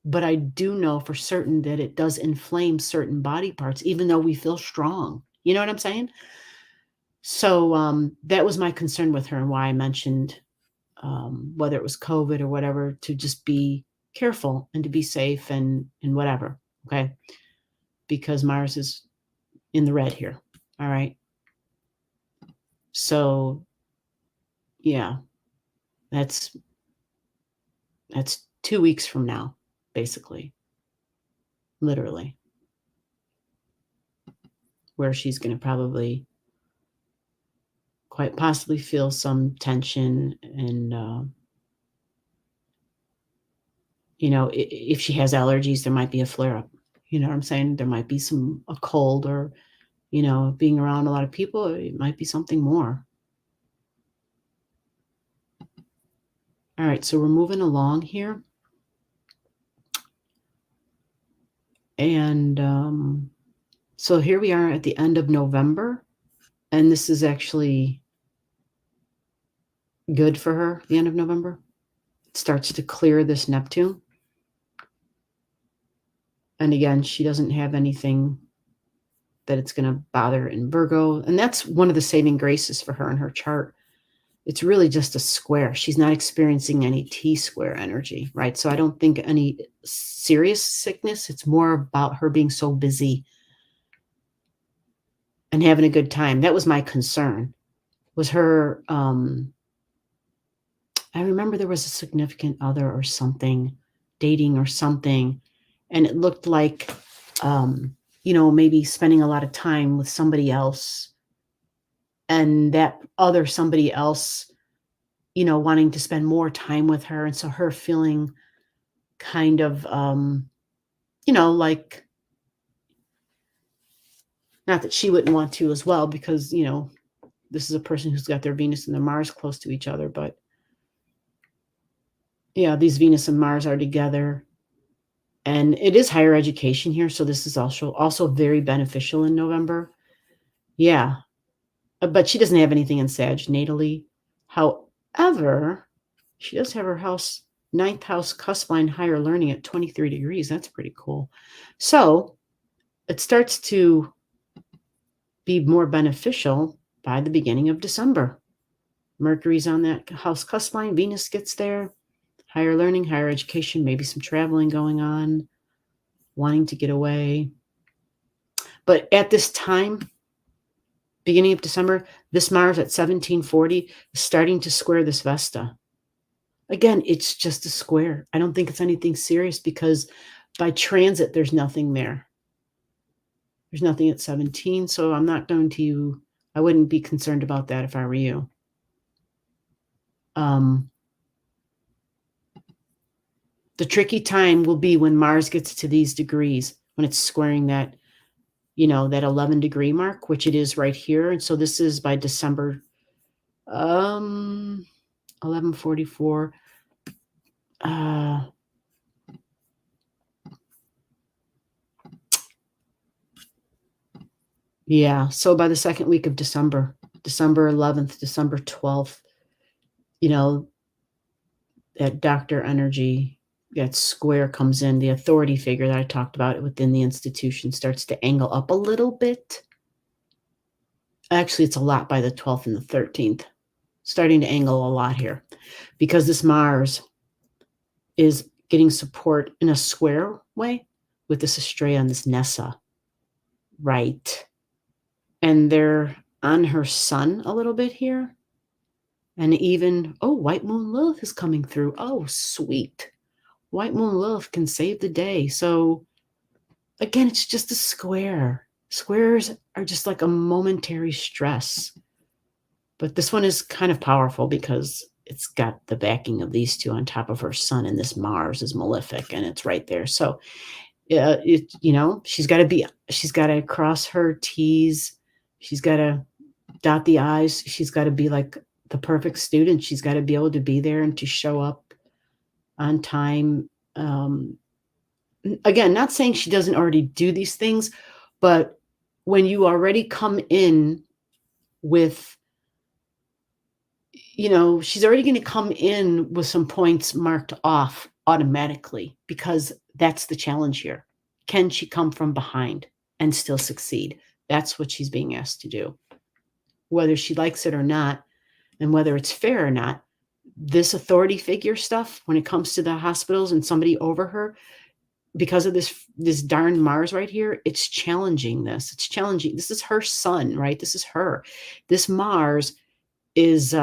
but I do know for certain that it does inflame certain body parts, even though we feel strong. You know what I'm saying? So that was my concern with her and why I mentioned whether it was COVID or whatever, to just be careful and to be safe and whatever. Okay. Because Mars is in the red here. All right. So yeah, that's 2 weeks from now, basically, literally, where she's going to probably quite possibly feel some tension and, if she has allergies, there might be a flare up. You know what I'm saying? There might be a cold or, being around a lot of people. It might be something more. All right, so we're moving along here. And so here we are at the end of November. And this is actually good for her, the end of November. It starts to clear this Neptune. And again, she doesn't have anything that it's going to bother in Virgo. And that's one of the saving graces for her in her chart. It's really just a square. She's not experiencing any T-square energy, right? So I don't think any serious sickness. It's more about her being so busy and having a good time. That was my concern, was her, I remember there was a significant other or something, dating or something, and it looked like, maybe spending a lot of time with somebody else, and that other somebody else, wanting to spend more time with her. And so her feeling kind of, like, not that she wouldn't want to as well, because, this is a person who's got their Venus and their Mars close to each other. But yeah, these Venus and Mars are together. And it is higher education here. So this is also very beneficial in November. Yeah. But she doesn't have anything in Sag natally. However, she does have her ninth house cusp line higher learning at 23 degrees. That's pretty cool. So it starts to be more beneficial by the beginning of December. Mercury's on that house cusp line. Venus gets there. Higher learning, higher education, maybe some traveling going on, wanting to get away. But at this time, beginning of December, this Mars at 1740 is starting to square this Vesta. Again, it's just a square. I don't think it's anything serious, because by transit, there's nothing there. There's nothing at 17, so I wouldn't be concerned about that if I were you. The tricky time will be when Mars gets to these degrees, when it's squaring that, that 11 degree mark, which it is right here. And so this is by December 1144. Yeah, so by the second week of December 11th, December 12th, that doctor energy, that square comes in. The authority figure that I talked about within the institution starts to angle up a little bit. Actually, it's a lot by the 12th and the 13th. Starting to angle a lot here, because this Mars is getting support in a square way with this Estrella and this Nessa, right? And they're on her sun a little bit here. And even, White Moon Lilith is coming through. Oh, sweet. White Moon Lilith can save the day. So again, it's just a square. Squares are just like a momentary stress. But this one is kind of powerful because it's got the backing of these two on top of her sun, and this Mars is malefic and it's right there. So she's got to cross her T's. She's got to dot the I's. She's got to be like the perfect student. She's got to be able to be there and to show up on time. Again, not saying she doesn't already do these things, but when you already come in with, she's already going to come in with some points marked off automatically, because that's the challenge here. Can she come from behind and still succeed? That's what she's being asked to do. Whether she likes it or not, and whether it's fair or not, this authority figure stuff, when it comes to the hospitals and somebody over her, because of this darn Mars right here, it's challenging this. It's challenging. This is her sun, right? This is her. This Mars is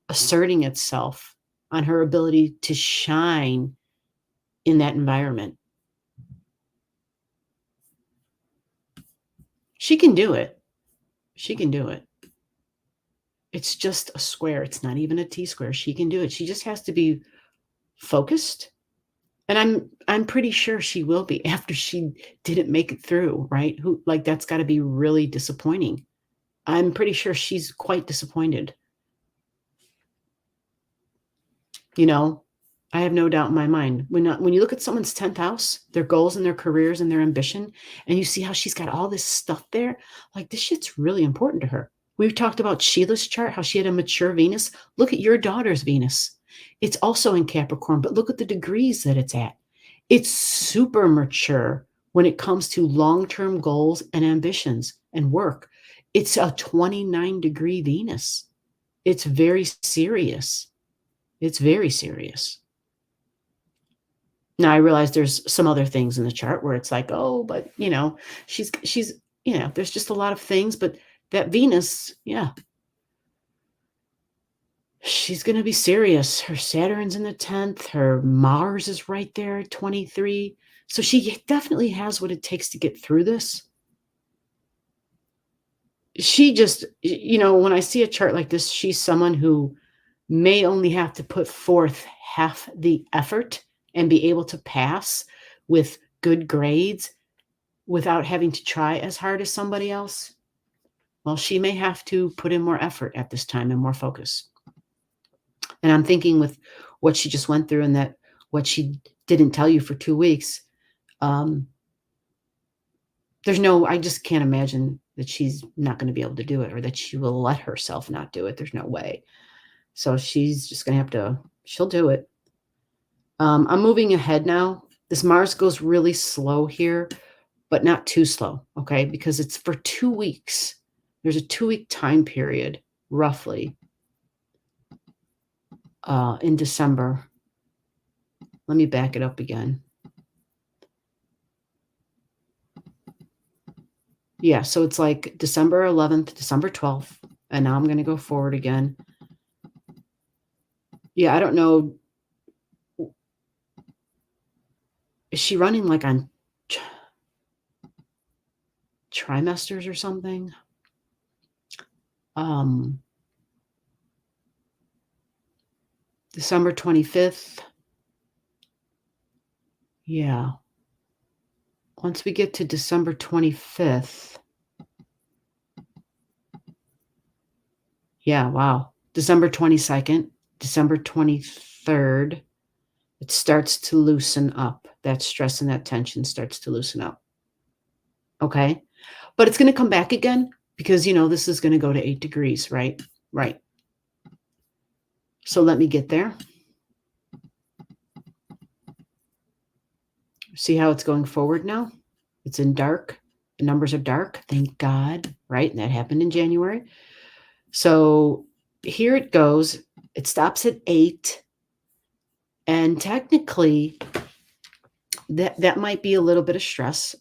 asserting itself on her ability to shine in that environment. She can do it. She can do it. It's just a square. It's not even a T-square. She can do it. She just has to be focused And I'm pretty sure she will be after she didn't make it through, right? That's got to be really disappointing. I'm pretty sure she's quite disappointed. You know, I have no doubt in my mind. When you look at someone's 10th house, their goals and their careers and their ambition, and you see how she's got all this stuff there, like this shit's really important to her. We've talked about Sheila's chart, how she had a mature Venus. Look at your daughter's Venus. It's also in Capricorn, but look at the degrees that it's at. It's super mature when it comes to long-term goals and ambitions and work. It's a 29-degree Venus. It's very serious. It's very serious. Now I realize there's some other things in the chart where it's like, oh, but she's there's just a lot of things, but that Venus, yeah, she's going to be serious. Her Saturn's in the 10th, her Mars is right there at 23. So she definitely has what it takes to get through this. She just, when I see a chart like this, she's someone who may only have to put forth half the effort and be able to pass with good grades without having to try as hard as somebody else. Well, she may have to put in more effort at this time and more focus. And I'm thinking with what she just went through and that what she didn't tell you for 2 weeks, I just can't imagine that she's not going to be able to do it or that she will let herself not do it. There's no way. So she's just going to she'll do it. I'm moving ahead now. This Mars goes really slow here, but not too slow, okay? Because it's for 2 weeks. There's a 2-week time period, roughly, in December. Let me back it up again. Yeah, so it's like December 11th, December 12th, and now I'm going to go forward again. Yeah, I don't know. Is she running like on trimesters or something? December 25th. Yeah. Once we get to December 25th. Yeah, wow. December 22nd, December 23rd, it starts to loosen up. That stress and that tension starts to loosen up. Okay? But it's going to come back again because, this is going to go to 8 degrees, right? Right. So let me get there. See how it's going forward now? It's in dark. The numbers are dark. Thank God, right? And that happened in January. So here it goes. It stops at 8. And technically, that might be a little bit of stress.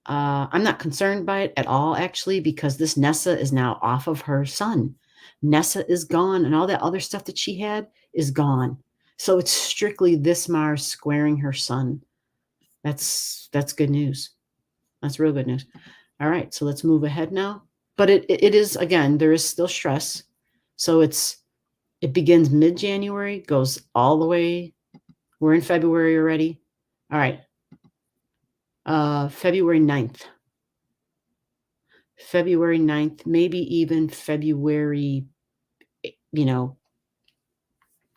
I'm not concerned by it at all, actually, because this Nessa is now off of her sun. Nessa is gone, and all that other stuff that she had is gone. So it's strictly this Mars squaring her sun. That's good news. That's real good news. All right, so let's move ahead now. But it is, again, there is still stress. So it begins mid-January, goes all the way. We're in February already. All right. February 9th. February 9th, maybe even February, maybe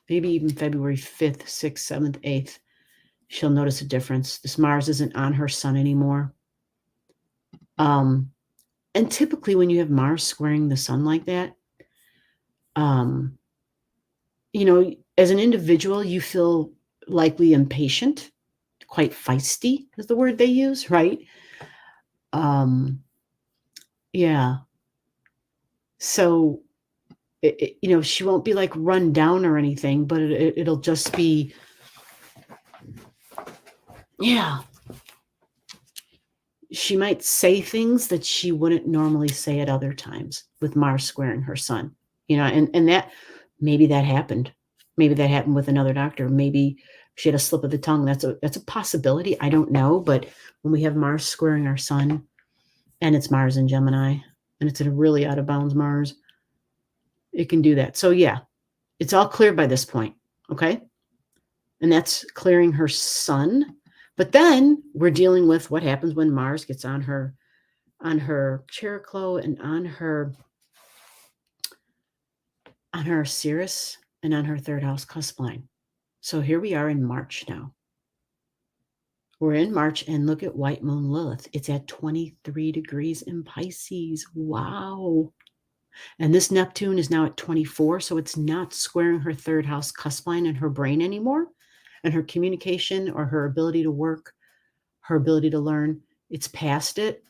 even February 5th, 6th, 7th, 8th. She'll notice a difference. This Mars isn't on her sun anymore. And typically when you have Mars squaring the sun like that, as an individual, you feel likely impatient, quite feisty is the word they use, right? Yeah. So, she won't be like run down or anything, but it'll just be, yeah. She might say things that she wouldn't normally say at other times with Mars squaring her sun, and that maybe that happened. Maybe that happened with another doctor. Maybe she had a slip of the tongue. That's a possibility. I don't know. But when we have Mars squaring our sun and it's Mars in Gemini and it's a really out of bounds Mars, it can do that. So yeah, it's all clear by this point. Okay. and that's clearing her sun. But then we're dealing with what happens when Mars gets on her Cheroklo and on her Cirrus and on her third house cusp line. So here we are in March now. We're in March, and look at White Moon Lilith. It's at 23 degrees in Pisces. Wow. And this Neptune is now at 24, so it's not squaring her third house cusp line in her brain anymore. And her communication or her ability to work, her ability to learn, it's past it.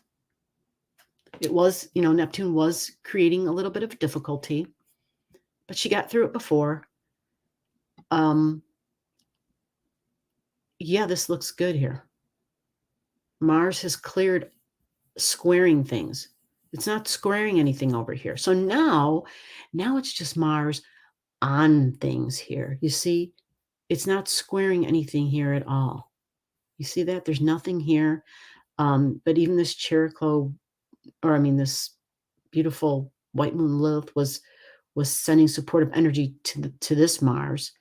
It was, Neptune was creating a little bit of difficulty, but she got through it before. Yeah, this looks good here. Mars has cleared squaring things. It's not squaring anything over here. So now it's just Mars on things here. You see, it's not squaring anything here at all. You see that? There's nothing here. But even this this beautiful White Moon Lilith was sending supportive energy to this Mars,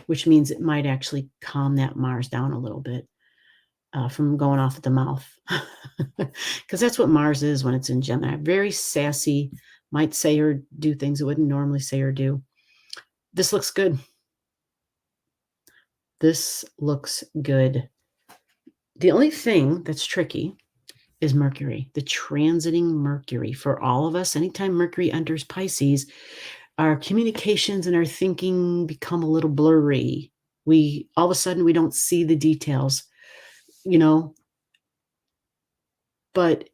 which means it might actually calm that Mars down a little bit from going off at the mouth. Because that's what Mars is when it's in Gemini. Very sassy, might say or do things it wouldn't normally say or do. This looks good. This looks good. The only thing that's tricky is Mercury, the transiting Mercury. For all of us, anytime Mercury enters Pisces, our communications and our thinking become a little blurry. All of a sudden, we don't see the details, but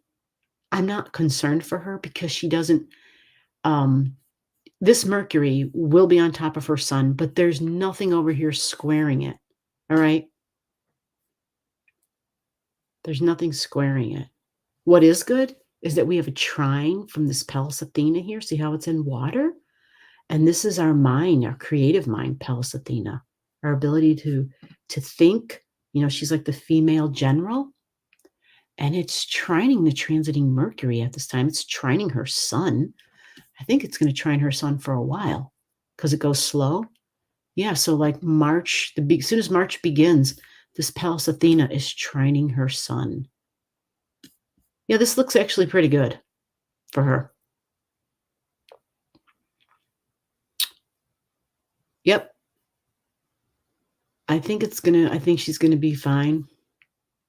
I'm not concerned for her because she doesn't, this Mercury will be on top of her sun, but there's nothing over here squaring it. All right. There's nothing squaring it. What is good is that we have a trine from this Pallas Athena here. See how it's in water? And this is our mind, our creative mind, Pallas Athena, our ability to think. She's like the female general. And it's trining the transiting Mercury at this time. It's trining her sun. I think it's going to trine her sun for a while because it goes slow. Yeah, so like March, as soon as March begins, this Pallas Athena is trining her sun. Yeah, this looks actually pretty good for her. Yep. I think she's going to be fine.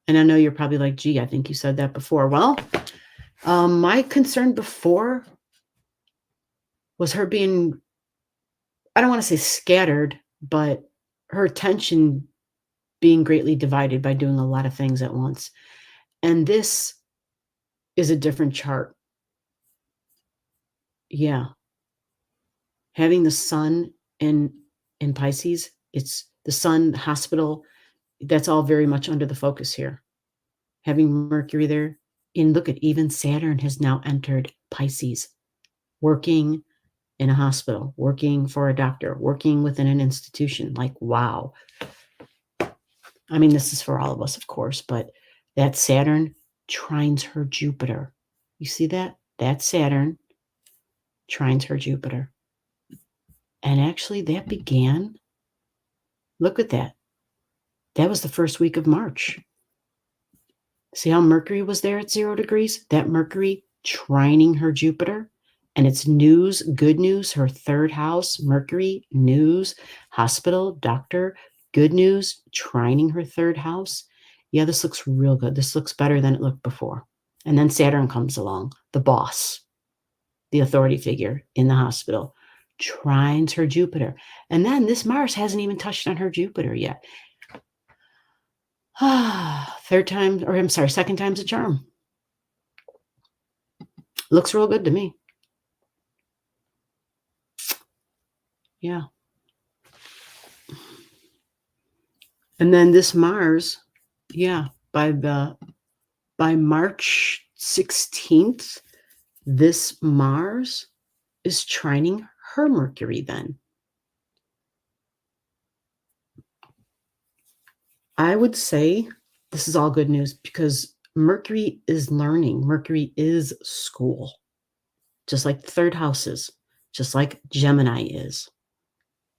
And I know you're probably like, gee, I think you said that before. Well, my concern before was her being, I don't want to say scattered, but her attention being greatly divided by doing a lot of things at once. And this is a different chart. Yeah. Having the sun in Pisces, it's the sun, the hospital, that's all very much under the focus here. Having Mercury there, and look at even Saturn has now entered Pisces, working in a hospital, working for a doctor, working within an institution. Like, wow. I mean, this is for all of us, of course, but that Saturn trines her Jupiter. You see that? That Saturn trines her Jupiter. And actually that began, look at that. That was the first week of March. See how Mercury was there at 0 degrees? That Mercury trining her Jupiter. And it's news, good news, her third house, Mercury, news, hospital, doctor, good news, trining her third house. Yeah, this looks real good. This looks better than it looked before. And then Saturn comes along, the boss, the authority figure in the hospital, trines her Jupiter. And then this Mars hasn't even touched on her Jupiter yet. Second time's a charm. Looks real good to me. Yeah. And then this Mars, yeah, by March 16th, this Mars is trining her Mercury then. I would say this is all good news because Mercury is learning. Mercury is school, just like the third house is, just like Gemini is,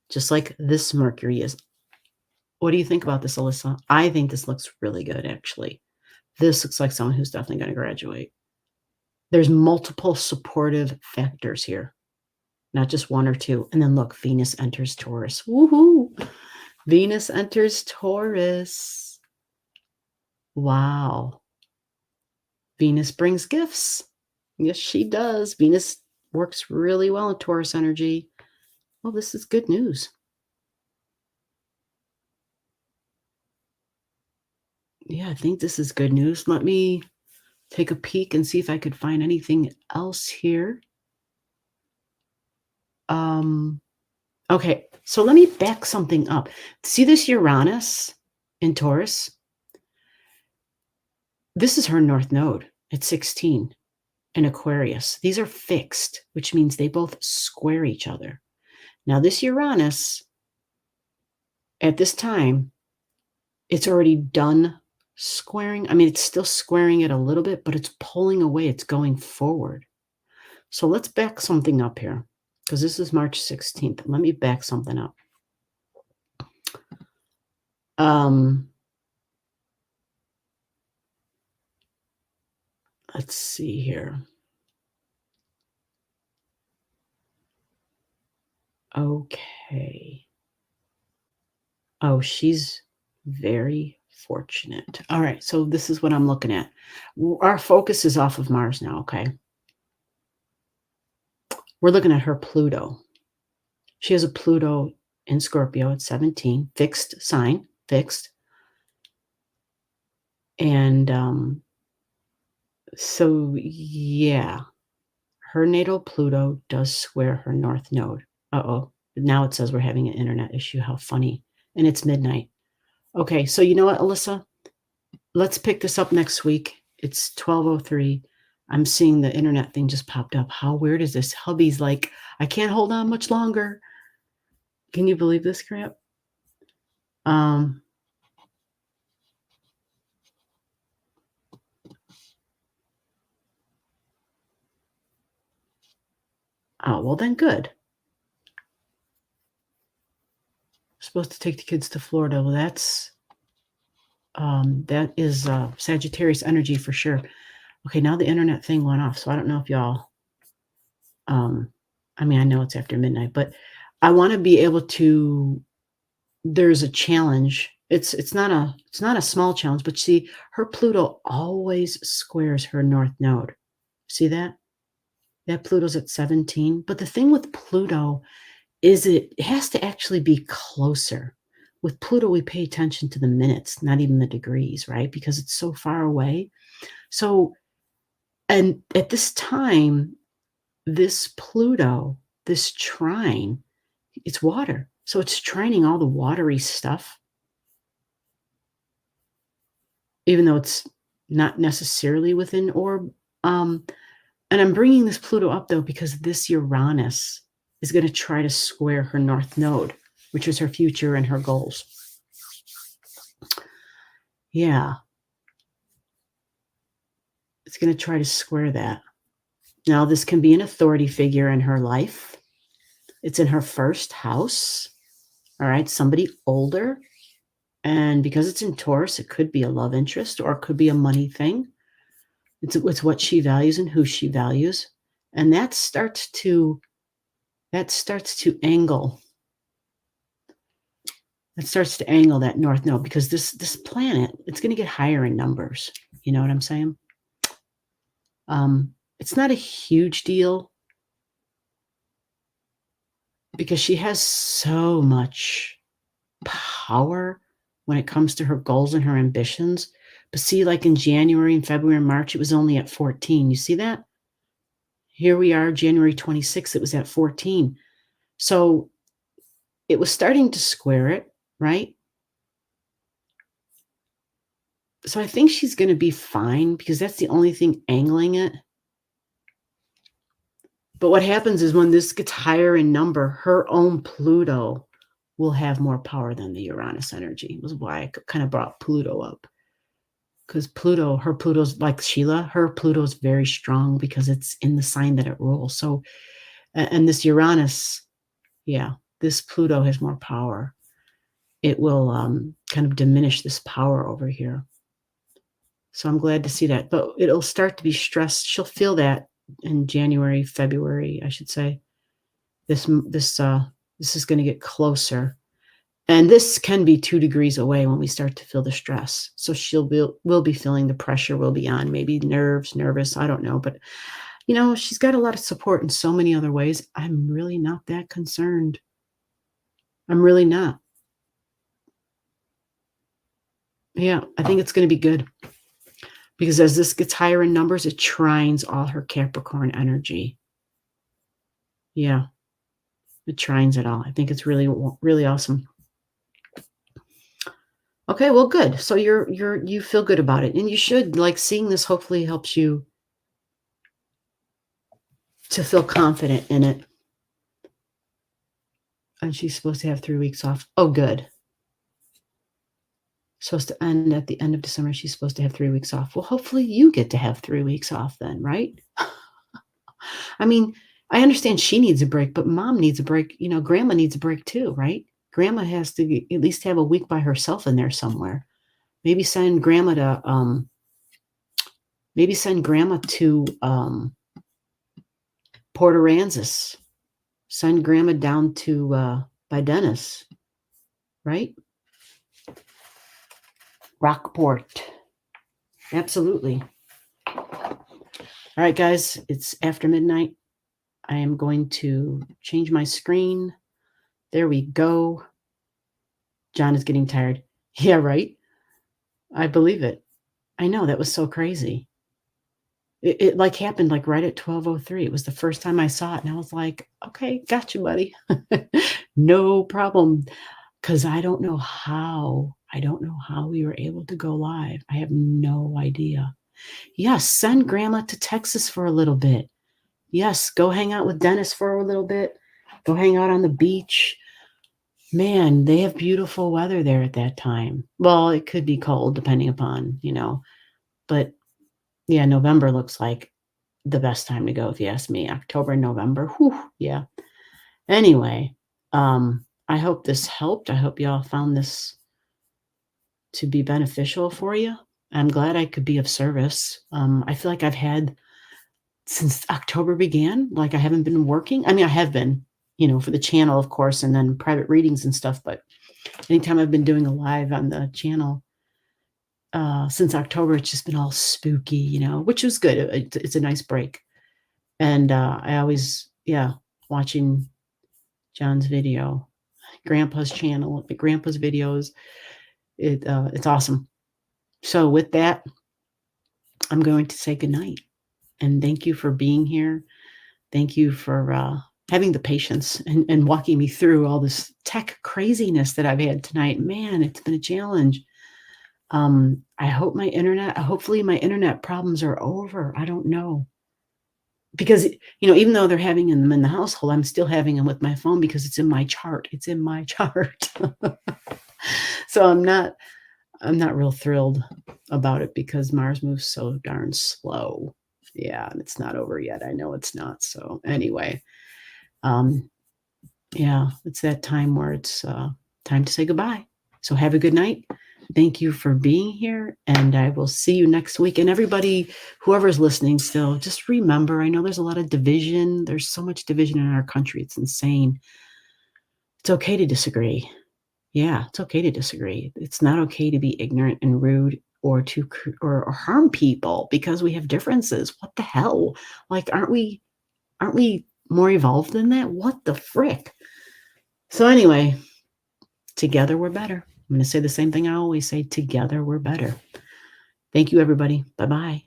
just like this Mercury is. What do you think about this, Alyssa? I think this looks really good, actually. This looks like someone who's definitely going to graduate. There's multiple supportive factors here, not just one or two. And then look, Venus enters Taurus. Woohoo! Venus enters Taurus. Wow. Venus brings gifts. Yes, she does. Venus works really well in Taurus energy. Well, this is good news. Yeah, I think this is good news. Let me take a peek and see if I could find anything else here. Okay, so let me back something up. See this Uranus in Taurus? This is her north node at 16 in Aquarius. These are fixed, which means they both square each other. Now, this Uranus, at this time, it's already done squaring. I mean, it's still squaring it a little bit, but it's pulling away. It's going forward. So let's back something up here because this is March 16th. Let me back something up. Let's see here. Okay. Oh, she's very fortunate. All right, so this is what I'm looking at. Our focus is off of Mars now, okay? We're looking at her Pluto. She has a Pluto in Scorpio at 17, fixed sign, fixed. And so, yeah, her natal Pluto does square her north node. Uh-oh, now it says we're having an internet issue. How funny. And it's midnight. Okay, so you know what, Alyssa? Let's pick this up next week. It's 12:03. I'm seeing the internet thing just popped up. How weird is this? Hubby's like, I can't hold on much longer. Can you believe this crap? Oh, well then good. Supposed to take the kids to Florida. Well, that is Sagittarius energy for sure. Okay, now the internet thing went off, so I don't know if y'all, I mean, I know it's after midnight, but I want to be able to, there's a challenge. It's not a small challenge, but see, her Pluto always squares her north node. See that? That Pluto's at 17. But the thing with Pluto is it has to actually be closer. With Pluto, we pay attention to the minutes, not even the degrees, right? Because it's so far away. So, and at this time, this Pluto, this trine, it's water. So it's trining all the watery stuff, even though it's not necessarily within orb. And I'm bringing this Pluto up, though, because this Uranus is going to try to square her north node, which is her future and her goals. Yeah. It's going to try to square that. Now, this can be an authority figure in her life. It's in her first house. All right. Somebody older. And because it's in Taurus, it could be a love interest or it could be a money thing. It's what she values and who she values. And that starts to angle. That starts to angle that north node because this planet, it's going to get higher in numbers. You know what I'm saying? It's not a huge deal because she has so much power when it comes to her goals and her ambitions. But see, like in January and February and March, it was only at 14. You see that? Here we are, January 26th, it was at 14. So it was starting to square it, right? So I think she's going to be fine because that's the only thing angling it. But what happens is when this gets higher in number, her own Pluto will have more power than the Uranus energy. It was why I kind of brought Pluto up. Because Pluto, her Pluto's like Sheila, her Pluto's very strong because it's in the sign that it rules. So, and this Uranus, yeah, this Pluto has more power. it will kind of diminish this power over here. So I'm glad to see that. But it'll start to be stressed. She'll feel that in January, February, I should say. This is going to get closer. And this can be 2 degrees away when we start to feel the stress. So we'll be feeling the pressure will be on, maybe nervous, I don't know. But, she's got a lot of support in so many other ways. I'm really not that concerned. I'm really not. Yeah, I think it's going to be good. Because as this gets higher in numbers, it trines all her Capricorn energy. Yeah, it trines it all. I think it's really, really awesome. Okay, well, good. So you feel good about it, and you should. Like, seeing this hopefully helps you to feel confident in it. And she's supposed to have 3 weeks off. Oh, good. Supposed to end at the end of December. She's supposed to have 3 weeks off. Well, hopefully you get to have 3 weeks off then, right? I mean, I understand she needs a break, but mom needs a break. Grandma needs a break too, right? Grandma has to at least have a week by herself in there somewhere. Maybe send grandma to Port Aransas. Send grandma down to by Dennis, right? Rockport. Absolutely. All right, guys, it's after midnight. I am going to change my screen. There we go. John is getting tired. Yeah, right? I believe it. I know, that was so crazy. It like happened like right at 12:03. It was the first time I saw it, and I was like, okay, got you, buddy. No problem. Because I don't know how we were able to go live. I have no idea. Yes, send grandma to Texas for a little bit. Yes, go hang out with Dennis for a little bit. Go hang out on the beach. Man, they have beautiful weather there at that time. Well, it could be cold depending upon, but yeah, November looks like the best time to go, if you ask me. October, November. Whew, yeah. Anyway, I hope this helped. I hope y'all found this to be beneficial for you. I'm glad I could be of service. I feel like I've had, since October began, like I haven't been working. I mean, I have been, for the channel, of course, and then private readings and stuff. But anytime I've been doing a live on the channel, since October, it's just been all spooky, which was good. It's a nice break. And I always, watching John's video, Grandpa's channel, Grandpa's videos, it's awesome. So with that, I'm going to say goodnight. And thank you for being here. Thank you for having the patience and walking me through all this tech craziness that I've had tonight. Man, it's been a challenge. I hope hopefully my internet problems are over. I don't know. Because, even though they're having them in the household, I'm still having them with my phone because it's in my chart. It's in my chart. So I'm not real thrilled about it because Mars moves so darn slow. Yeah, and it's not over yet. I know it's not. So anyway, it's that time where it's time to say goodbye. So have a good night. Thank you for being here, and I will see you next week. And everybody, whoever's listening still, just remember, I know there's a lot of division. There's so much division in our country. It's insane. It's okay to disagree. Yeah, it's okay to disagree. It's not okay to be ignorant and rude or harm people because we have differences. What the hell? Like, aren't we more evolved than that? What the frick? So anyway, together we're better. I'm going to say the same thing I always say. Together we're better. Thank you, everybody. Bye-bye.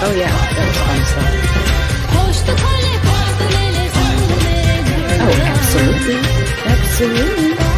Oh yeah, that was fun stuff. Oh, absolutely. Absolutely.